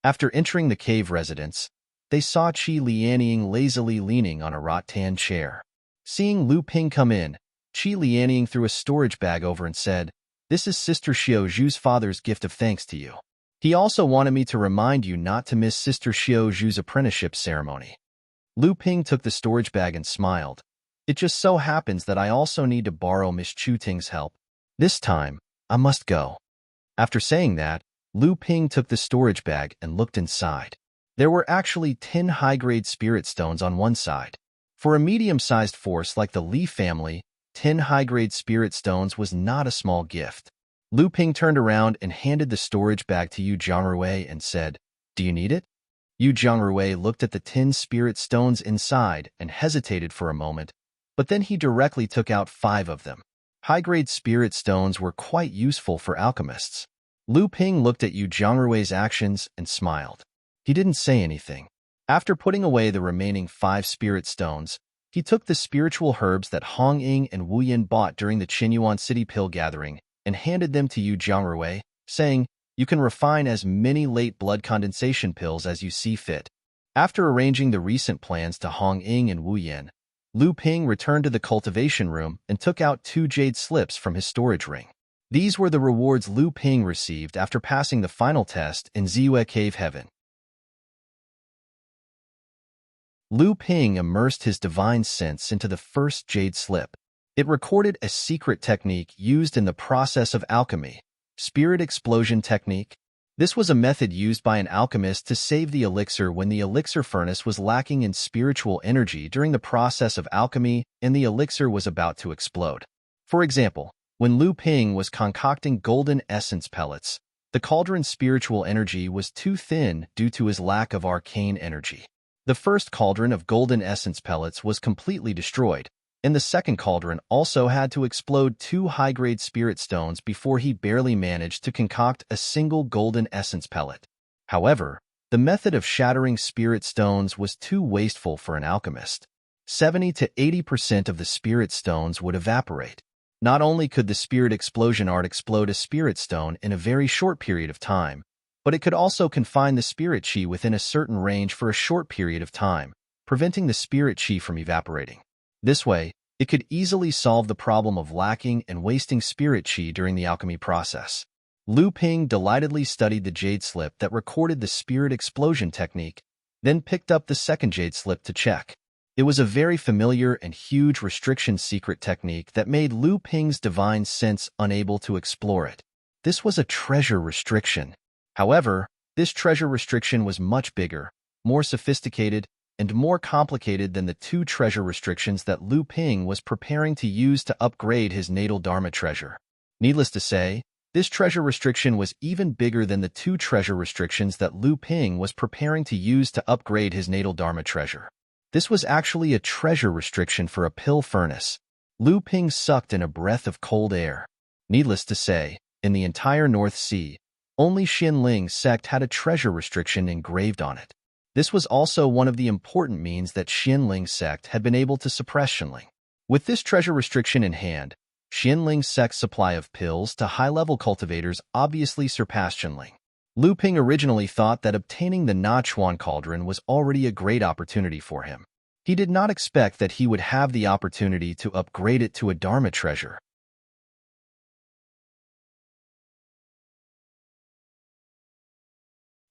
After entering the cave residence, they saw Qi Lianying lazily leaning on a rattan chair. Seeing Lu Ping come in, Qi Lianying threw a storage bag over and said, "This is Sister Xiao Zhu's father's gift of thanks to you. He also wanted me to remind you not to miss Sister Xiao Zhu's apprenticeship ceremony." Lu Ping took the storage bag and smiled. "It just so happens that I also need to borrow Miss Chu Ting's help. This time, I must go." After saying that, Lu Ping took the storage bag and looked inside. There were actually 10 high-grade spirit stones on one side. For a medium-sized force like the Li family, 10 high-grade spirit stones was not a small gift. Lu Ping turned around and handed the storage bag to Yu Zhongrui and said, "Do you need it?" Yu Zhongrui looked at the 10 spirit stones inside and hesitated for a moment, but then he directly took out 5 of them. High-grade spirit stones were quite useful for alchemists. Lu Ping looked at Yu Zhongrui's actions and smiled. He didn't say anything. After putting away the remaining 5 spirit stones, he took the spiritual herbs that Hong Ying and Wu Yan bought during the Qinyuan City pill gathering and handed them to Yu Zhongrui, saying, "You can refine as many late blood condensation pills as you see fit." After arranging the recent plans to Hong Ying and Wu Yan, Lu Ping returned to the cultivation room and took out 2 jade slips from his storage ring. These were the rewards Lu Ping received after passing the final test in Ziyue Cave Heaven. Lu Ping immersed his divine sense into the first jade slip. It recorded a secret technique used in the process of alchemy, spirit explosion technique. This was a method used by an alchemist to save the elixir when the elixir furnace was lacking in spiritual energy during the process of alchemy and the elixir was about to explode. For example, when Lu Ping was concocting golden essence pellets, the cauldron's spiritual energy was too thin due to his lack of arcane energy. The first cauldron of golden essence pellets was completely destroyed, and the second cauldron also had to explode 2 high-grade spirit stones before he barely managed to concoct a single golden essence pellet. However, the method of shattering spirit stones was too wasteful for an alchemist. 70 to 80% of the spirit stones would evaporate. Not only could the spirit explosion art explode a spirit stone in a very short period of time, but it could also confine the spirit chi within a certain range for a short period of time, preventing the spirit chi from evaporating. This way, it could easily solve the problem of lacking and wasting spirit chi during the alchemy process. Lu Ping delightedly studied the jade slip that recorded the spirit explosion technique, then picked up the second jade slip to check. It was a very familiar and huge restriction secret technique that made Lu Ping's divine sense unable to explore it. This was a treasure restriction. However, this treasure restriction was much bigger, more sophisticated, and more complicated than the two treasure restrictions that Lu Ping was preparing to use to upgrade his natal Dharma treasure. Needless to say, this treasure restriction was even bigger than the two treasure restrictions that Lu Ping was preparing to use to upgrade his natal Dharma treasure. This was actually a treasure restriction for a pill furnace. Lu Ping sucked in a breath of cold air. Needless to say, in the entire North Sea, only Xinling sect had a treasure restriction engraved on it. This was also one of the important means that Xinling sect had been able to suppress Xinling. With this treasure restriction in hand, Xinling sect's supply of pills to high-level cultivators obviously surpassed Xinling. Lu Ping originally thought that obtaining the Nachuan cauldron was already a great opportunity for him. He did not expect that he would have the opportunity to upgrade it to a Dharma treasure.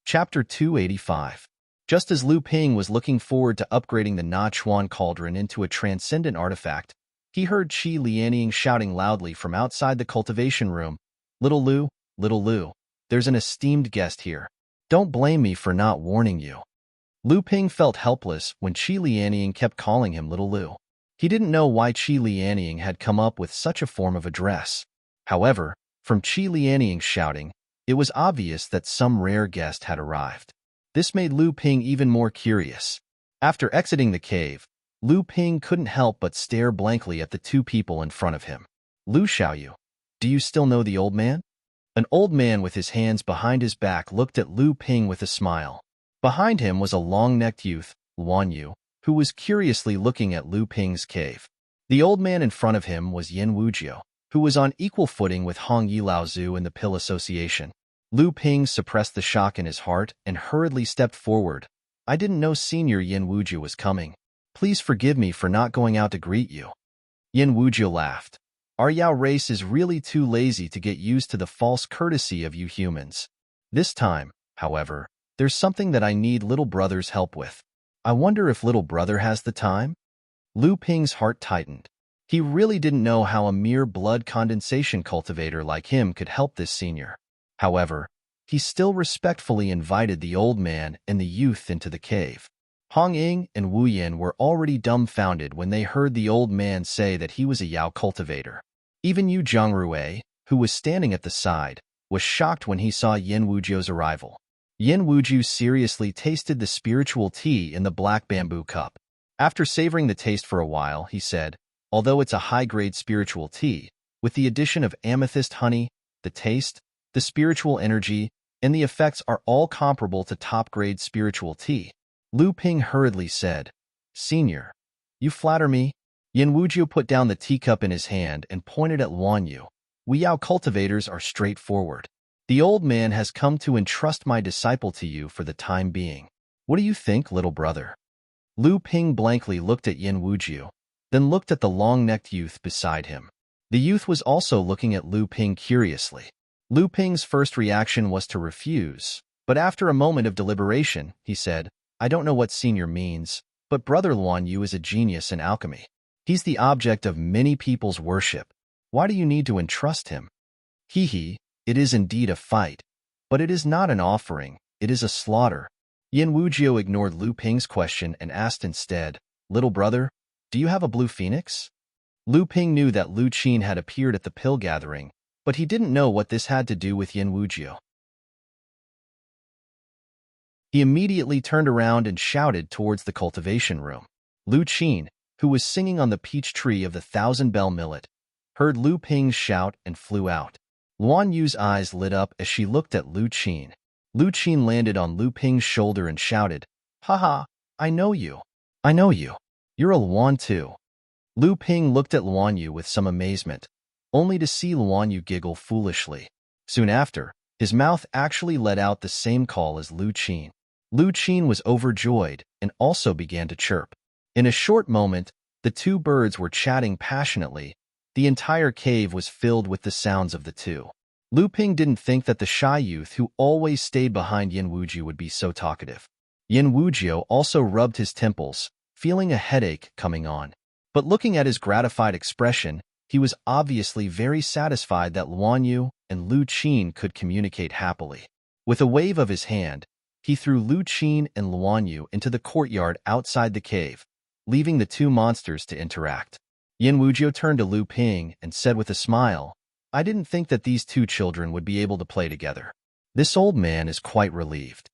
Chapter 285. Just as Lu Ping was looking forward to upgrading the Nachuan cauldron into a transcendent artifact, he heard Qi Lianying shouting loudly from outside the cultivation room, Little Lu, there's an esteemed guest here. Don't blame me for not warning you." Lu Ping felt helpless when Qi Lianying kept calling him Little Lu. He didn't know why Qi Lianying had come up with such a form of address. However, from Qi Lianying's shouting, it was obvious that some rare guest had arrived. This made Lu Ping even more curious. After exiting the cave, Lu Ping couldn't help but stare blankly at the two people in front of him. "Lu Xiaoyu, do you still know the old man?" An old man with his hands behind his back looked at Lu Ping with a smile. Behind him was a long-necked youth, Luan Yu, who was curiously looking at Lu Ping's cave. The old man in front of him was Yin Wujiu, who was on equal footing with Hong Yilaozu in the Pill Association. Lu Ping suppressed the shock in his heart and hurriedly stepped forward. "I didn't know Senior Yin Wujiu was coming. Please forgive me for not going out to greet you." Yin Wujiu laughed. "Our Yao race is really too lazy to get used to the false courtesy of you humans. This time, however, there's something that I need little brother's help with. I wonder if little brother has the time?" Lu Ping's heart tightened. He really didn't know how a mere blood condensation cultivator like him could help this senior. However, he still respectfully invited the old man and the youth into the cave. Hong Ying and Wu Yin were already dumbfounded when they heard the old man say that he was a Yao cultivator. Even Yu Zhongrui, who was standing at the side, was shocked when he saw Yin Wujiu's arrival. Yin Wujiu seriously tasted the spiritual tea in the black bamboo cup. After savoring the taste for a while, he said, "Although it's a high-grade spiritual tea, with the addition of amethyst honey, the taste, the spiritual energy, and the effects are all comparable to top-grade spiritual tea." Lu Ping hurriedly said, "Senior, you flatter me." Yin Wujiu put down the teacup in his hand and pointed at Luan Yu. "We Yao cultivators are straightforward. The old man has come to entrust my disciple to you for the time being. What do you think, little brother?" Lu Ping blankly looked at Yin Wujiu, then looked at the long-necked youth beside him. The youth was also looking at Lu Ping curiously. Lu Ping's first reaction was to refuse, but after a moment of deliberation, he said, "I don't know what senior means, but Brother Luan Yu is a genius in alchemy. He's the object of many people's worship. Why do you need to entrust him?" He, it is indeed a fight, but it is not an offering, it is a slaughter." Yin Wujiu ignored Lu Ping's question and asked instead, "Little brother, do you have a blue phoenix?" Lu Ping knew that Lu Qin had appeared at the pill gathering, but he didn't know what this had to do with Yin Wujiu. He immediately turned around and shouted towards the cultivation room. Lu Qin, who was singing on the peach tree of the 1,000-bell millet, heard Lu Ping's shout and flew out. Luan Yu's eyes lit up as she looked at Lu Qin. Lu Qin landed on Lu Ping's shoulder and shouted, "Haha, I know you. I know you. You're a Luan too." Lu Ping looked at Luan Yu with some amazement, only to see Luan Yu giggle foolishly. Soon after, His mouth actually let out the same call as Lu Qin. Lu Qin was overjoyed and also began to chirp. In a short moment, the two birds were chatting passionately. The entire cave was filled with the sounds of the two. Lu Ping didn't think that the shy youth who always stayed behind Yin Wujiu would be so talkative. Yin Wujiu also rubbed his temples, feeling a headache coming on. But looking at his gratified expression, he was obviously very satisfied that Luanyu and Lu Qin could communicate happily. With a wave of his hand, he threw Lu Qin and Luanyu into the courtyard outside the cave, leaving the two monsters to interact. Yin Wujiu turned to Lu Ping and said with a smile, "I didn't think that these two children would be able to play together. This old man is quite relieved."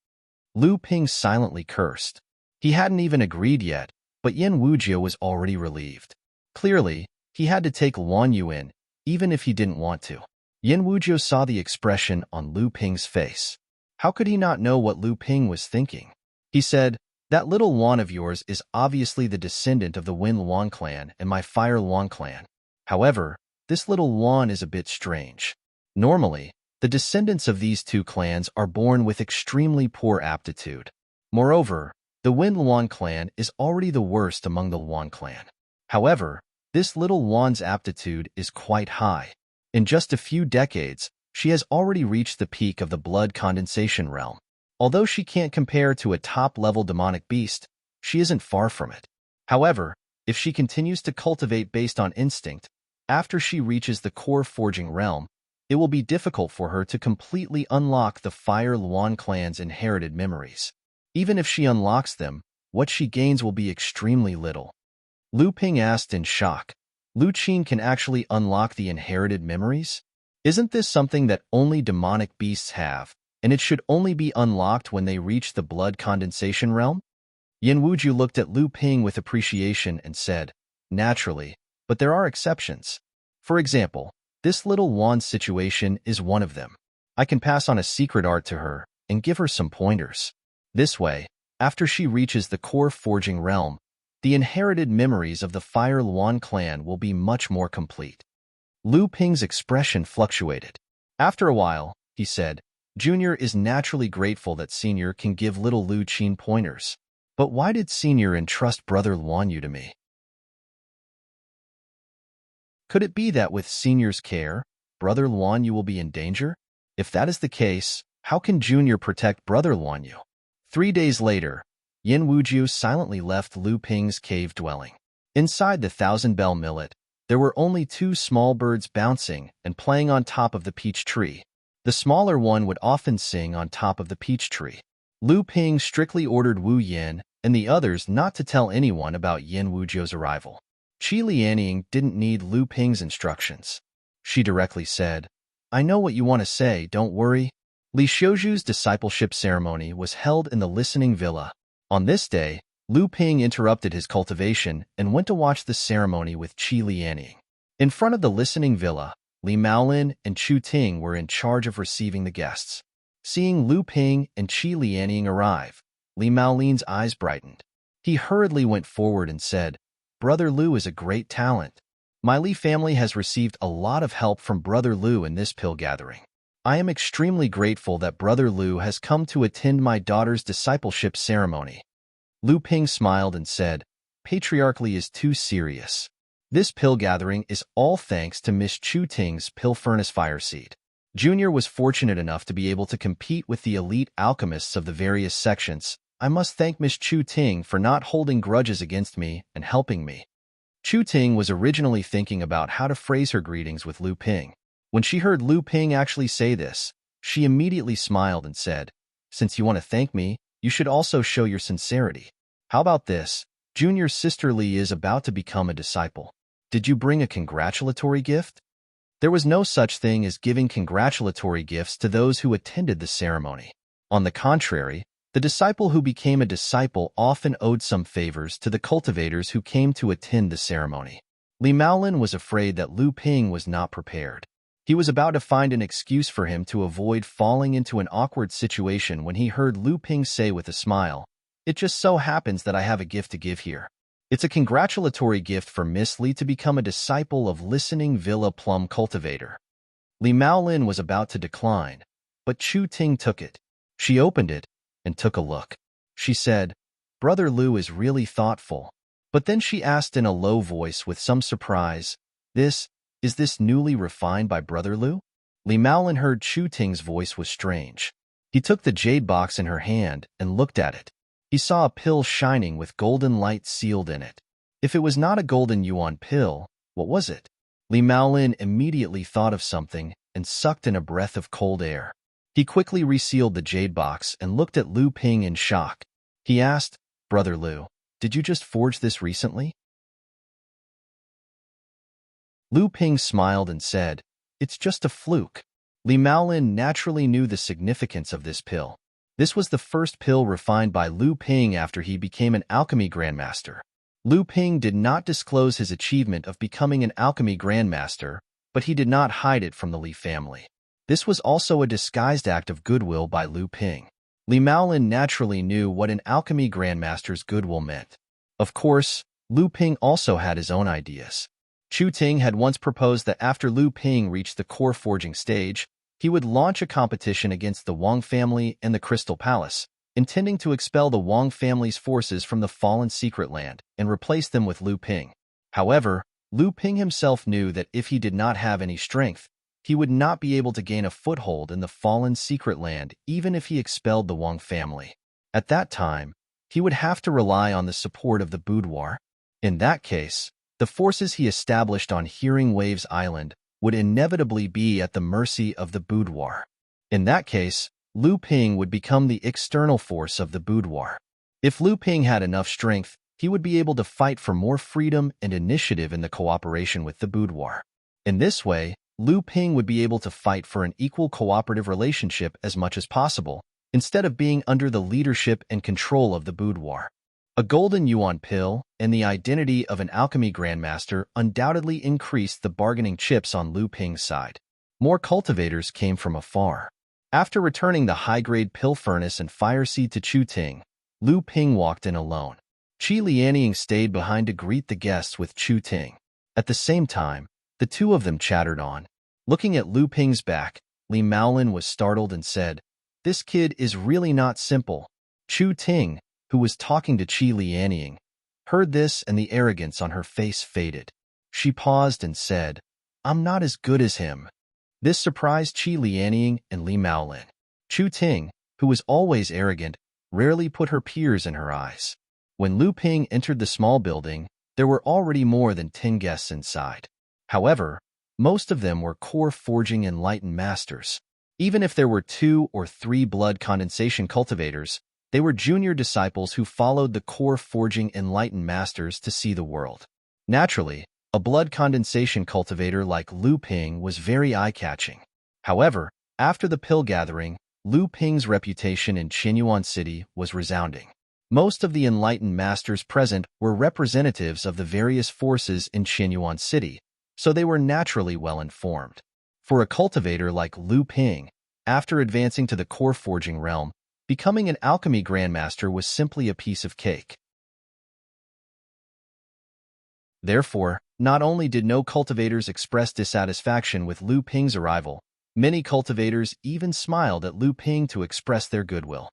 Lu Ping silently cursed. He hadn't even agreed yet, but Yin Wujiu was already relieved. Clearly, he had to take Luanyu in, even if he didn't want to. Yin Wujiu saw the expression on Lu Ping's face. How could he not know what Lu Ping was thinking? He said, "That little Luan of yours is obviously the descendant of the Wind Luan clan and my Fire Luan clan. However, this little Luan is a bit strange. Normally, the descendants of these two clans are born with extremely poor aptitude. Moreover, the Wind Luan clan is already the worst among the Luan clan. However, this little Luan's aptitude is quite high. In just a few decades, she has already reached the peak of the blood condensation realm. Although she can't compare to a top-level demonic beast, she isn't far from it. However, if she continues to cultivate based on instinct, after she reaches the core forging realm, it will be difficult for her to completely unlock the Fire Luan clan's inherited memories. Even if she unlocks them, what she gains will be extremely little." Lu Ping asked in shock, "Lu Qin can actually unlock the inherited memories? Isn't this something that only demonic beasts have, and it should only be unlocked when they reach the blood condensation realm?" Yin Wujiu looked at Lu Ping with appreciation and said, "Naturally, but there are exceptions. For example, this little Luan situation is one of them. I can pass on a secret art to her and give her some pointers. This way, after she reaches the core forging realm, the inherited memories of the Fire Luan clan will be much more complete." Lu Ping's expression fluctuated. After a while, he said, "Junior is naturally grateful that Senior can give little Lu Qin pointers. But why did Senior entrust Brother Luanyu to me? Could it be that with Senior's care, Brother Luanyu will be in danger? If that is the case, how can Junior protect Brother Luanyu?" 3 days later, Yin Wujiu silently left Lu Ping's cave dwelling. Inside the thousand-bell millet, there were only two small birds bouncing and playing on top of the peach tree. The smaller one would often sing on top of the peach tree. Lu Ping strictly ordered Wu Yin and the others not to tell anyone about Yin Wujiu's arrival. Qi Lianying didn't need Lu Ping's instructions. She directly said, "I know what you want to say, don't worry." Li Xiuju's discipleship ceremony was held in the listening villa. On this day, Lu Ping interrupted his cultivation and went to watch the ceremony with Qi Lianying. In front of the listening villa, Li Maolin and Chu Ting were in charge of receiving the guests. Seeing Lu Ping and Qi Lianying arrive, Li Maolin's eyes brightened. He hurriedly went forward and said, "Brother Lu is a great talent. My Li family has received a lot of help from Brother Lu in this pill gathering. I am extremely grateful that Brother Lu has come to attend my daughter's discipleship ceremony." Lu Ping smiled and said, "Patriarchally is too serious. This pill gathering is all thanks to Miss Chu Ting's pill furnace fire seed. Junior was fortunate enough to be able to compete with the elite alchemists of the various sections. I must thank Miss Chu Ting for not holding grudges against me and helping me." Chu Ting was originally thinking about how to phrase her greetings with Lu Ping. When she heard Lu Ping actually say this, she immediately smiled and said, "Since you want to thank me, you should also show your sincerity. How about this? Junior's sister Li is about to become a disciple. Did you bring a congratulatory gift?" There was no such thing as giving congratulatory gifts to those who attended the ceremony. On the contrary, the disciple who became a disciple often owed some favors to the cultivators who came to attend the ceremony. Li Maolin was afraid that Lu Ping was not prepared. He was about to find an excuse for him to avoid falling into an awkward situation when he heard Lu Ping say with a smile, "It just so happens that I have a gift to give here. It's a congratulatory gift for Miss Li to become a disciple of Listening Villa Plum Cultivator." Li Maolin was about to decline, but Chu Ting took it. She opened it and took a look. She said, "Brother Lu is really thoughtful." But then she asked in a low voice with some surprise, Is this newly refined by Brother Lu?" Li Maolin heard Chu Ting's voice was strange. He took the jade box in her hand and looked at it. He saw a pill shining with golden light sealed in it. If it was not a golden yuan pill, what was it? Li Maolin immediately thought of something and sucked in a breath of cold air. He quickly resealed the jade box and looked at Lu Ping in shock. He asked, "Brother Lu, did you just forge this recently?" Lu Ping smiled and said, "It's just a fluke." Li Maolin naturally knew the significance of this pill. This was the first pill refined by Lu Ping after he became an alchemy grandmaster. Lu Ping did not disclose his achievement of becoming an alchemy grandmaster, but he did not hide it from the Li family. This was also a disguised act of goodwill by Lu Ping. Li Maolin naturally knew what an alchemy grandmaster's goodwill meant. Of course, Lu Ping also had his own ideas. Chu Ting had once proposed that after Lu Ping reached the core forging stage, he would launch a competition against the Wang family and the Crystal Palace, intending to expel the Wang family's forces from the fallen secret land and replace them with Lu Ping. However, Lu Ping himself knew that if he did not have any strength, he would not be able to gain a foothold in the fallen secret land even if he expelled the Wang family. At that time, he would have to rely on the support of the boudoir. In that case, the forces he established on Hearing Waves Island would inevitably be at the mercy of the boudoir. In that case, Lu Ping would become the external force of the boudoir. If Lu Ping had enough strength, he would be able to fight for more freedom and initiative in the cooperation with the boudoir. In this way, Lu Ping would be able to fight for an equal cooperative relationship as much as possible, instead of being under the leadership and control of the boudoir. A golden yuan pill and the identity of an alchemy grandmaster undoubtedly increased the bargaining chips on Lu Ping's side. More cultivators came from afar. After returning the high-grade pill furnace and fire seed to Chu Ting, Lu Ping walked in alone. Qi Lianying stayed behind to greet the guests with Chu Ting. At the same time, the two of them chattered on. Looking at Lu Ping's back, Li Maolin was startled and said, "This kid is really not simple." Chu Ting, who was talking to Qi Lianying, heard this and the arrogance on her face faded. She paused and said, "I'm not as good as him." This surprised Qi Lianying and Li Maolin. Chu Ting, who was always arrogant, rarely put her peers in her eyes. When Lu Ping entered the small building, there were already more than 10 guests inside. However, most of them were core forging enlightened masters. Even if there were 2 or 3 blood condensation cultivators, they were junior disciples who followed the core forging enlightened masters to see the world. Naturally, a blood condensation cultivator like Lu Ping was very eye-catching. However, after the pill gathering, Lu Ping's reputation in Qinyuan City was resounding. Most of the enlightened masters present were representatives of the various forces in Qinyuan City, so they were naturally well informed. For a cultivator like Lu Ping, after advancing to the core forging realm, becoming an alchemy grandmaster was simply a piece of cake. Therefore, not only did no cultivators express dissatisfaction with Lu Ping's arrival, many cultivators even smiled at Lu Ping to express their goodwill.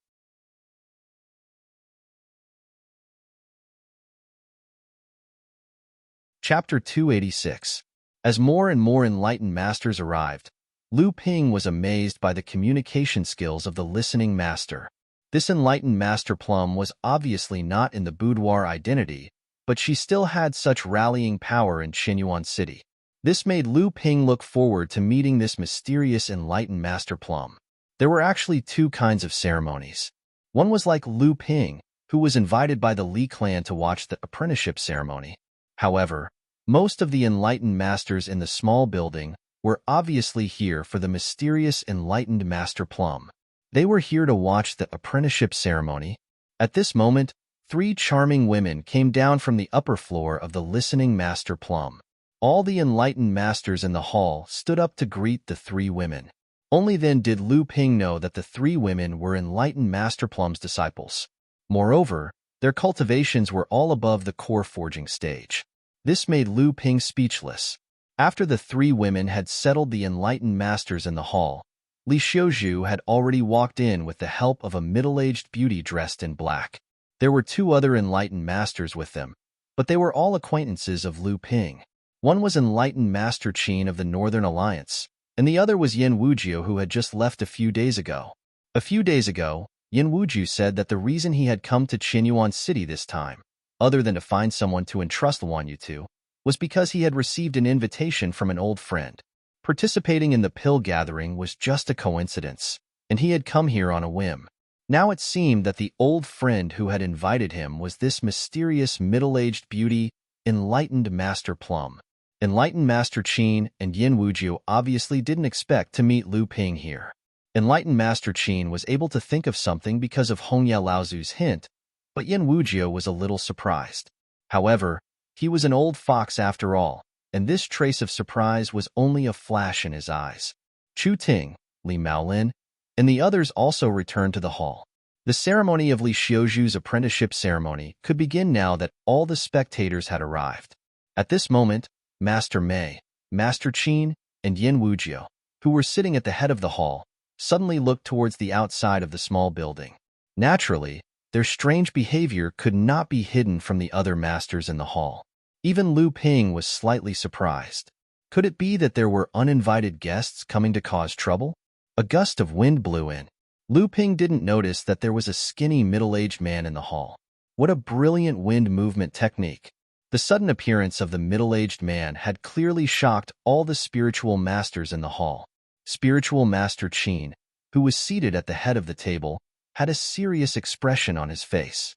Chapter 286. As more and more enlightened masters arrived, Lu Ping was amazed by the communication skills of the listening master. This enlightened master plum was obviously not in the boudoir identity, but she still had such rallying power in Qinyuan City. This made Lu Ping look forward to meeting this mysterious enlightened master plum. There were actually 2 kinds of ceremonies. One was like Lu Ping, who was invited by the Li clan to watch the apprenticeship ceremony. However, most of the enlightened masters in the small building were obviously here for the mysterious enlightened master plum. They were here to watch the apprenticeship ceremony. At this moment, 3 charming women came down from the upper floor of the listening master plum. All the enlightened masters in the hall stood up to greet the 3 women. Only then did Lu Ping know that the 3 women were enlightened master plum's disciples. Moreover, their cultivations were all above the core forging stage. This made Lu Ping speechless. After the 3 women had settled the enlightened masters in the hall, Li Xiuzhu had already walked in with the help of a middle-aged beauty dressed in black. There were two other enlightened masters with them, but they were all acquaintances of Lu Ping. One was enlightened Master Qin of the Northern Alliance, and the other was Yin Wujiu, who had just left a few days ago. A few days ago, Yin Wujiu said that the reason he had come to Qinyuan City this time, other than to find someone to entrust Wan Yu to, was because he had received an invitation from an old friend. Participating in the pill gathering was just a coincidence, and he had come here on a whim. Now it seemed that the old friend who had invited him was this mysterious middle-aged beauty, enlightened Master Plum. Enlightened Master Qin and Yin Wujiu obviously didn't expect to meet Lu Ping here. Enlightened Master Qin was able to think of something because of Hongya Laozu's hint, but Yin Wujiu was a little surprised. However, he was an old fox after all, and this trace of surprise was only a flash in his eyes. Chu Ting, Li Maolin, and the others also returned to the hall. The ceremony of Li Xiuzhu's apprenticeship ceremony could begin now that all the spectators had arrived. At this moment, Master Mei, Master Qin, and Yin Wujiu, who were sitting at the head of the hall, suddenly looked towards the outside of the small building. Naturally, their strange behavior could not be hidden from the other masters in the hall. Even Lu Ping was slightly surprised. Could it be that there were uninvited guests coming to cause trouble? A gust of wind blew in. Lu Ping didn't notice that there was a skinny middle-aged man in the hall. What a brilliant wind movement technique! The sudden appearance of the middle-aged man had clearly shocked all the spiritual masters in the hall. Spiritual Master Qin, who was seated at the head of the table, had a serious expression on his face.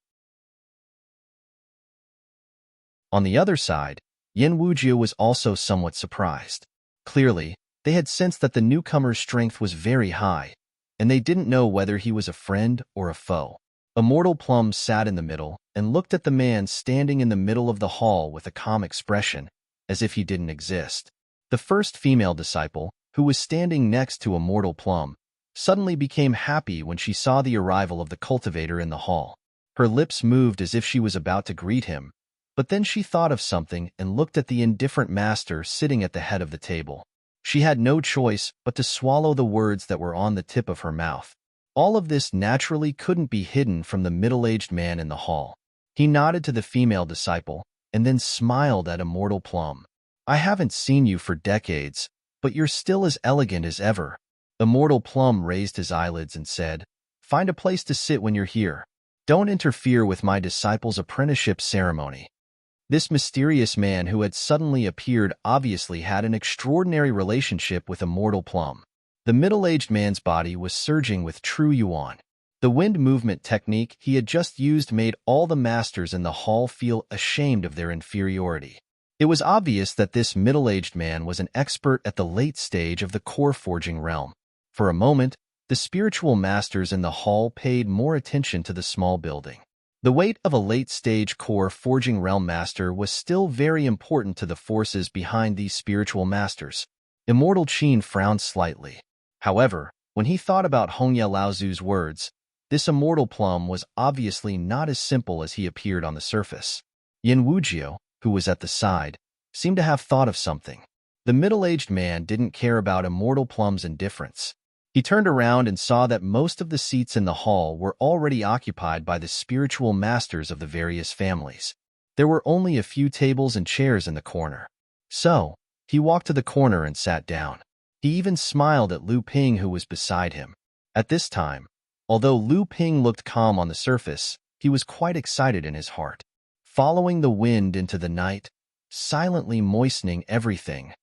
On the other side, Yin Wujiu was also somewhat surprised. Clearly, they had sensed that the newcomer's strength was very high, and they didn't know whether he was a friend or a foe. Immortal Plum sat in the middle and looked at the man standing in the middle of the hall with a calm expression, as if he didn't exist. The first female disciple, who was standing next to Immortal Plum, suddenly became happy when she saw the arrival of the cultivator in the hall. Her lips moved as if she was about to greet him, but then she thought of something and looked at the indifferent master sitting at the head of the table. She had no choice but to swallow the words that were on the tip of her mouth. All of this naturally couldn't be hidden from the middle-aged man in the hall. He nodded to the female disciple and then smiled at Immortal Plum. "I haven't seen you for decades, but you're still as elegant as ever." Immortal Plum raised his eyelids and said, "Find a place to sit when you're here. Don't interfere with my disciple's apprenticeship ceremony." This mysterious man who had suddenly appeared obviously had an extraordinary relationship with Immortal Plum. The middle-aged man's body was surging with true yuan. The wind movement technique he had just used made all the masters in the hall feel ashamed of their inferiority. It was obvious that this middle-aged man was an expert at the late stage of the core forging realm. For a moment, the spiritual masters in the hall paid more attention to the small building. The weight of a late-stage core forging realm master was still very important to the forces behind these spiritual masters. Immortal Qin frowned slightly. However, when he thought about Hongya Laozu's words, this Immortal Plum was obviously not as simple as he appeared on the surface. Yin Wujiu, who was at the side, seemed to have thought of something. The middle-aged man didn't care about Immortal Plum's indifference. He turned around and saw that most of the seats in the hall were already occupied by the spiritual masters of the various families. There were only a few tables and chairs in the corner. So, he walked to the corner and sat down. He even smiled at Lu Ping, who was beside him. At this time, although Lu Ping looked calm on the surface, he was quite excited in his heart. Following the wind into the night, silently moistening everything,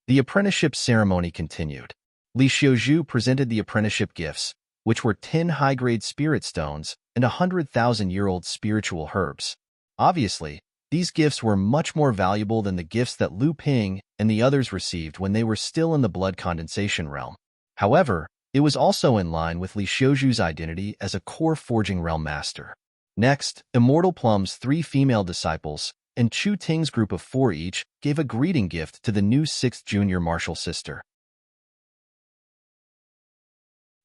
the apprenticeship ceremony continued. Li Xiuzhu presented the apprenticeship gifts, which were 10 high-grade spirit stones and 100,000-year-old spiritual herbs. Obviously, these gifts were much more valuable than the gifts that Lu Ping and the others received when they were still in the blood condensation realm. However, it was also in line with Li Xiuzhu's identity as a core forging realm master. Next, Immortal Plum's 3 female disciples and Chu Ting's group of 4 each gave a greeting gift to the new 6th junior martial sister.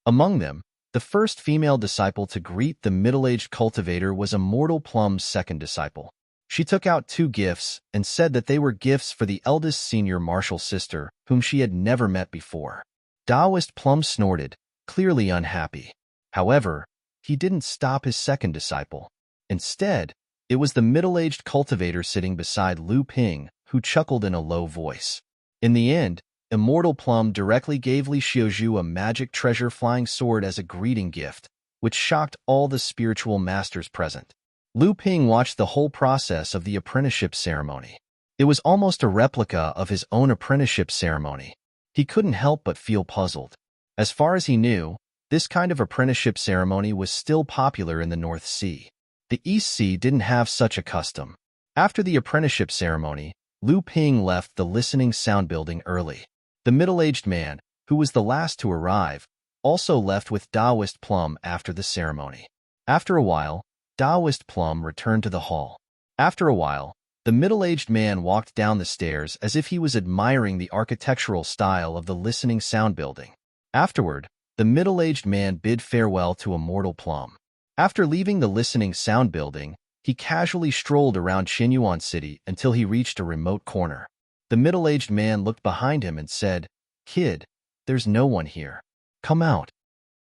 Among them, the first female disciple to greet the middle-aged cultivator was Immortal Plum's second disciple. She took out 2 gifts and said that they were gifts for the eldest senior martial sister, whom she had never met before. Taoist Plum snorted, clearly unhappy. However, he didn't stop his second disciple. Instead, it was the middle-aged cultivator sitting beside Lu Ping who chuckled in a low voice. In the end, Immortal Plum directly gave Li Xiaozhu a magic treasure flying sword as a greeting gift, which shocked all the spiritual masters present. Lu Ping watched the whole process of the apprenticeship ceremony. It was almost a replica of his own apprenticeship ceremony. He couldn't help but feel puzzled. As far as he knew, this kind of apprenticeship ceremony was still popular in the North Sea. The East Sea didn't have such a custom. After the apprenticeship ceremony, Lu Ping left the listening sound building early. The middle-aged man, who was the last to arrive, also left with Taoist Plum after the ceremony. After a while, Taoist Plum returned to the hall. After a while, the middle-aged man walked down the stairs as if he was admiring the architectural style of the listening sound building. Afterward, the middle-aged man bid farewell to Immortal Plum. After leaving the listening sound building, he casually strolled around Qinyuan City until he reached a remote corner. The middle-aged man looked behind him and said, "Kid, there's no one here. Come out."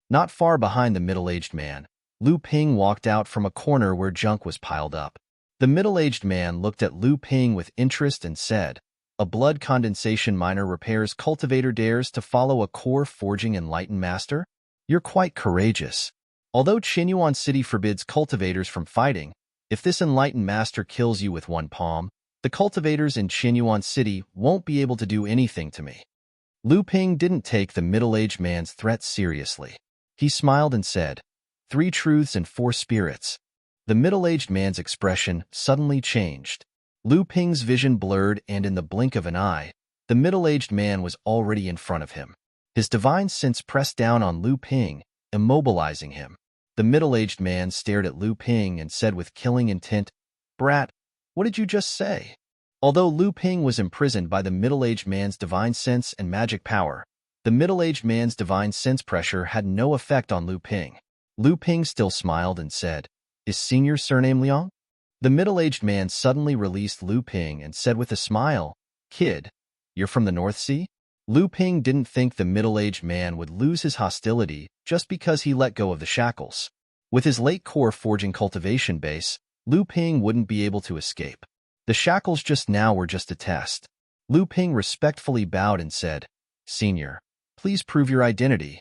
Not far behind the middle-aged man, Lu Ping walked out from a corner where junk was piled up. The middle-aged man looked at Lu Ping with interest and said, "A blood condensation miner repairs cultivator dares to follow a core forging enlightened master? You're quite courageous. Although Qinyuan City forbids cultivators from fighting, if this enlightened master kills you with one palm, the cultivators in Qinyuan City won't be able to do anything to me." Lu Ping didn't take the middle-aged man's threat seriously. He smiled and said, "3 truths and 4 spirits." The middle-aged man's expression suddenly changed. Lu Ping's vision blurred, and in the blink of an eye, the middle-aged man was already in front of him. His divine sense pressed down on Lu Ping, immobilizing him. The middle-aged man stared at Lu Ping and said with killing intent, "Brat, what did you just say?" Although Lu Ping was imprisoned by the middle-aged man's divine sense and magic power, the middle-aged man's divine sense pressure had no effect on Lu Ping. Lu Ping still smiled and said, "Is senior surname Liang?" The middle-aged man suddenly released Lu Ping and said with a smile, "Kid, you're from the North Sea?" Lu Ping didn't think the middle-aged man would lose his hostility just because he let go of the shackles. With his late core forging cultivation base, Lu Ping wouldn't be able to escape. The shackles just now were just a test. Lu Ping respectfully bowed and said, "Senior, please prove your identity."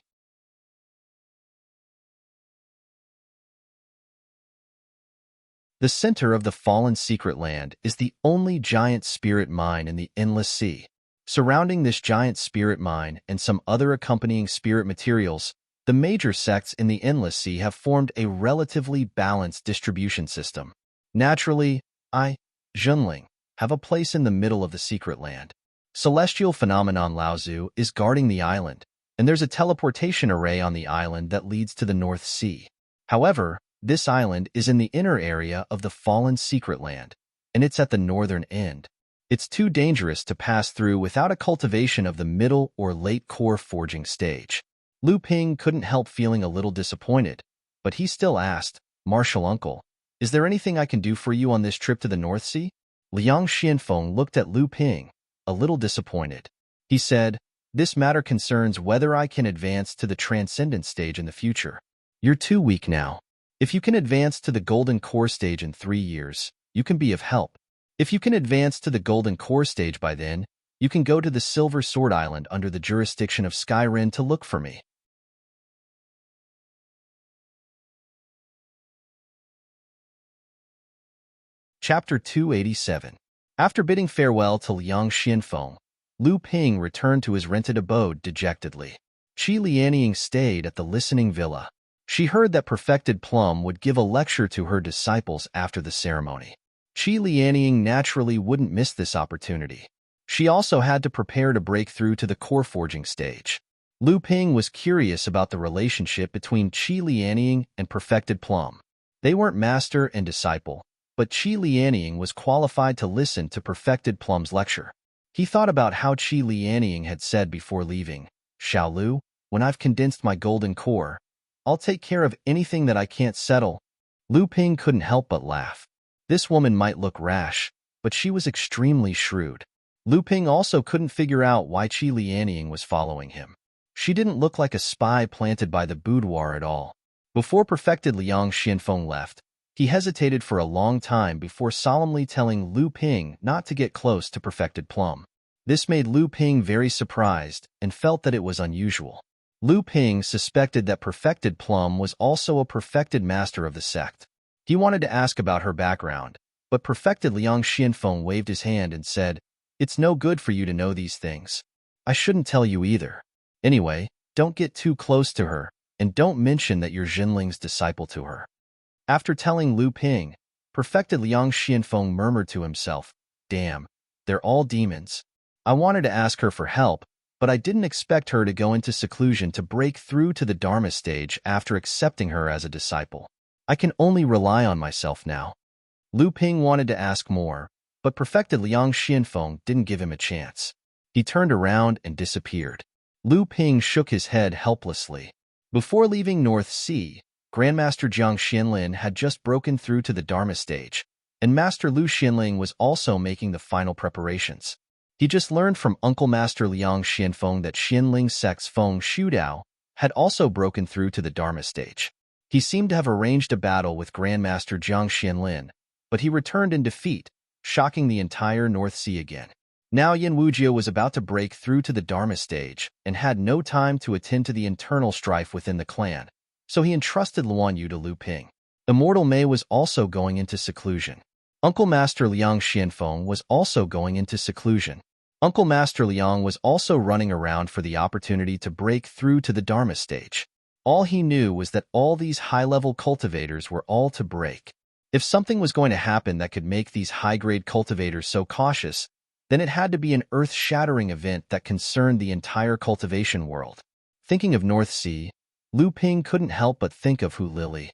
The center of the fallen secret land is the only giant spirit mine in the endless sea. Surrounding this giant spirit mine and some other accompanying spirit materials, the major sects in the endless sea have formed a relatively balanced distribution system. Naturally, Junling, have a place in the middle of the secret land. Celestial phenomenon Laozu is guarding the island, and there's a teleportation array on the island that leads to the North Sea. However, this island is in the inner area of the fallen secret land, and it's at the northern end. It's too dangerous to pass through without a cultivation of the middle or late core forging stage. Lu Ping couldn't help feeling a little disappointed, but he still asked, "Martial Uncle, is there anything I can do for you on this trip to the North Sea?" Liang Xianfeng looked at Lu Ping, a little disappointed. He said, "This matter concerns whether I can advance to the transcendent stage in the future. You're too weak now. If you can advance to the golden core stage in 3 years, you can be of help. If you can advance to the golden core stage by then, you can go to the Silver Sword Island under the jurisdiction of Skyrim to look for me." Chapter 287. After bidding farewell to Liang Xianfeng, Lu Ping returned to his rented abode dejectedly. Qi Lianying stayed at the listening villa. She heard that Perfected Plum would give a lecture to her disciples after the ceremony. Qi Lianying naturally wouldn't miss this opportunity. She also had to prepare to break through to the core forging stage. Lu Ping was curious about the relationship between Qi Lianying and Perfected Plum. They weren't master and disciple, but Qi Lianying was qualified to listen to Perfected Plum's lecture. He thought about how Qi Lianying had said before leaving, "Xiao Lu, when I've condensed my golden core, I'll take care of anything that I can't settle." Lu Ping couldn't help but laugh. This woman might look rash, but she was extremely shrewd. Lu Ping also couldn't figure out why Qi Lianying was following him. She didn't look like a spy planted by the boudoir at all. Before perfected Liang Xianfeng left, he hesitated for a long time before solemnly telling Lu Ping not to get close to perfected Plum. This made Lu Ping very surprised and felt that it was unusual. Lu Ping suspected that perfected Plum was also a perfected master of the sect. He wanted to ask about her background, but perfected Liang Xianfeng waved his hand and said, "It's no good for you to know these things. I shouldn't tell you either. Anyway, don't get too close to her, and don't mention that you're Jinling's disciple to her." After telling Lu Ping, perfected Liang Xianfeng murmured to himself, "Damn, they're all demons. I wanted to ask her for help, but I didn't expect her to go into seclusion to break through to the Dharma stage after accepting her as a disciple. I can only rely on myself now." Lu Ping wanted to ask more, but perfected Liang Xianfeng didn't give him a chance. He turned around and disappeared. Lu Ping shook his head helplessly. Before leaving North Sea, Grandmaster Jiang Xianlin had just broken through to the Dharma stage, and Master Lu Xianling was also making the final preparations. He just learned from Uncle Master Liang Xianfeng that Xianling sect's Feng Shudao had also broken through to the Dharma stage. He seemed to have arranged a battle with Grandmaster Jiang Xianlin, but he returned in defeat, shocking the entire North Sea again. Now Yin Wujia was about to break through to the Dharma stage and had no time to attend to the internal strife within the clan, so he entrusted Luan Yu to Lu Ping. Immortal Mei was also going into seclusion. Uncle Master Liang Xianfeng was also going into seclusion. Uncle Master Liang was also running around for the opportunity to break through to the Dharma stage. All he knew was that all these high-level cultivators were all to break. If something was going to happen that could make these high-grade cultivators so cautious, then it had to be an earth-shattering event that concerned the entire cultivation world. Thinking of North Sea, Lu Ping couldn't help but think of Hu Lili.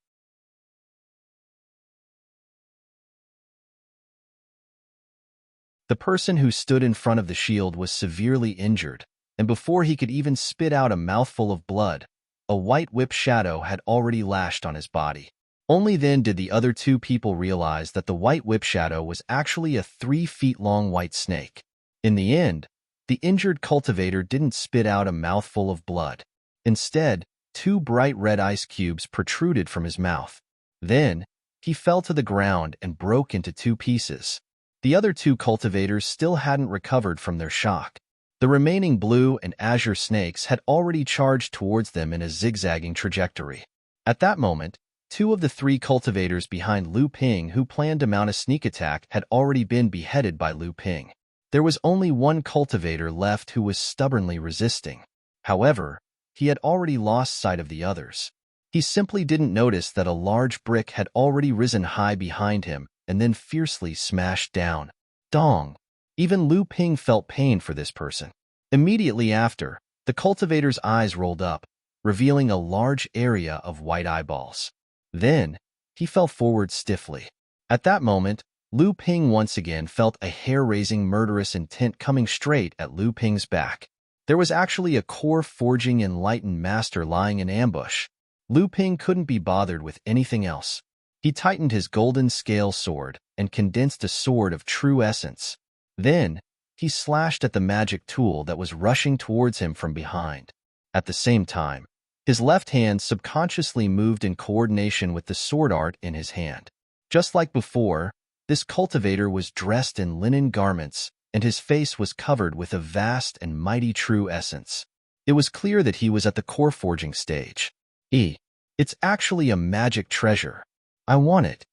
The person who stood in front of the shield was severely injured, and before he could even spit out a mouthful of blood, a white whip shadow had already lashed on his body. Only then did the other two people realize that the white whip shadow was actually a 3-feet-long white snake. In the end, the injured cultivator didn't spit out a mouthful of blood. Instead, 2 bright red ice cubes protruded from his mouth. Then, he fell to the ground and broke into 2 pieces. The other 2 cultivators still hadn't recovered from their shock. The remaining blue and azure snakes had already charged towards them in a zigzagging trajectory. At that moment, 2 of the 3 cultivators behind Lu Ping who planned to mount a sneak attack had already been beheaded by Lu Ping. There was only 1 cultivator left who was stubbornly resisting. However, he had already lost sight of the others. He simply didn't notice that a large brick had already risen high behind him and then fiercely smashed down. Dong! Even Lu Ping felt pain for this person. Immediately after, the cultivator's eyes rolled up, revealing a large area of white eyeballs. Then, he fell forward stiffly. At that moment, Lu Ping once again felt a hair-raising murderous intent coming straight at Lu Ping's back. There was actually a core-forging enlightened master lying in ambush. Lu Ping couldn't be bothered with anything else. He tightened his golden scale sword and condensed a sword of true essence. Then, he slashed at the magic tool that was rushing towards him from behind. At the same time, his left hand subconsciously moved in coordination with the sword art in his hand. Just like before, this cultivator was dressed in linen garments, and his face was covered with a vast and mighty true essence. It was clear that he was at the core forging stage. It's actually a magic treasure. I want it.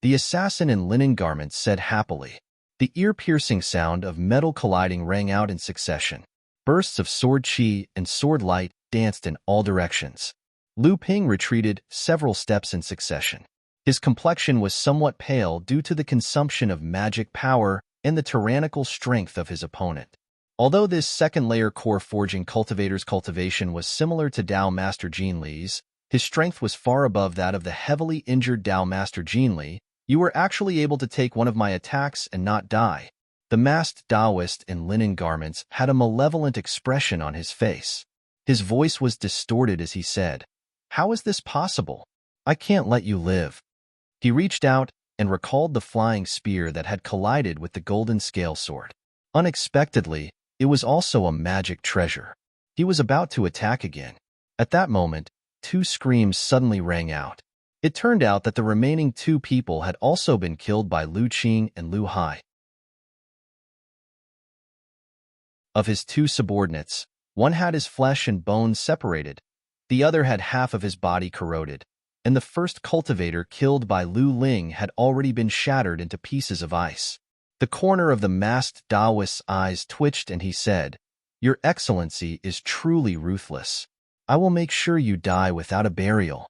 The assassin in linen garments said happily. The ear-piercing sound of metal colliding rang out in succession. Bursts of sword chi and sword light danced in all directions. Lu Ping retreated several steps in succession. His complexion was somewhat pale due to the consumption of magic power and the tyrannical strength of his opponent. Although this second-layer core forging cultivator's cultivation was similar to Dao Master Jin Li's, his strength was far above that of the heavily injured Dao Master Jin Li. You were actually able to take one of my attacks and not die. The masked Taoist in linen garments had a malevolent expression on his face. His voice was distorted as he said, "How is this possible? I can't let you live." He reached out and recalled the flying spear that had collided with the golden scale sword. Unexpectedly, it was also a magic treasure. He was about to attack again. At that moment, two screams suddenly rang out. It turned out that the remaining two people had also been killed by Lu Qing and Lu Hai. Of his two subordinates, one had his flesh and bones separated, the other had half of his body corroded, and the first cultivator killed by Lu Ling had already been shattered into pieces of ice. The corner of the masked Taoist's eyes twitched and he said, "Your Excellency is truly ruthless. I will make sure you die without a burial."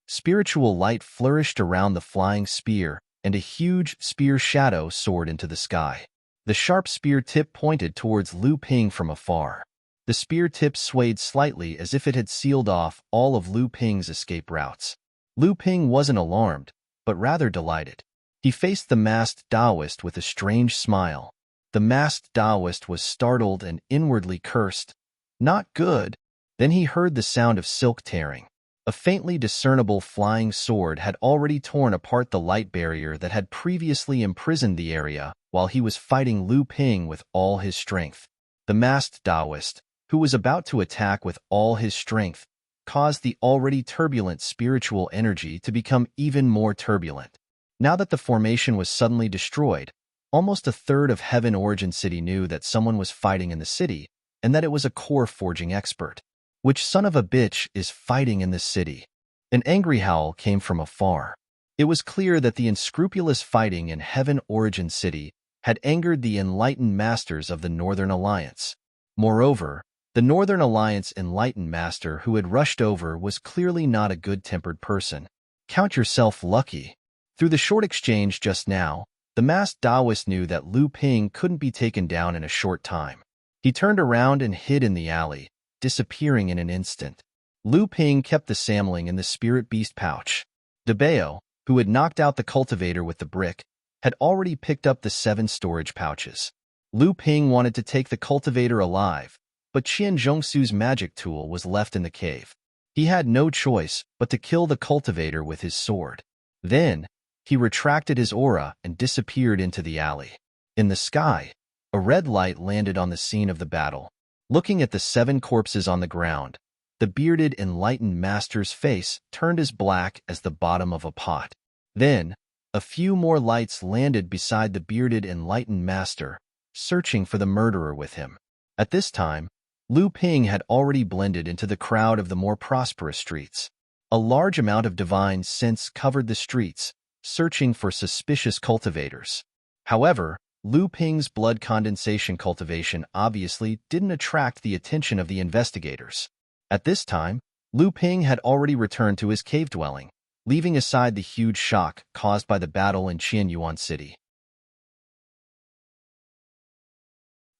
Spiritual light flourished around the flying spear, and a huge spear shadow soared into the sky. The sharp spear tip pointed towards Lu Ping from afar. The spear tip swayed slightly as if it had sealed off all of Lu Ping's escape routes. Lu Ping wasn't alarmed, but rather delighted. He faced the masked Taoist with a strange smile. The masked Taoist was startled and inwardly cursed. Not good. Then he heard the sound of silk tearing. A faintly discernible flying sword had already torn apart the light barrier that had previously imprisoned the area while he was fighting Lu Ping with all his strength. The masked Taoist, who was about to attack with all his strength, caused the already turbulent spiritual energy to become even more turbulent. Now that the formation was suddenly destroyed, almost a third of Heaven Origin City knew that someone was fighting in the city and that it was a core forging expert. Which son of a bitch is fighting in this city? An angry howl came from afar. It was clear that the unscrupulous fighting in Heaven Origin City had angered the enlightened masters of the Northern Alliance. Moreover, the Northern Alliance enlightened master who had rushed over was clearly not a good-tempered person. Count yourself lucky. Through the short exchange just now, the masked Taoist knew that Lu Ping couldn't be taken down in a short time. He turned around and hid in the alley, disappearing in an instant. Lu Ping kept the samling in the spirit beast pouch. De Bao, who had knocked out the cultivator with the brick, had already picked up the 7 storage pouches. Lu Ping wanted to take the cultivator alive, but Qian Zhongsu's magic tool was left in the cave. He had no choice but to kill the cultivator with his sword. Then, he retracted his aura and disappeared into the alley. In the sky, a red light landed on the scene of the battle. Looking at the 7 corpses on the ground, the bearded enlightened master's face turned as black as the bottom of a pot. Then, a few more lights landed beside the bearded enlightened master, searching for the murderer with him. At this time, Lu Ping had already blended into the crowd of the more prosperous streets. A large amount of divine sense covered the streets, searching for suspicious cultivators. However, Lu Ping's blood condensation cultivation obviously didn't attract the attention of the investigators. At this time, Lu Ping had already returned to his cave dwelling, leaving aside the huge shock caused by the battle in Qianyuan City.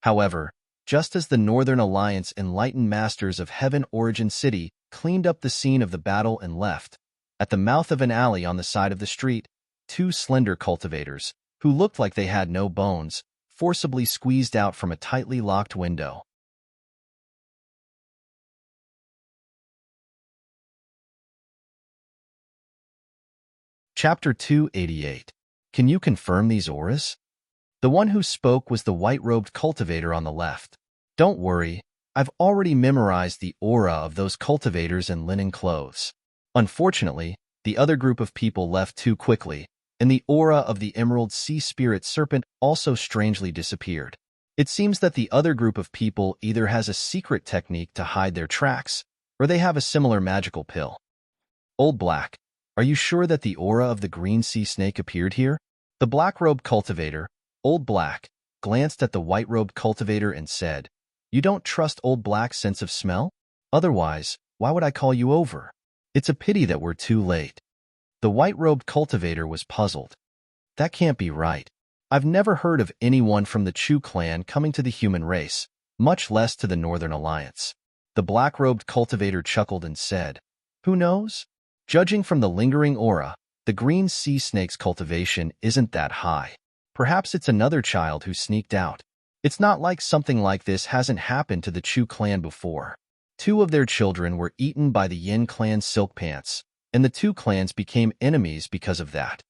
However, just as the Northern Alliance enlightened masters of Heaven Origin City cleaned up the scene of the battle and left, at the mouth of an alley on the side of the street, 2 slender cultivators, who looked like they had no bones, forcibly squeezed out from a tightly locked window. Chapter 288. Can you confirm these auras? The one who spoke was the white-robed cultivator on the left. Don't worry, I've already memorized the aura of those cultivators in linen clothes. Unfortunately, the other group of people left too quickly, and the aura of the Emerald Sea Spirit Serpent also strangely disappeared. It seems that the other group of people either has a secret technique to hide their tracks, or they have a similar magical pill. Old Black, are you sure that the aura of the green sea snake appeared here? The black-robed cultivator, Old Black, glanced at the white-robed cultivator and said, "You don't trust Old Black's sense of smell? Otherwise, why would I call you over? It's a pity that we're too late." The white-robed cultivator was puzzled. That can't be right. I've never heard of anyone from the Chu clan coming to the human race, much less to the Northern Alliance. The black-robed cultivator chuckled and said, "Who knows? Judging from the lingering aura, the green sea snake's cultivation isn't that high. Perhaps it's another child who sneaked out. It's not like something like this hasn't happened to the Chu clan before. 2 of their children were eaten by the Yin clan's silk pants, and the 2 clans became enemies because of that.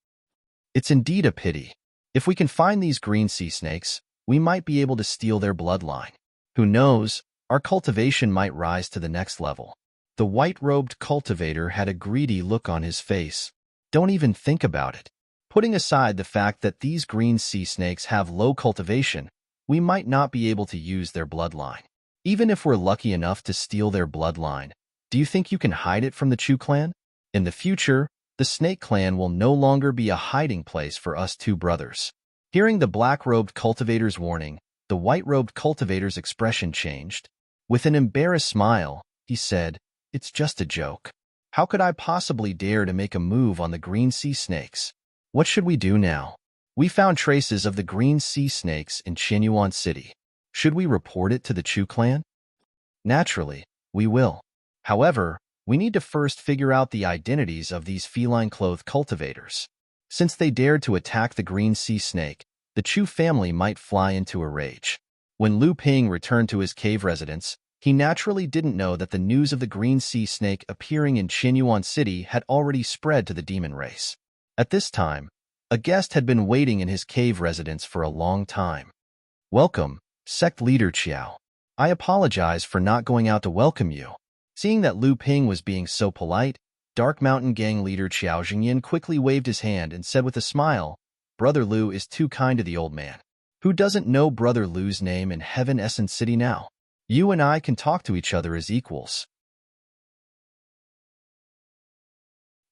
It's indeed a pity. If we can find these green sea snakes, we might be able to steal their bloodline. Who knows, our cultivation might rise to the next level. The white-robed cultivator had a greedy look on his face. Don't even think about it. Putting aside the fact that these green sea snakes have low cultivation, we might not be able to use their bloodline. Even if we're lucky enough to steal their bloodline, do you think you can hide it from the Chu clan? In the future, the Snake clan will no longer be a hiding place for us two brothers. Hearing the black-robed cultivator's warning, the white-robed cultivator's expression changed. With an embarrassed smile, he said, "It's just a joke. How could I possibly dare to make a move on the green sea snakes? What should we do now? We found traces of the green sea snakes in Qinyuan City. Should we report it to the Chu clan?" Naturally, we will. However, we need to first figure out the identities of these feline-clothed cultivators. Since they dared to attack the green sea snake, the Chu family might fly into a rage. When Lu Ping returned to his cave residence, he naturally didn't know that the news of the green sea snake appearing in Qinyuan City had already spread to the demon race. At this time, a guest had been waiting in his cave residence for a long time. "Welcome, sect leader Qiao. I apologize for not going out to welcome you." Seeing that Lu Ping was being so polite, Dark Mountain Gang leader Qiao Jingyan quickly waved his hand and said with a smile, "Brother Lu is too kind to the old man. Who doesn't know Brother Lu's name in Heaven Essence City now? You and I can talk to each other as equals."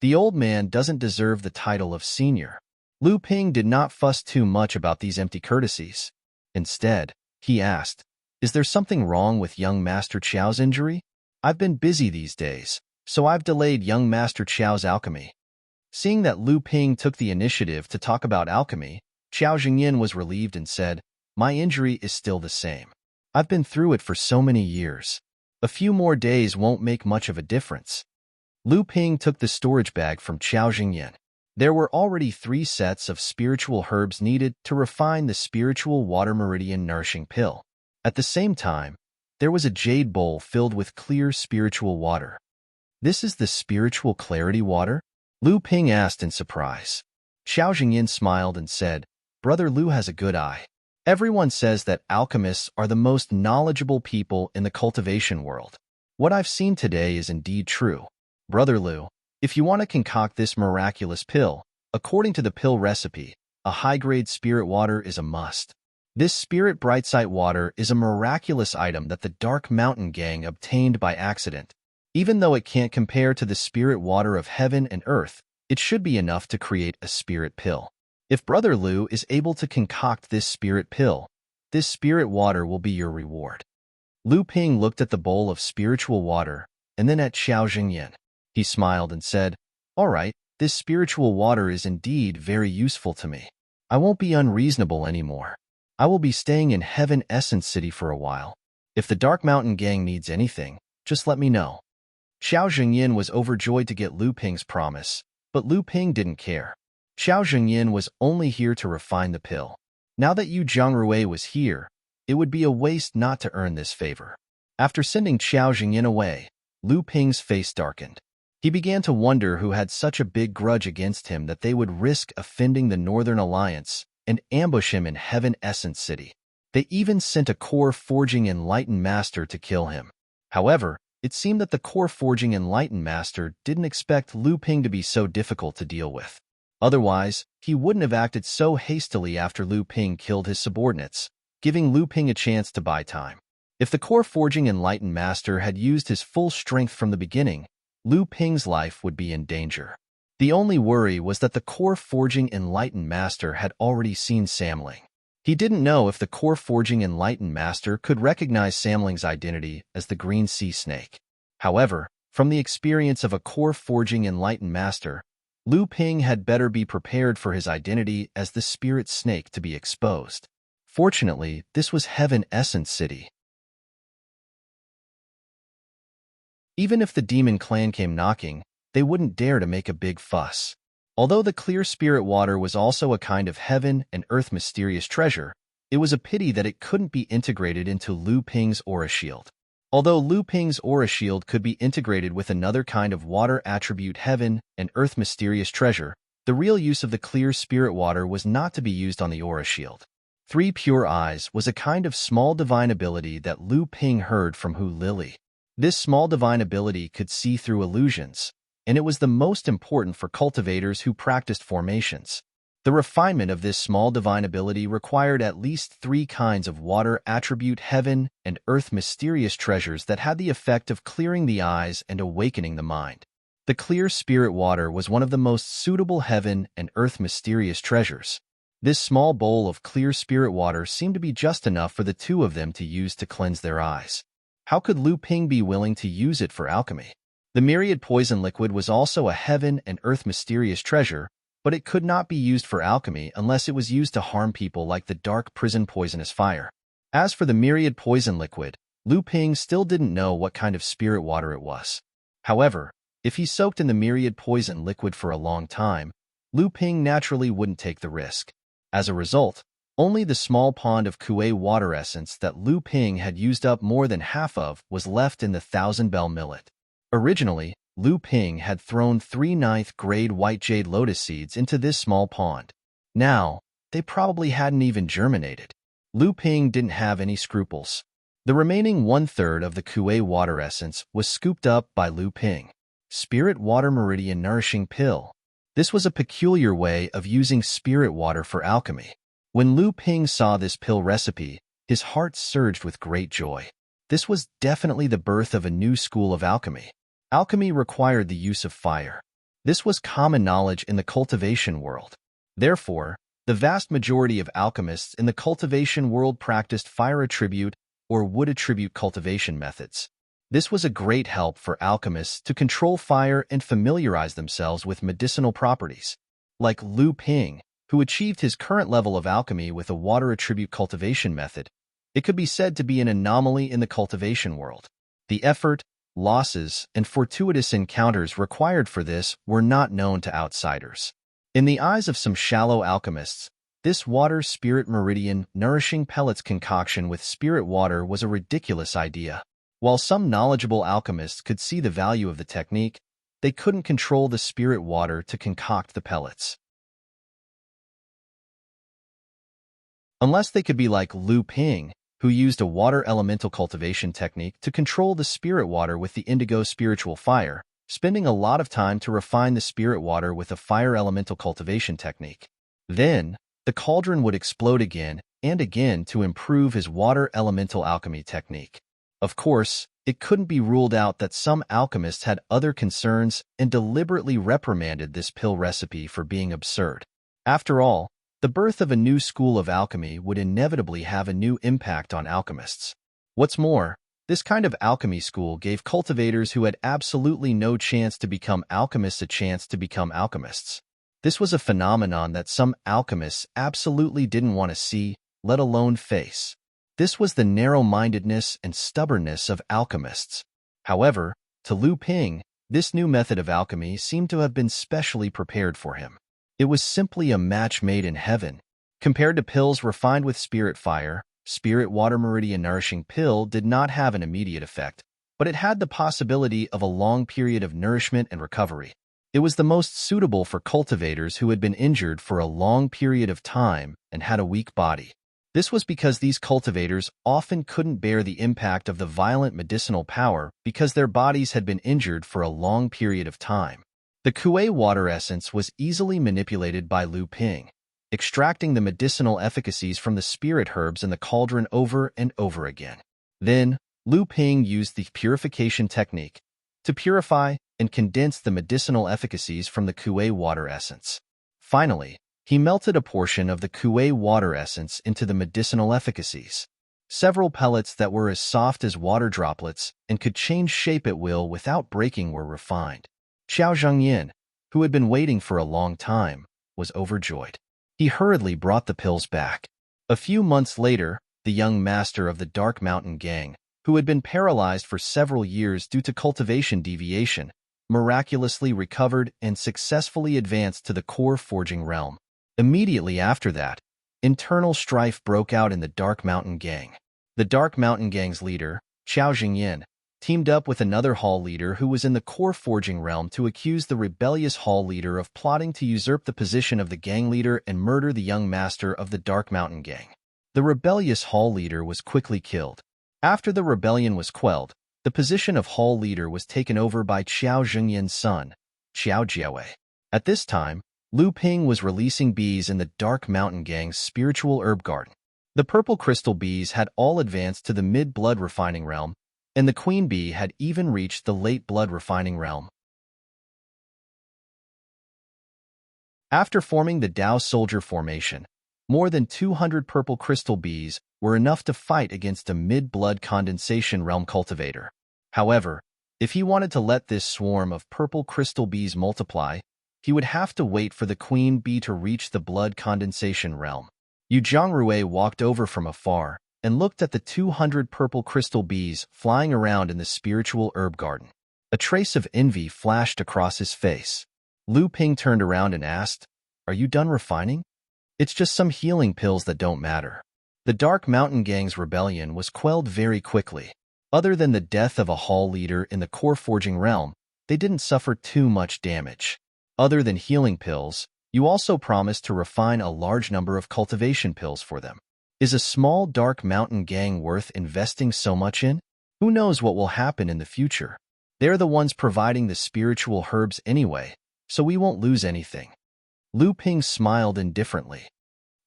The old man doesn't deserve the title of senior. Lu Ping did not fuss too much about these empty courtesies. Instead, he asked, "Is there something wrong with young Master Qiao's injury? I've been busy these days, so I've delayed young Master Qiao's alchemy." Seeing that Lu Ping took the initiative to talk about alchemy, Qiao Jingyan was relieved and said, "My injury is still the same. I've been through it for so many years. A few more days won't make much of a difference." Lu Ping took the storage bag from Qiao Jingyan. There were already 3 sets of spiritual herbs needed to refine the spiritual water meridian nourishing pill. At the same time, there was a jade bowl filled with clear spiritual water. "This is the spiritual clarity water?" Lu Ping asked in surprise. Qiao Jingyan smiled and said, "Brother Lu has a good eye. Everyone says that alchemists are the most knowledgeable people in the cultivation world. What I've seen today is indeed true. Brother Lu, if you want to concoct this miraculous pill, according to the pill recipe, a high-grade spirit water is a must. This spirit brightsite water is a miraculous item that the Dark Mountain Gang obtained by accident. Even though it can't compare to the spirit water of heaven and earth, it should be enough to create a spirit pill. If Brother Lu is able to concoct this spirit pill, this spirit water will be your reward." Lu Ping looked at the bowl of spiritual water and then at Qiao Jingyan. He smiled and said, "All right, this spiritual water is indeed very useful to me. I won't be unreasonable anymore. I will be staying in Heaven Essence City for a while. If the Dark Mountain Gang needs anything, just let me know." Qiao Jingyan was overjoyed to get Lu Ping's promise, but Lu Ping didn't care. Qiao Jingyan was only here to refine the pill. Now that Yu Zhongrui was here, it would be a waste not to earn this favor. After sending Qiao Jingyan away, Lu Ping's face darkened. He began to wonder who had such a big grudge against him that they would risk offending the Northern Alliance and ambush him in Heaven Essence City. They even sent a core forging enlightened master to kill him. However, it seemed that the core forging enlightened master didn't expect Lu Ping to be so difficult to deal with. Otherwise, he wouldn't have acted so hastily after Lu Ping killed his subordinates, giving Lu Ping a chance to buy time. If the core forging enlightened master had used his full strength from the beginning, Lu Ping's life would be in danger. The only worry was that the core forging enlightened master had already seen Samling. He didn't know if the core forging enlightened master could recognize Samling's identity as the green sea snake. However, from the experience of a core forging enlightened master, Lu Ping had better be prepared for his identity as the spirit snake to be exposed. Fortunately, this was Heaven Essence City. Even if the demon clan came knocking, they wouldn't dare to make a big fuss. Although the clear spirit water was also a kind of heaven and earth mysterious treasure, it was a pity that it couldn't be integrated into Lu Ping's aura shield. Although Lu Ping's aura shield could be integrated with another kind of water attribute heaven and earth mysterious treasure, the real use of the clear spirit water was not to be used on the aura shield. Three pure eyes was a kind of small divine ability that Lu Ping heard from Hu Lili. This small divine ability could see through illusions, and it was the most important for cultivators who practiced formations. The refinement of this small divine ability required at least three kinds of water attribute heaven and earth mysterious treasures that had the effect of clearing the eyes and awakening the mind. The clear spirit water was one of the most suitable heaven and earth mysterious treasures. This small bowl of clear spirit water seemed to be just enough for the two of them to use to cleanse their eyes. How could Lu Ping be willing to use it for alchemy? The myriad poison liquid was also a heaven and earth mysterious treasure, but it could not be used for alchemy unless it was used to harm people like the dark prison poisonous fire. As for the myriad poison liquid, Lu Ping still didn't know what kind of spirit water it was. However, if he soaked in the myriad poison liquid for a long time, Lu Ping naturally wouldn't take the risk. As a result, only the small pond of Kuei water essence that Lu Ping had used up more than half of was left in the Thousand Bell Millet. Originally, Lu Ping had thrown 3 ninth-grade white jade lotus seeds into this small pond. Now, they probably hadn't even germinated. Lu Ping didn't have any scruples. The remaining 1/3 of the Kuei water essence was scooped up by Lu Ping. Spirit Water Meridian Nourishing Pill. This was a peculiar way of using spirit water for alchemy. When Lu Ping saw this pill recipe, his heart surged with great joy. This was definitely the birth of a new school of alchemy. Alchemy required the use of fire. This was common knowledge in the cultivation world. Therefore, the vast majority of alchemists in the cultivation world practiced fire attribute or wood attribute cultivation methods. This was a great help for alchemists to control fire and familiarize themselves with medicinal properties. Like Lu Ping, who achieved his current level of alchemy with a water attribute cultivation method, it could be said to be an anomaly in the cultivation world. The effort, losses, and fortuitous encounters required for this were not known to outsiders. In the eyes of some shallow alchemists, this water spirit meridian nourishing pellets concoction with spirit water was a ridiculous idea. While some knowledgeable alchemists could see the value of the technique, they couldn't control the spirit water to concoct the pellets. Unless they could be like Lu Ping, who used a water elemental cultivation technique to control the spirit water with the indigo spiritual fire, spending a lot of time to refine the spirit water with a fire elemental cultivation technique. Then, the cauldron would explode again and again to improve his water elemental alchemy technique. Of course, it couldn't be ruled out that some alchemists had other concerns and deliberately reprimanded this pill recipe for being absurd. After all, the birth of a new school of alchemy would inevitably have a new impact on alchemists. What's more, this kind of alchemy school gave cultivators who had absolutely no chance to become alchemists a chance to become alchemists. This was a phenomenon that some alchemists absolutely didn't want to see, let alone face. This was the narrow-mindedness and stubbornness of alchemists. However, to Lu Ping, this new method of alchemy seemed to have been specially prepared for him. It was simply a match made in heaven. Compared to pills refined with spirit fire, spirit water meridian nourishing pill did not have an immediate effect, but it had the possibility of a long period of nourishment and recovery. It was the most suitable for cultivators who had been injured for a long period of time and had a weak body. This was because these cultivators often couldn't bear the impact of the violent medicinal power because their bodies had been injured for a long period of time. The Kuei water essence was easily manipulated by Lu Ping, extracting the medicinal efficacies from the spirit herbs in the cauldron over and over again. Then, Lu Ping used the purification technique to purify and condense the medicinal efficacies from the Kuei water essence. Finally, he melted a portion of the Kuei water essence into the medicinal efficacies. Several pellets that were as soft as water droplets and could change shape at will without breaking were refined. Xiao Zhengyan, who had been waiting for a long time, was overjoyed. He hurriedly brought the pills back. A few months later, the young master of the Dark Mountain Gang, who had been paralyzed for several years due to cultivation deviation, miraculously recovered and successfully advanced to the core forging realm. Immediately after that, internal strife broke out in the Dark Mountain Gang. The Dark Mountain Gang's leader, Xiao Zhengyan, teamed up with another hall leader who was in the core forging realm to accuse the rebellious hall leader of plotting to usurp the position of the gang leader and murder the young master of the Dark Mountain Gang. The rebellious hall leader was quickly killed. After the rebellion was quelled, the position of hall leader was taken over by Qiao Zhengyan's son, Qiao Jiawei. At this time, Lu Ping was releasing bees in the Dark Mountain Gang's spiritual herb garden. The purple crystal bees had all advanced to the mid-blood refining realm, and the queen bee had even reached the late blood refining realm. After forming the Dao Soldier formation, more than 200 purple crystal bees were enough to fight against a mid-blood condensation realm cultivator. However, if he wanted to let this swarm of purple crystal bees multiply, he would have to wait for the queen bee to reach the blood condensation realm. Yu Zhangrui walked over from afar and looked at the 200 purple crystal bees flying around in the spiritual herb garden. A trace of envy flashed across his face. Lu Ping turned around and asked, "Are you done refining? It's just some healing pills that don't matter." The Dark Mountain Gang's rebellion was quelled very quickly. Other than the death of a hall leader in the core forging realm, they didn't suffer too much damage. Other than healing pills, you also promised to refine a large number of cultivation pills for them. Is a small Dark Mountain Gang worth investing so much in? Who knows what will happen in the future? They're the ones providing the spiritual herbs anyway, so we won't lose anything. Lu Ping smiled indifferently.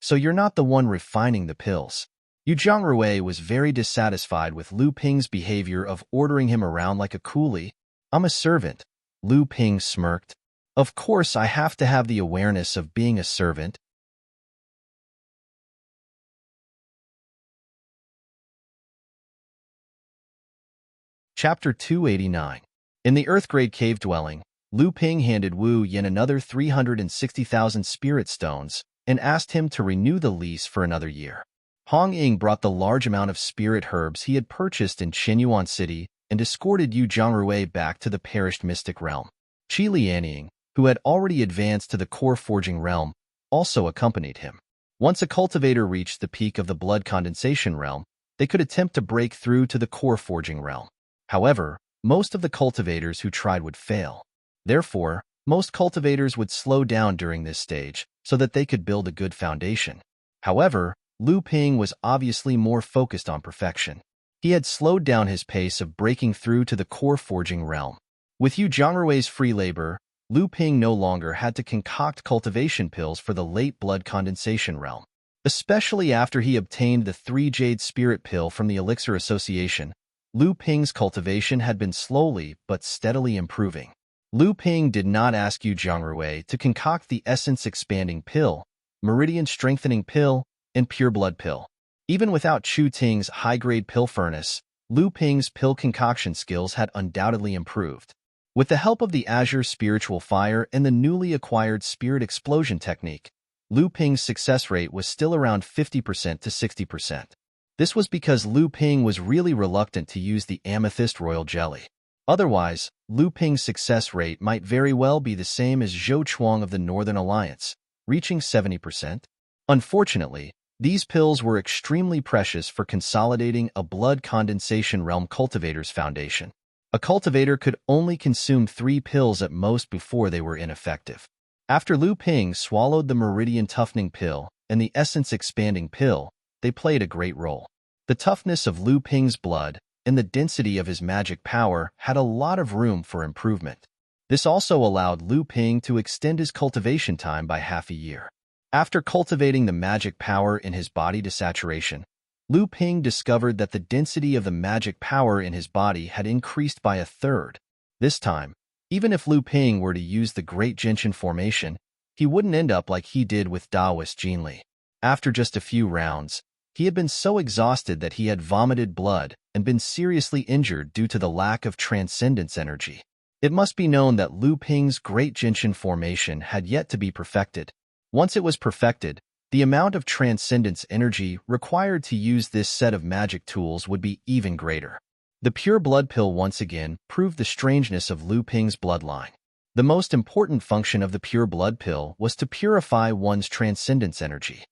So you're not the one refining the pills. Yu Zhangrui was very dissatisfied with Lu Ping's behavior of ordering him around like a coolie. "I'm a servant," Lu Ping smirked. "Of course I have to have the awareness of being a servant." Chapter 289. In the Earthgrade Cave Dwelling, Lu Ping handed Wu Yin another 360,000 spirit stones and asked him to renew the lease for another year. Hong Ying brought the large amount of spirit herbs he had purchased in Qinyuan City and escorted Yu Zhangrui back to the perished mystic realm. Qi Lianying, who had already advanced to the core forging realm, also accompanied him. Once a cultivator reached the peak of the blood condensation realm, they could attempt to break through to the core forging realm. However, most of the cultivators who tried would fail. Therefore, most cultivators would slow down during this stage so that they could build a good foundation. However, Lu Ping was obviously more focused on perfection. He had slowed down his pace of breaking through to the core forging realm. With Yu Zhangrui's free labor, Lu Ping no longer had to concoct cultivation pills for the late blood condensation realm. Especially after he obtained the 3 Jade Spirit Pill from the Elixir Association, Lu Ping's cultivation had been slowly but steadily improving. Lu Ping did not ask Yu Zhangrui to concoct the Essence Expanding Pill, Meridian Strengthening Pill, and Pure Blood Pill. Even without Chu Ting's high-grade pill furnace, Lu Ping's pill concoction skills had undoubtedly improved. With the help of the Azure Spiritual Fire and the newly acquired Spirit Explosion technique, Lu Ping's success rate was still around 50% to 60%. This was because Lu Ping was really reluctant to use the Amethyst Royal Jelly. Otherwise, Lu Ping's success rate might very well be the same as Zhou Chuang of the Northern Alliance, reaching 70%. Unfortunately, these pills were extremely precious for consolidating a blood condensation realm cultivator's foundation. A cultivator could only consume 3 pills at most before they were ineffective. After Lu Ping swallowed the Meridian Toughening Pill and the Essence Expanding Pill, they played a great role. The toughness of Lu Ping's blood and the density of his magic power had a lot of room for improvement. This also allowed Lu Ping to extend his cultivation time by half a year. After cultivating the magic power in his body to saturation, Lu Ping discovered that the density of the magic power in his body had increased by 1/3. This time, even if Lu Ping were to use the Great Genshin formation, he wouldn't end up like he did with Daoist Jinli. After just a few rounds, he had been so exhausted that he had vomited blood and been seriously injured due to the lack of transcendence energy. It must be known that Lu Ping's Great Genshin formation had yet to be perfected. Once it was perfected, the amount of transcendence energy required to use this set of magic tools would be even greater. The Pure Blood Pill once again proved the strangeness of Lu Ping's bloodline. The most important function of the Pure Blood Pill was to purify one's transcendence energy.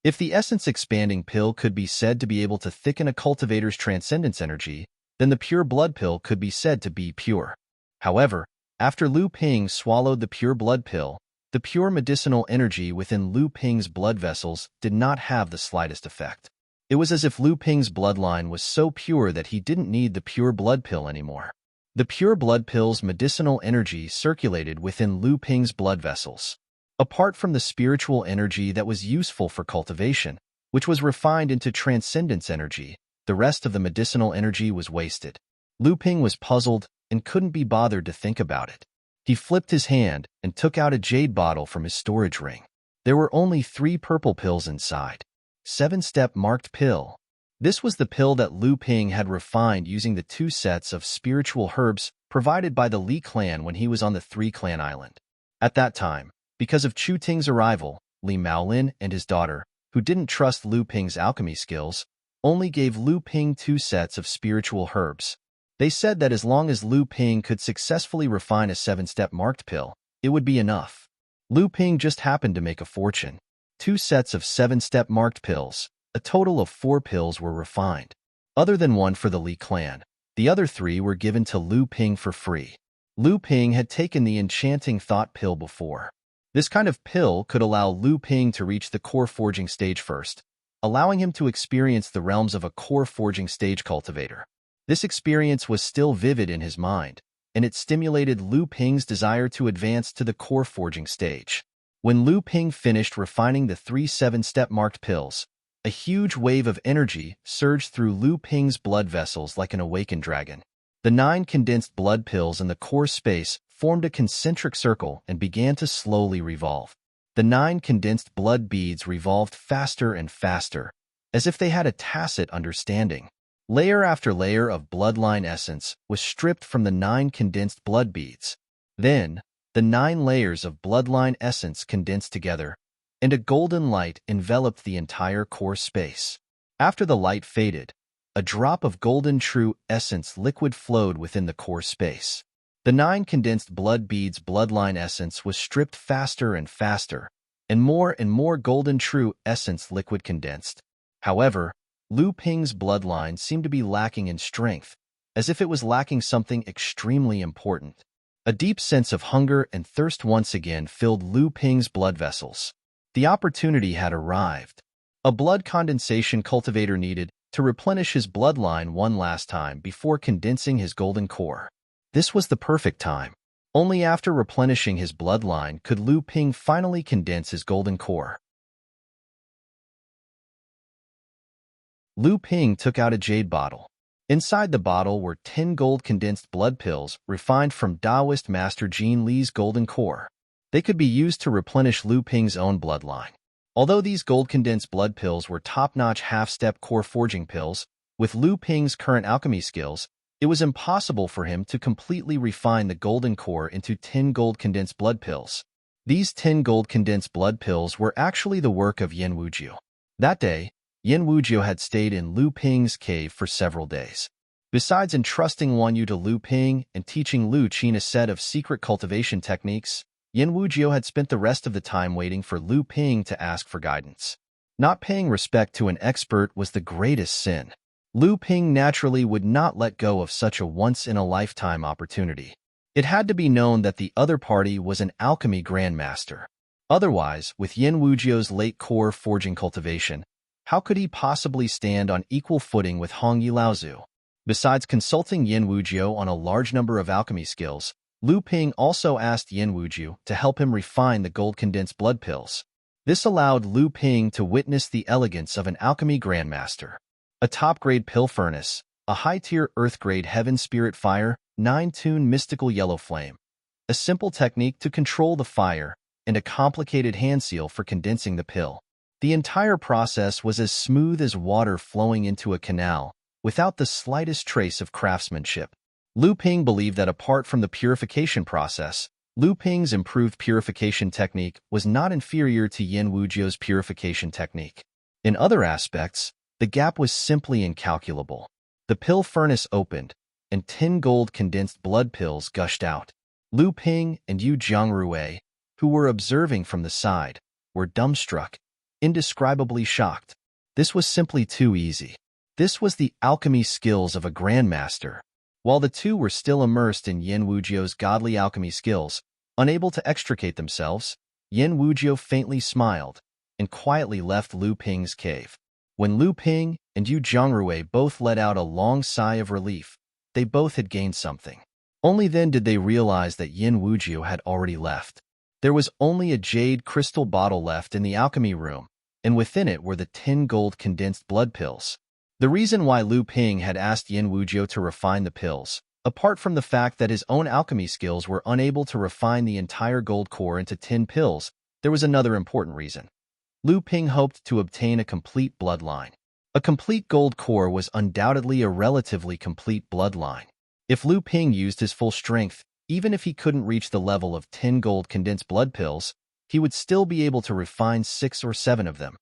If the Essence Expanding Pill could be said to be able to thicken a cultivator's transcendence energy, then the Pure Blood Pill could be said to be pure. However, after Lu Ping swallowed the Pure Blood Pill, The pure medicinal energy within Lu Ping's blood vessels did not have the slightest effect. It was as if Lu Ping's bloodline was so pure that he didn't need the pure blood pill anymore. The pure blood pill's medicinal energy circulated within Lu Ping's blood vessels. Apart from the spiritual energy that was useful for cultivation, which was refined into transcendence energy, the rest of the medicinal energy was wasted. Lu Ping was puzzled and couldn't be bothered to think about it. He flipped his hand and took out a jade bottle from his storage ring. There were only 3 purple pills inside. 7-step marked pill. This was the pill that Lu Ping had refined using the 2 sets of spiritual herbs provided by the Li clan when he was on the 3-clan island. At that time, because of Chu Ting's arrival, Li Maolin and his daughter, who didn't trust Lu Ping's alchemy skills, only gave Lu Ping 2 sets of spiritual herbs. They said that as long as Lu Ping could successfully refine a 7-step marked pill, it would be enough. Lu Ping just happened to make a fortune. 2 sets of 7-step marked pills, a total of 4 pills were refined. Other than one for the Li clan, the other 3 were given to Lu Ping for free. Lu Ping had taken the enchanting thought pill before. This kind of pill could allow Lu Ping to reach the core forging stage first, allowing him to experience the realms of a core forging stage cultivator. This experience was still vivid in his mind, and it stimulated Lu Ping's desire to advance to the core forging stage. When Lu Ping finished refining the 3 7-step marked pills, a huge wave of energy surged through Lu Ping's blood vessels like an awakened dragon. The 9 condensed blood pills in the core space formed a concentric circle and began to slowly revolve. The 9 condensed blood beads revolved faster and faster, as if they had a tacit understanding. Layer after layer of bloodline essence was stripped from the 9 condensed blood beads. Then, the 9 layers of bloodline essence condensed together, and a golden light enveloped the entire core space. After the light faded, a drop of golden true essence liquid flowed within the core space. The 9 condensed blood beads bloodline essence was stripped faster and faster, and more golden true essence liquid condensed. However, Lu Ping's bloodline seemed to be lacking in strength, as if it was lacking something extremely important. A deep sense of hunger and thirst once again filled Lu Ping's blood vessels. The opportunity had arrived. A blood condensation cultivator needed to replenish his bloodline one last time before condensing his golden core. This was the perfect time. Only after replenishing his bloodline could Lu Ping finally condense his golden core. Lu Ping took out a jade bottle. Inside the bottle were 10 gold condensed blood pills refined from Taoist Master Jin Li's golden core. They could be used to replenish Lu Ping's own bloodline. Although these gold condensed blood pills were top-notch half-step core forging pills, with Lu Ping's current alchemy skills, it was impossible for him to completely refine the golden core into 10 gold condensed blood pills. These 10 gold condensed blood pills were actually the work of Yin Wujiu. That day, Yin Wujiu had stayed in Lu Ping's cave for several days. Besides entrusting Wanyu to Lu Ping and teaching Lu Qin a set of secret cultivation techniques, Yin Wujiu had spent the rest of the time waiting for Lu Ping to ask for guidance. Not paying respect to an expert was the greatest sin. Lu Ping naturally would not let go of such a once-in-a-lifetime opportunity. It had to be known that the other party was an alchemy grandmaster. Otherwise, with Yin Wujiu's late core forging cultivation, how could he possibly stand on equal footing with Hong Yi Laozu? Besides consulting Yin Wujiu on a large number of alchemy skills, Lu Ping also asked Yin Wujiu to help him refine the gold condensed blood pills. This allowed Lu Ping to witness the elegance of an alchemy grandmaster. A top-grade pill furnace, a high-tier earth-grade heaven spirit fire, 9-tune mystical yellow flame, a simple technique to control the fire, and a complicated hand seal for condensing the pill. The entire process was as smooth as water flowing into a canal, without the slightest trace of craftsmanship. Lu Ping believed that apart from the purification process, Lu Ping's improved purification technique was not inferior to Yin Wujiu's purification technique. In other aspects, the gap was simply incalculable. The pill furnace opened, and 10 gold condensed blood pills gushed out. Lu Ping and Yu Jiangrui, who were observing from the side, were dumbstruck, indescribably shocked. This was simply too easy. This was the alchemy skills of a grandmaster. While the two were still immersed in Yin Wujiu's godly alchemy skills, unable to extricate themselves, Yin Wujiu faintly smiled and quietly left Lu Ping's cave. When Lu Ping and Yu Jiangrui both let out a long sigh of relief, they both had gained something. Only then did they realize that Yin Wujiu had already left. There was only a jade crystal bottle left in the alchemy room, and within it were the 10 gold condensed blood pills. The reason why Lu Ping had asked Yin Wujiu to refine the pills, apart from the fact that his own alchemy skills were unable to refine the entire gold core into 10 pills, there was another important reason. Lu Ping hoped to obtain a complete bloodline. A complete gold core was undoubtedly a relatively complete bloodline. If Lu Ping used his full strength, even if he couldn't reach the level of 10 gold condensed blood pills, he would still be able to refine 6 or 7 of them.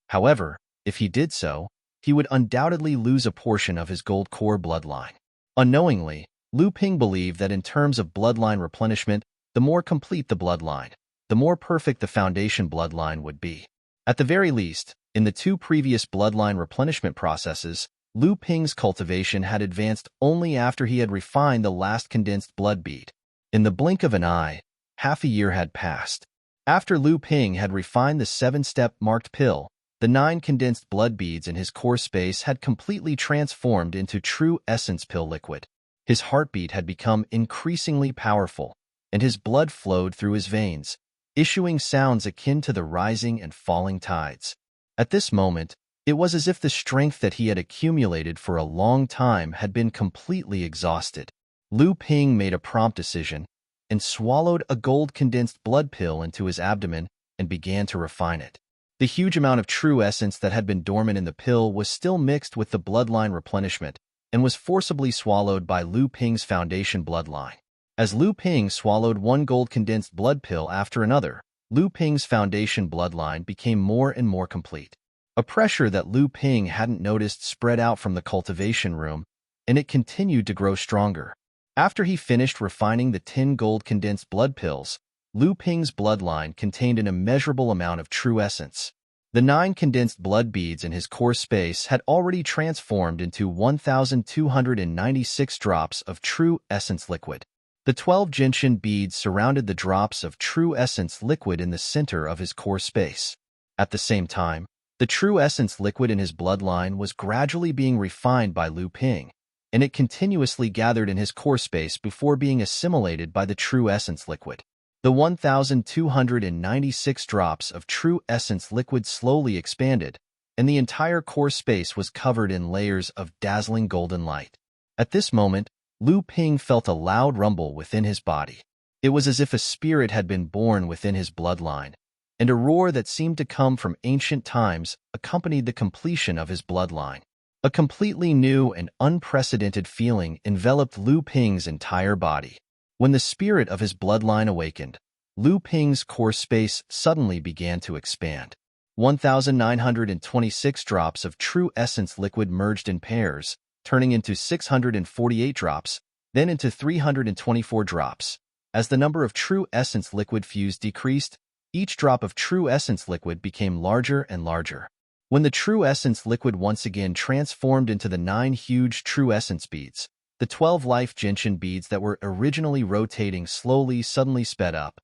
However, if he did so, he would undoubtedly lose a portion of his gold core bloodline. Unknowingly, Lu Ping believed that in terms of bloodline replenishment, the more complete the bloodline, the more perfect the foundation bloodline would be. At the very least, in the 2 previous bloodline replenishment processes, Lu Ping's cultivation had advanced only after he had refined the last condensed blood bead. In the blink of an eye, half a year had passed. After Lu Ping had refined the 7-step marked pill, the 9 condensed blood beads in his core space had completely transformed into true essence pill liquid. His heartbeat had become increasingly powerful, and his blood flowed through his veins, issuing sounds akin to the rising and falling tides. At this moment, it was as if the strength that he had accumulated for a long time had been completely exhausted. Lu Ping made a prompt decision and swallowed a gold condensed blood pill into his abdomen and began to refine it. The huge amount of true essence that had been dormant in the pill was still mixed with the bloodline replenishment and was forcibly swallowed by Lu Ping's foundation bloodline. As Lu Ping swallowed one gold condensed blood pill after another, Lu Ping's foundation bloodline became more and more complete. A pressure that Lu Ping hadn't noticed spread out from the cultivation room, and it continued to grow stronger. After he finished refining the 10 gold condensed blood pills, Lu Ping's bloodline contained an immeasurable amount of true essence. The 9 condensed blood beads in his core space had already transformed into 1,296 drops of true essence liquid. The 12 gentian beads surrounded the drops of true essence liquid in the center of his core space. At the same time, the true essence liquid in his bloodline was gradually being refined by Lu Ping, and it continuously gathered in his core space before being assimilated by the true essence liquid. The 1,296 drops of true essence liquid slowly expanded, and the entire core space was covered in layers of dazzling golden light. At this moment, Lu Ping felt a loud rumble within his body. It was as if a spirit had been born within his bloodline, and a roar that seemed to come from ancient times accompanied the completion of his bloodline. A completely new and unprecedented feeling enveloped Lu Ping's entire body. When the spirit of his bloodline awakened, Lu Ping's core space suddenly began to expand. 1,926 drops of true essence liquid merged in pairs, turning into 648 drops, then into 324 drops. As the number of true essence liquid fused decreased, each drop of true essence liquid became larger and larger. When the true essence liquid once again transformed into the 9 huge true essence beads, the 12 life gentian beads that were originally rotating slowly suddenly sped up.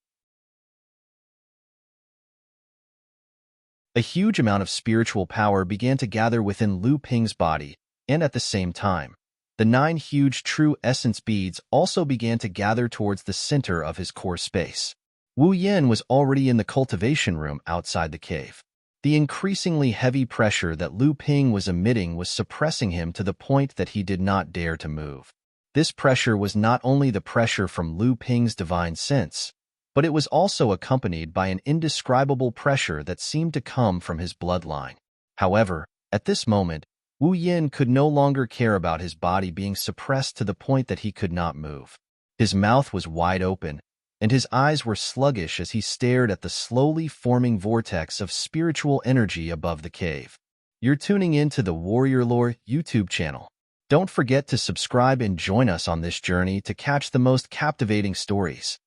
A huge amount of spiritual power began to gather within Lu Ping's body, and at the same time, the 9 huge true essence beads also began to gather towards the center of his core space. Wu Yin was already in the cultivation room outside the cave. The increasingly heavy pressure that Lu Ping was emitting was suppressing him to the point that he did not dare to move. This pressure was not only the pressure from Lu Ping's divine sense, but it was also accompanied by an indescribable pressure that seemed to come from his bloodline. However, at this moment, Wu Yin could no longer care about his body being suppressed to the point that he could not move. His mouth was wide open, and his eyes were sluggish as he stared at the slowly forming vortex of spiritual energy above the cave. You're tuning in to the Warrior Lore YouTube channel. Don't forget to subscribe and join us on this journey to catch the most captivating stories.